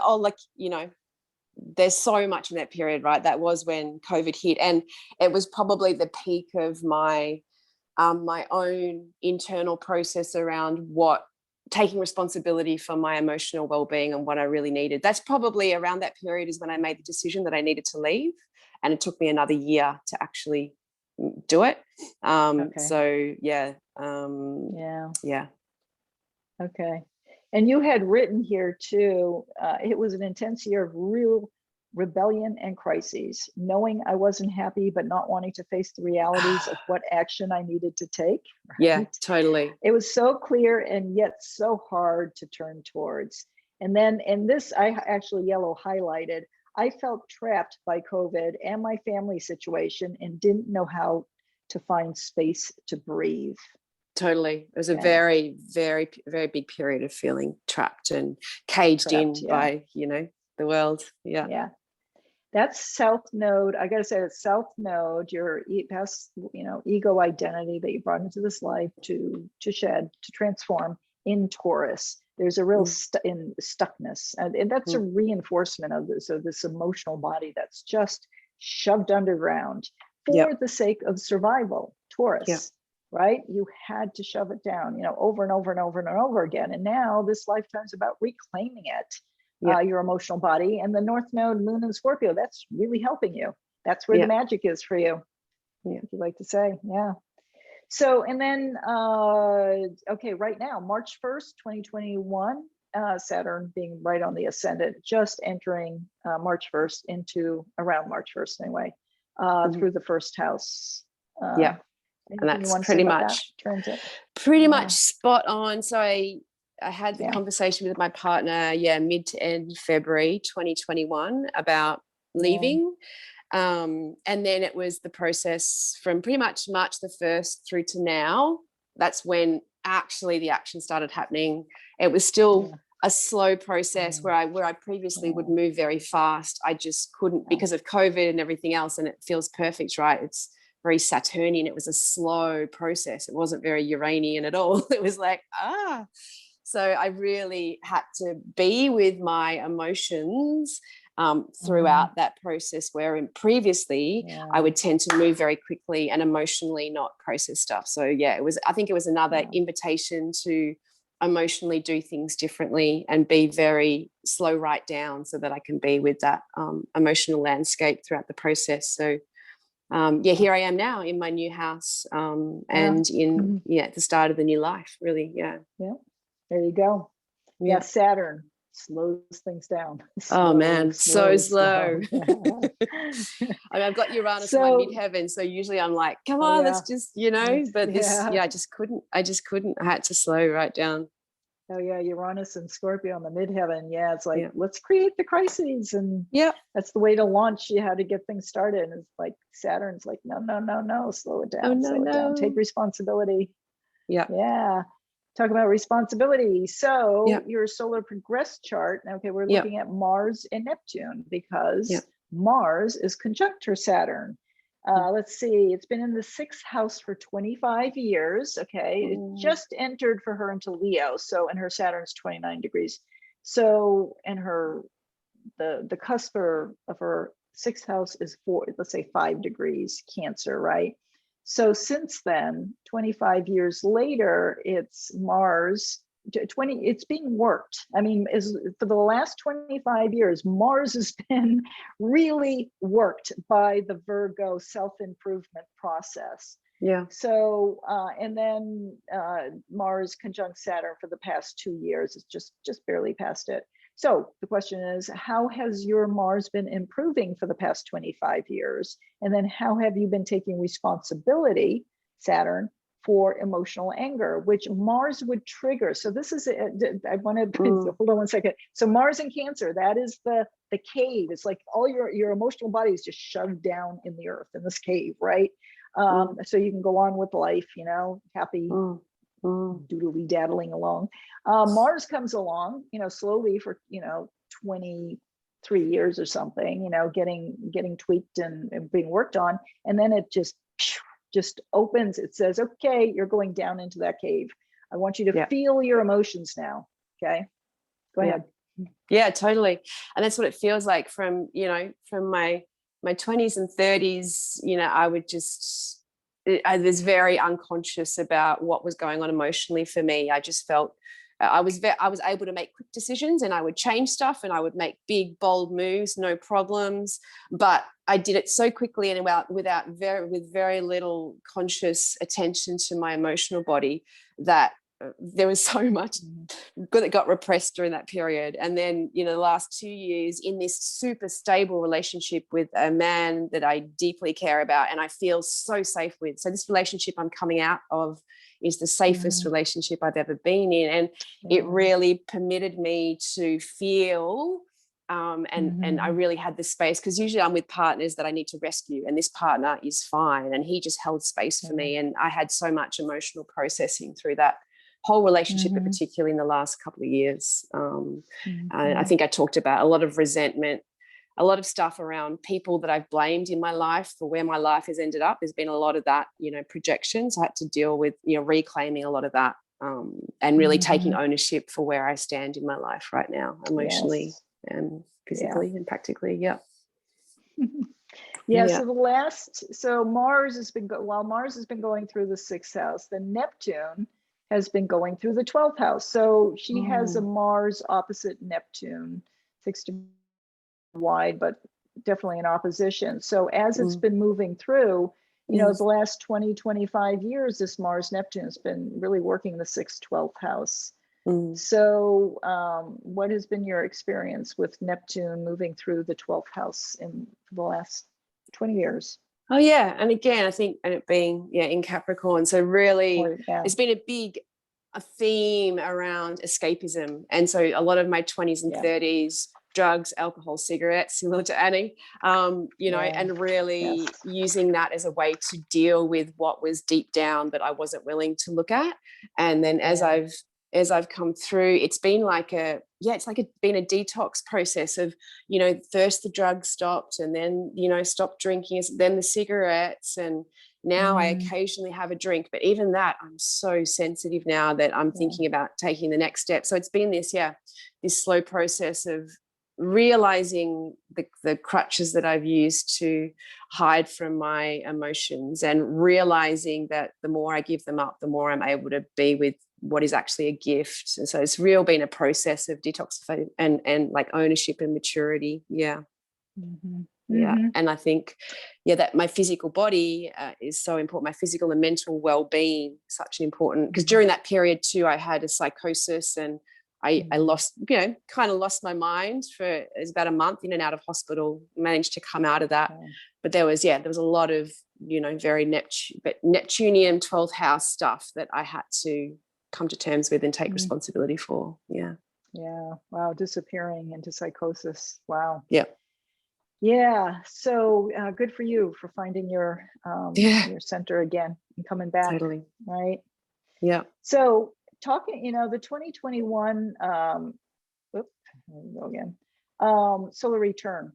there's so much in that period, right? That was when COVID hit, and it was probably the peak of my my own internal process around taking responsibility for my emotional well-being and what I really needed. That's probably around that period is when I made the decision that I needed to leave, and it took me another year to actually do it. Okay. And you had written here too, it was an intense year of real rebellion and crises, knowing I wasn't happy, but not wanting to face the realities of what action I needed to take. Right? Yeah, totally. It was so clear and yet so hard to turn towards. And then, and this I actually yellow highlighted, I felt trapped by COVID and my family situation and didn't know how to find space to breathe. Totally. It was a very, very, very big period of feeling trapped and caged in by, the world. Yeah. Yeah. That's South Node. I gotta say, it's South Node, your past, ego identity that you brought into this life to shed, to transform in Taurus. There's a real stuckness, and that's a reinforcement of this emotional body that's just shoved underground for the sake of survival. Taurus, right? You had to shove it down, over and over and over and over again. And now this lifetime's about reclaiming it. Your emotional body, and the North Node, Moon and Scorpio, that's really helping you. That's where the magic is for you, if you like to say. So, and then okay, right now, March 1st, 2021, Saturn being right on the ascendant, just entering March 1st into around March 1st anyway, through the first house. And that's pretty much spot on. So I had the conversation with my partner, mid to end February 2021 about leaving. And then it was the process from pretty much March the 1st through to now. That's when actually the action started happening. It was still a slow process where I previously would move very fast. I just couldn't because of COVID and everything else. And it feels perfect, right? It's very Saturnian. It was a slow process. It wasn't very Uranian at all. It was like, So I really had to be with my emotions throughout that process, where previously I would tend to move very quickly and emotionally not process stuff. So I think it was another invitation to emotionally do things differently and be very slow right down so that I can be with that emotional landscape throughout the process. So here I am now in my new house and in at the start of the new life, really. There you go. Saturn slows things down. So slow. I mean, I've got Uranus in my midheaven, so usually I'm like, come on, let's just, but this, I just couldn't. I had to slow right down. Oh yeah, Uranus and Scorpio on the midheaven. It's like, let's create the crises, and that's the way to launch. You had to get things started. And it's like Saturn's like, no, slow it down, slow it down, take responsibility. Talk about responsibility. So your solar progress chart. Okay, we're looking at Mars and Neptune because Mars is conjunct her Saturn. Let's see, it's been in the 6th house for 25 years. Okay, it just entered for her into Leo. So, and her Saturn's 29 degrees. So, and the cusp of her 6th house is let's say 5 degrees Cancer, right? So since then, 25 years later, it's Mars, it's being worked. I mean, for the last 25 years, Mars has been really worked by the Virgo self-improvement process. So, and then Mars conjunct Saturn for the past 2 years. It's just barely past it. So the question is, how has your Mars been improving for the past 25 years? And then how have you been taking responsibility, Saturn, for emotional anger, which Mars would trigger? So this is, I want to, hold on one second. So Mars in Cancer, that is the cave. It's like all your emotional body is just shoved down in the earth, in this cave, right? So you can go on with life, happy, doodly daddling along. Mars comes along, slowly for 23 years or something, getting tweaked and being worked on, and then it just opens. It says, okay, you're going down into that cave. I want you to feel your emotions now. Okay, go ahead. Yeah, totally. And that's what it feels like from my 20s and 30s. I would just, I was very unconscious about what was going on emotionally for me. I just felt I was able to make quick decisions, and I would change stuff, and I would make big, bold moves, no problems. But I did it so quickly and with very little conscious attention to my emotional body that there was so much that got repressed during that period. And then, the last 2 years in this super stable relationship with a man that I deeply care about and I feel so safe with. So this relationship I'm coming out of is the safest relationship I've ever been in. And it really permitted me to feel and I really had the space, because usually I'm with partners that I need to rescue, and this partner is fine, and he just held space for me. And I had so much emotional processing through that whole relationship, but Mhm. particularly in the last couple of years. And I Mhm. think I talked about a lot of resentment, a lot of stuff around people that I've blamed in my life for where my life has ended up. There's been a lot of that, projections. I had to deal with, reclaiming a lot of that, and really taking Mhm. ownership for where I stand in my life right now, emotionally Yes. and Yeah. physically and practically. Yeah. Yeah. Yeah. So Mars has been while Mars has been going through the 6th house, then Neptune has been going through the 12th house. So she has a Oh. Mars opposite Neptune, 6 degrees wide, but definitely in opposition. So as it's Mm. been moving through, Mm. the last 20, 25 years, this Mars Neptune has been really working the 6th, 12th house. Mm. So what has been your experience with Neptune moving through the 12th house in the last 20 years? Oh yeah, and again, I think, and it being in Capricorn, so really, Yeah. it's been a theme around escapism, and so a lot of my 20s and Yeah. 30s, drugs, alcohol, cigarettes, similar to Annie, Yeah. and really Yes. using that as a way to deal with what was deep down that I wasn't willing to look at, and then as Yeah. I've come through, it's been like been a detox process of, first the drugs stopped, and then, stopped drinking, then the cigarettes, and now I occasionally have a drink, but even that, I'm so sensitive now that I'm thinking about taking the next step. So it's been this slow process of realizing the crutches that I've used to hide from my emotions, and realizing that the more I give them up, the more I'm able to be with what is actually a gift. And so it's been a process of detoxify and like ownership and maturity. Yeah. Mm-hmm. Yeah. Mm-hmm. And I think, that my physical body is so important. My physical and mental well-being is such an important, because during that period too, I had a psychosis, and I lost, kind of lost my mind it was about a month in and out of hospital, managed to come out of that. Okay. But there was a lot of, very Neptunian 12th house stuff that I had to come to terms with and take responsibility for. Yeah. Yeah. Wow. Disappearing into psychosis. Wow. Yeah. Yeah. So good for you for finding your center again and coming back. Totally. Right. Yeah. So talking, the 2021, there we go again, solar return.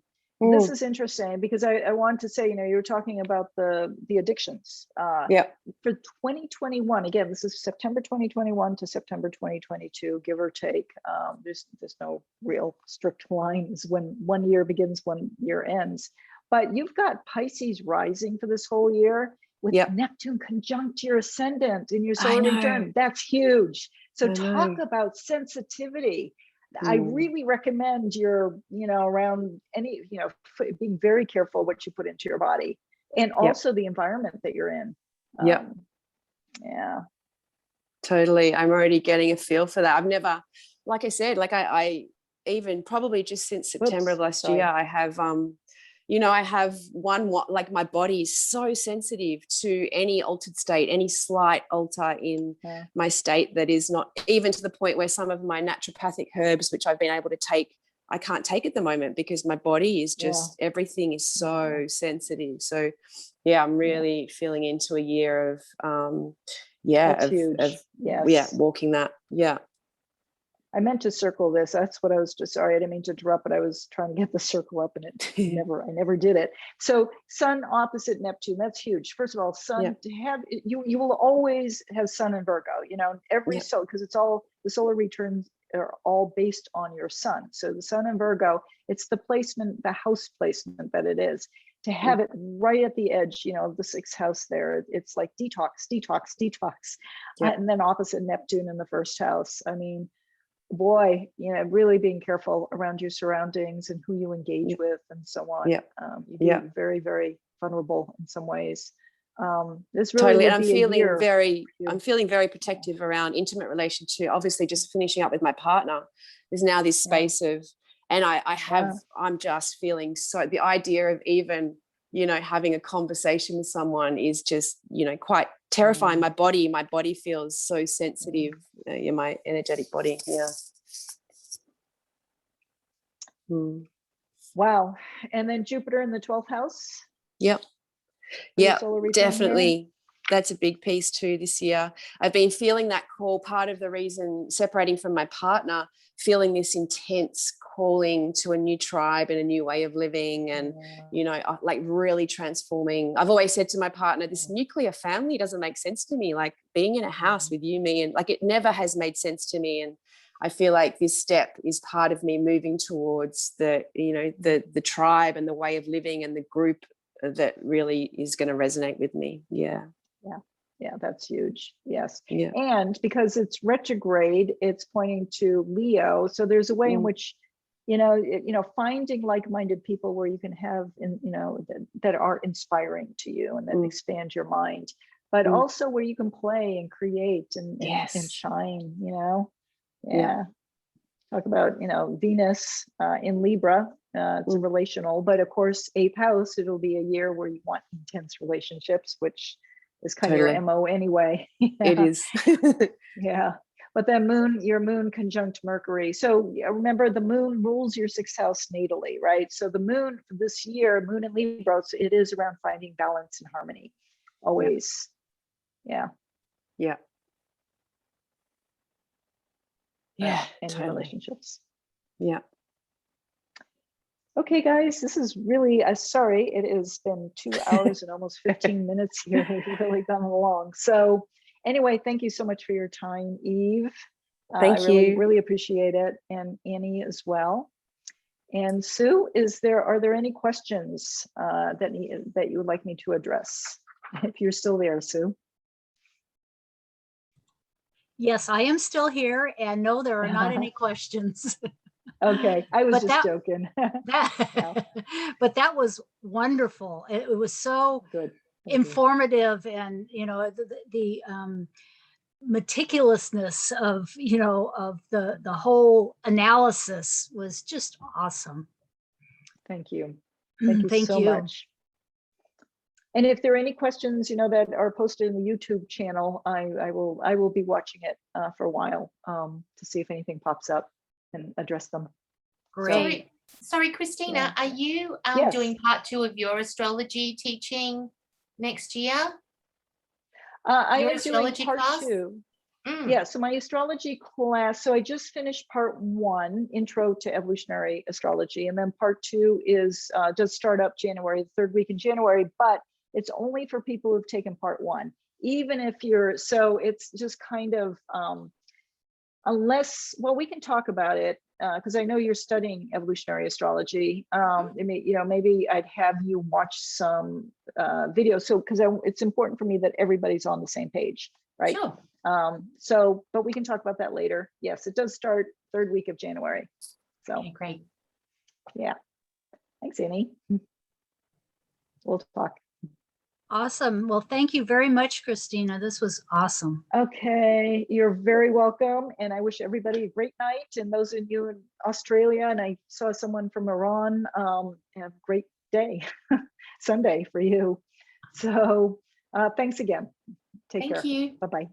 This is interesting because I want to say, you're talking about the addictions. For 2021, again, this is September 2021 to September 2022, give or take. There's no real strict lines when one year begins, one year ends. But you've got Pisces rising for this whole year with Neptune conjunct your ascendant in your solar return. That's huge. So talk about sensitivity. I really recommend your, around any, being very careful what you put into your body, and also the environment that you're in. Yeah. Totally. I'm already getting a feel for that. I've never, like I said, like I even probably just since September of last year, I have, I have like my body is so sensitive to any altered state, any slight alter in my state, that is not even to the point where some of my naturopathic herbs, which I've been able to take, I can't take at the moment because my body is just, everything is so sensitive. So I'm really feeling into a year of, That's huge. walking that. Yeah. I meant to circle this. That's what I was just, sorry, I didn't mean to interrupt, but I was trying to get the circle up and I never did it. So Sun opposite Neptune, that's huge. First of all, Sun, to have, you will always have Sun in Virgo, every soul, because it's all, the solar returns are all based on your Sun. So the Sun in Virgo, it's the placement, the house placement that it is. To have it right at the edge, of the 6th house there, it's like detox. And then opposite Neptune in the 1st house. I mean, boy, really being careful around your surroundings and who you engage with and so on. You'd be very, very vulnerable in some ways. This really totally. would And I'm feeling very protective around intimate relations too. Obviously, just finishing up with my partner, there's now this space of, and I'm just feeling so, the idea of even, having a conversation with someone is just, quite terrifying. My body feels so sensitive in my energetic body. Wow. And then Jupiter in the 12th house. Definitely. that's a big piece too this year. I've been feeling that call. Part of the reason separating from my partner, feeling this intense calling to a new tribe and a new way of living, and you know, like really transforming. I've always said to my partner, this nuclear family doesn't make sense to me. Like being in a house with you, me, and like it never has made sense to me. And I feel like this step is part of me moving towards the, you know, the tribe and the way of living and the group that really is going to resonate with me. Yeah. Yeah, that's huge. Yes. Yeah. And because it's retrograde, it's pointing to Leo. So there's a way in which, finding like-minded people where you can have, that are inspiring to you and that expand your mind, but also where you can play and create and shine, Yeah. Talk about, Venus in Libra. It's relational, but of course, 8th house, it'll be a year where you want intense relationships, which is kind of your MO anyway. It is. Yeah. But then your moon conjunct Mercury. So remember, the moon rules your 6th house natally, right? So the moon for this year, moon in Libra, so it is around finding balance and harmony always. Yeah. Yeah. Yeah. In relationships. Yeah. Okay, guys, this is really, sorry, it has been 2 hours and almost 15 minutes here. We've really gone along. So anyway, thank you so much for your time, Eve. Thank you. Really appreciate it. And Annie as well. And Sue, are there any questions that you would like me to address? If you're still there, Sue. Yes, I am still here, and no, there are not any questions. Okay, I was just joking. But that was wonderful. It was so good, informative, and the meticulousness of the whole analysis was just awesome. Thank you. Thank you Thank so much. And if there are any questions, that are posted in the YouTube channel, I will be watching it for a while to see if anything pops up and address them. Great. Sorry, Christina, are you doing part 2 of your astrology teaching next year? I Your am doing part class? 2. Yeah, so my astrology class, so I just finished part 1, Intro to Evolutionary Astrology, and then part 2 does start up January, the 3rd week in January, but it's only for people who've taken part 1. Even if so it's just kind of, unless, well, we can talk about it, because I know you're studying evolutionary astrology. Maybe I'd have you watch some videos, so because it's important for me that everybody's on the same page, right? Sure. But we can talk about that later. Yes, it does start 3rd week of January. So okay, great. Yeah. Thanks, Annie. We'll talk. Awesome. Well, thank you very much, Christina. This was awesome. Okay, you're very welcome. And I wish everybody a great night. And those of you in Australia, and I saw someone from Iran, have a great day, Sunday for you. So thanks again. Take care. Thank you. Bye-bye.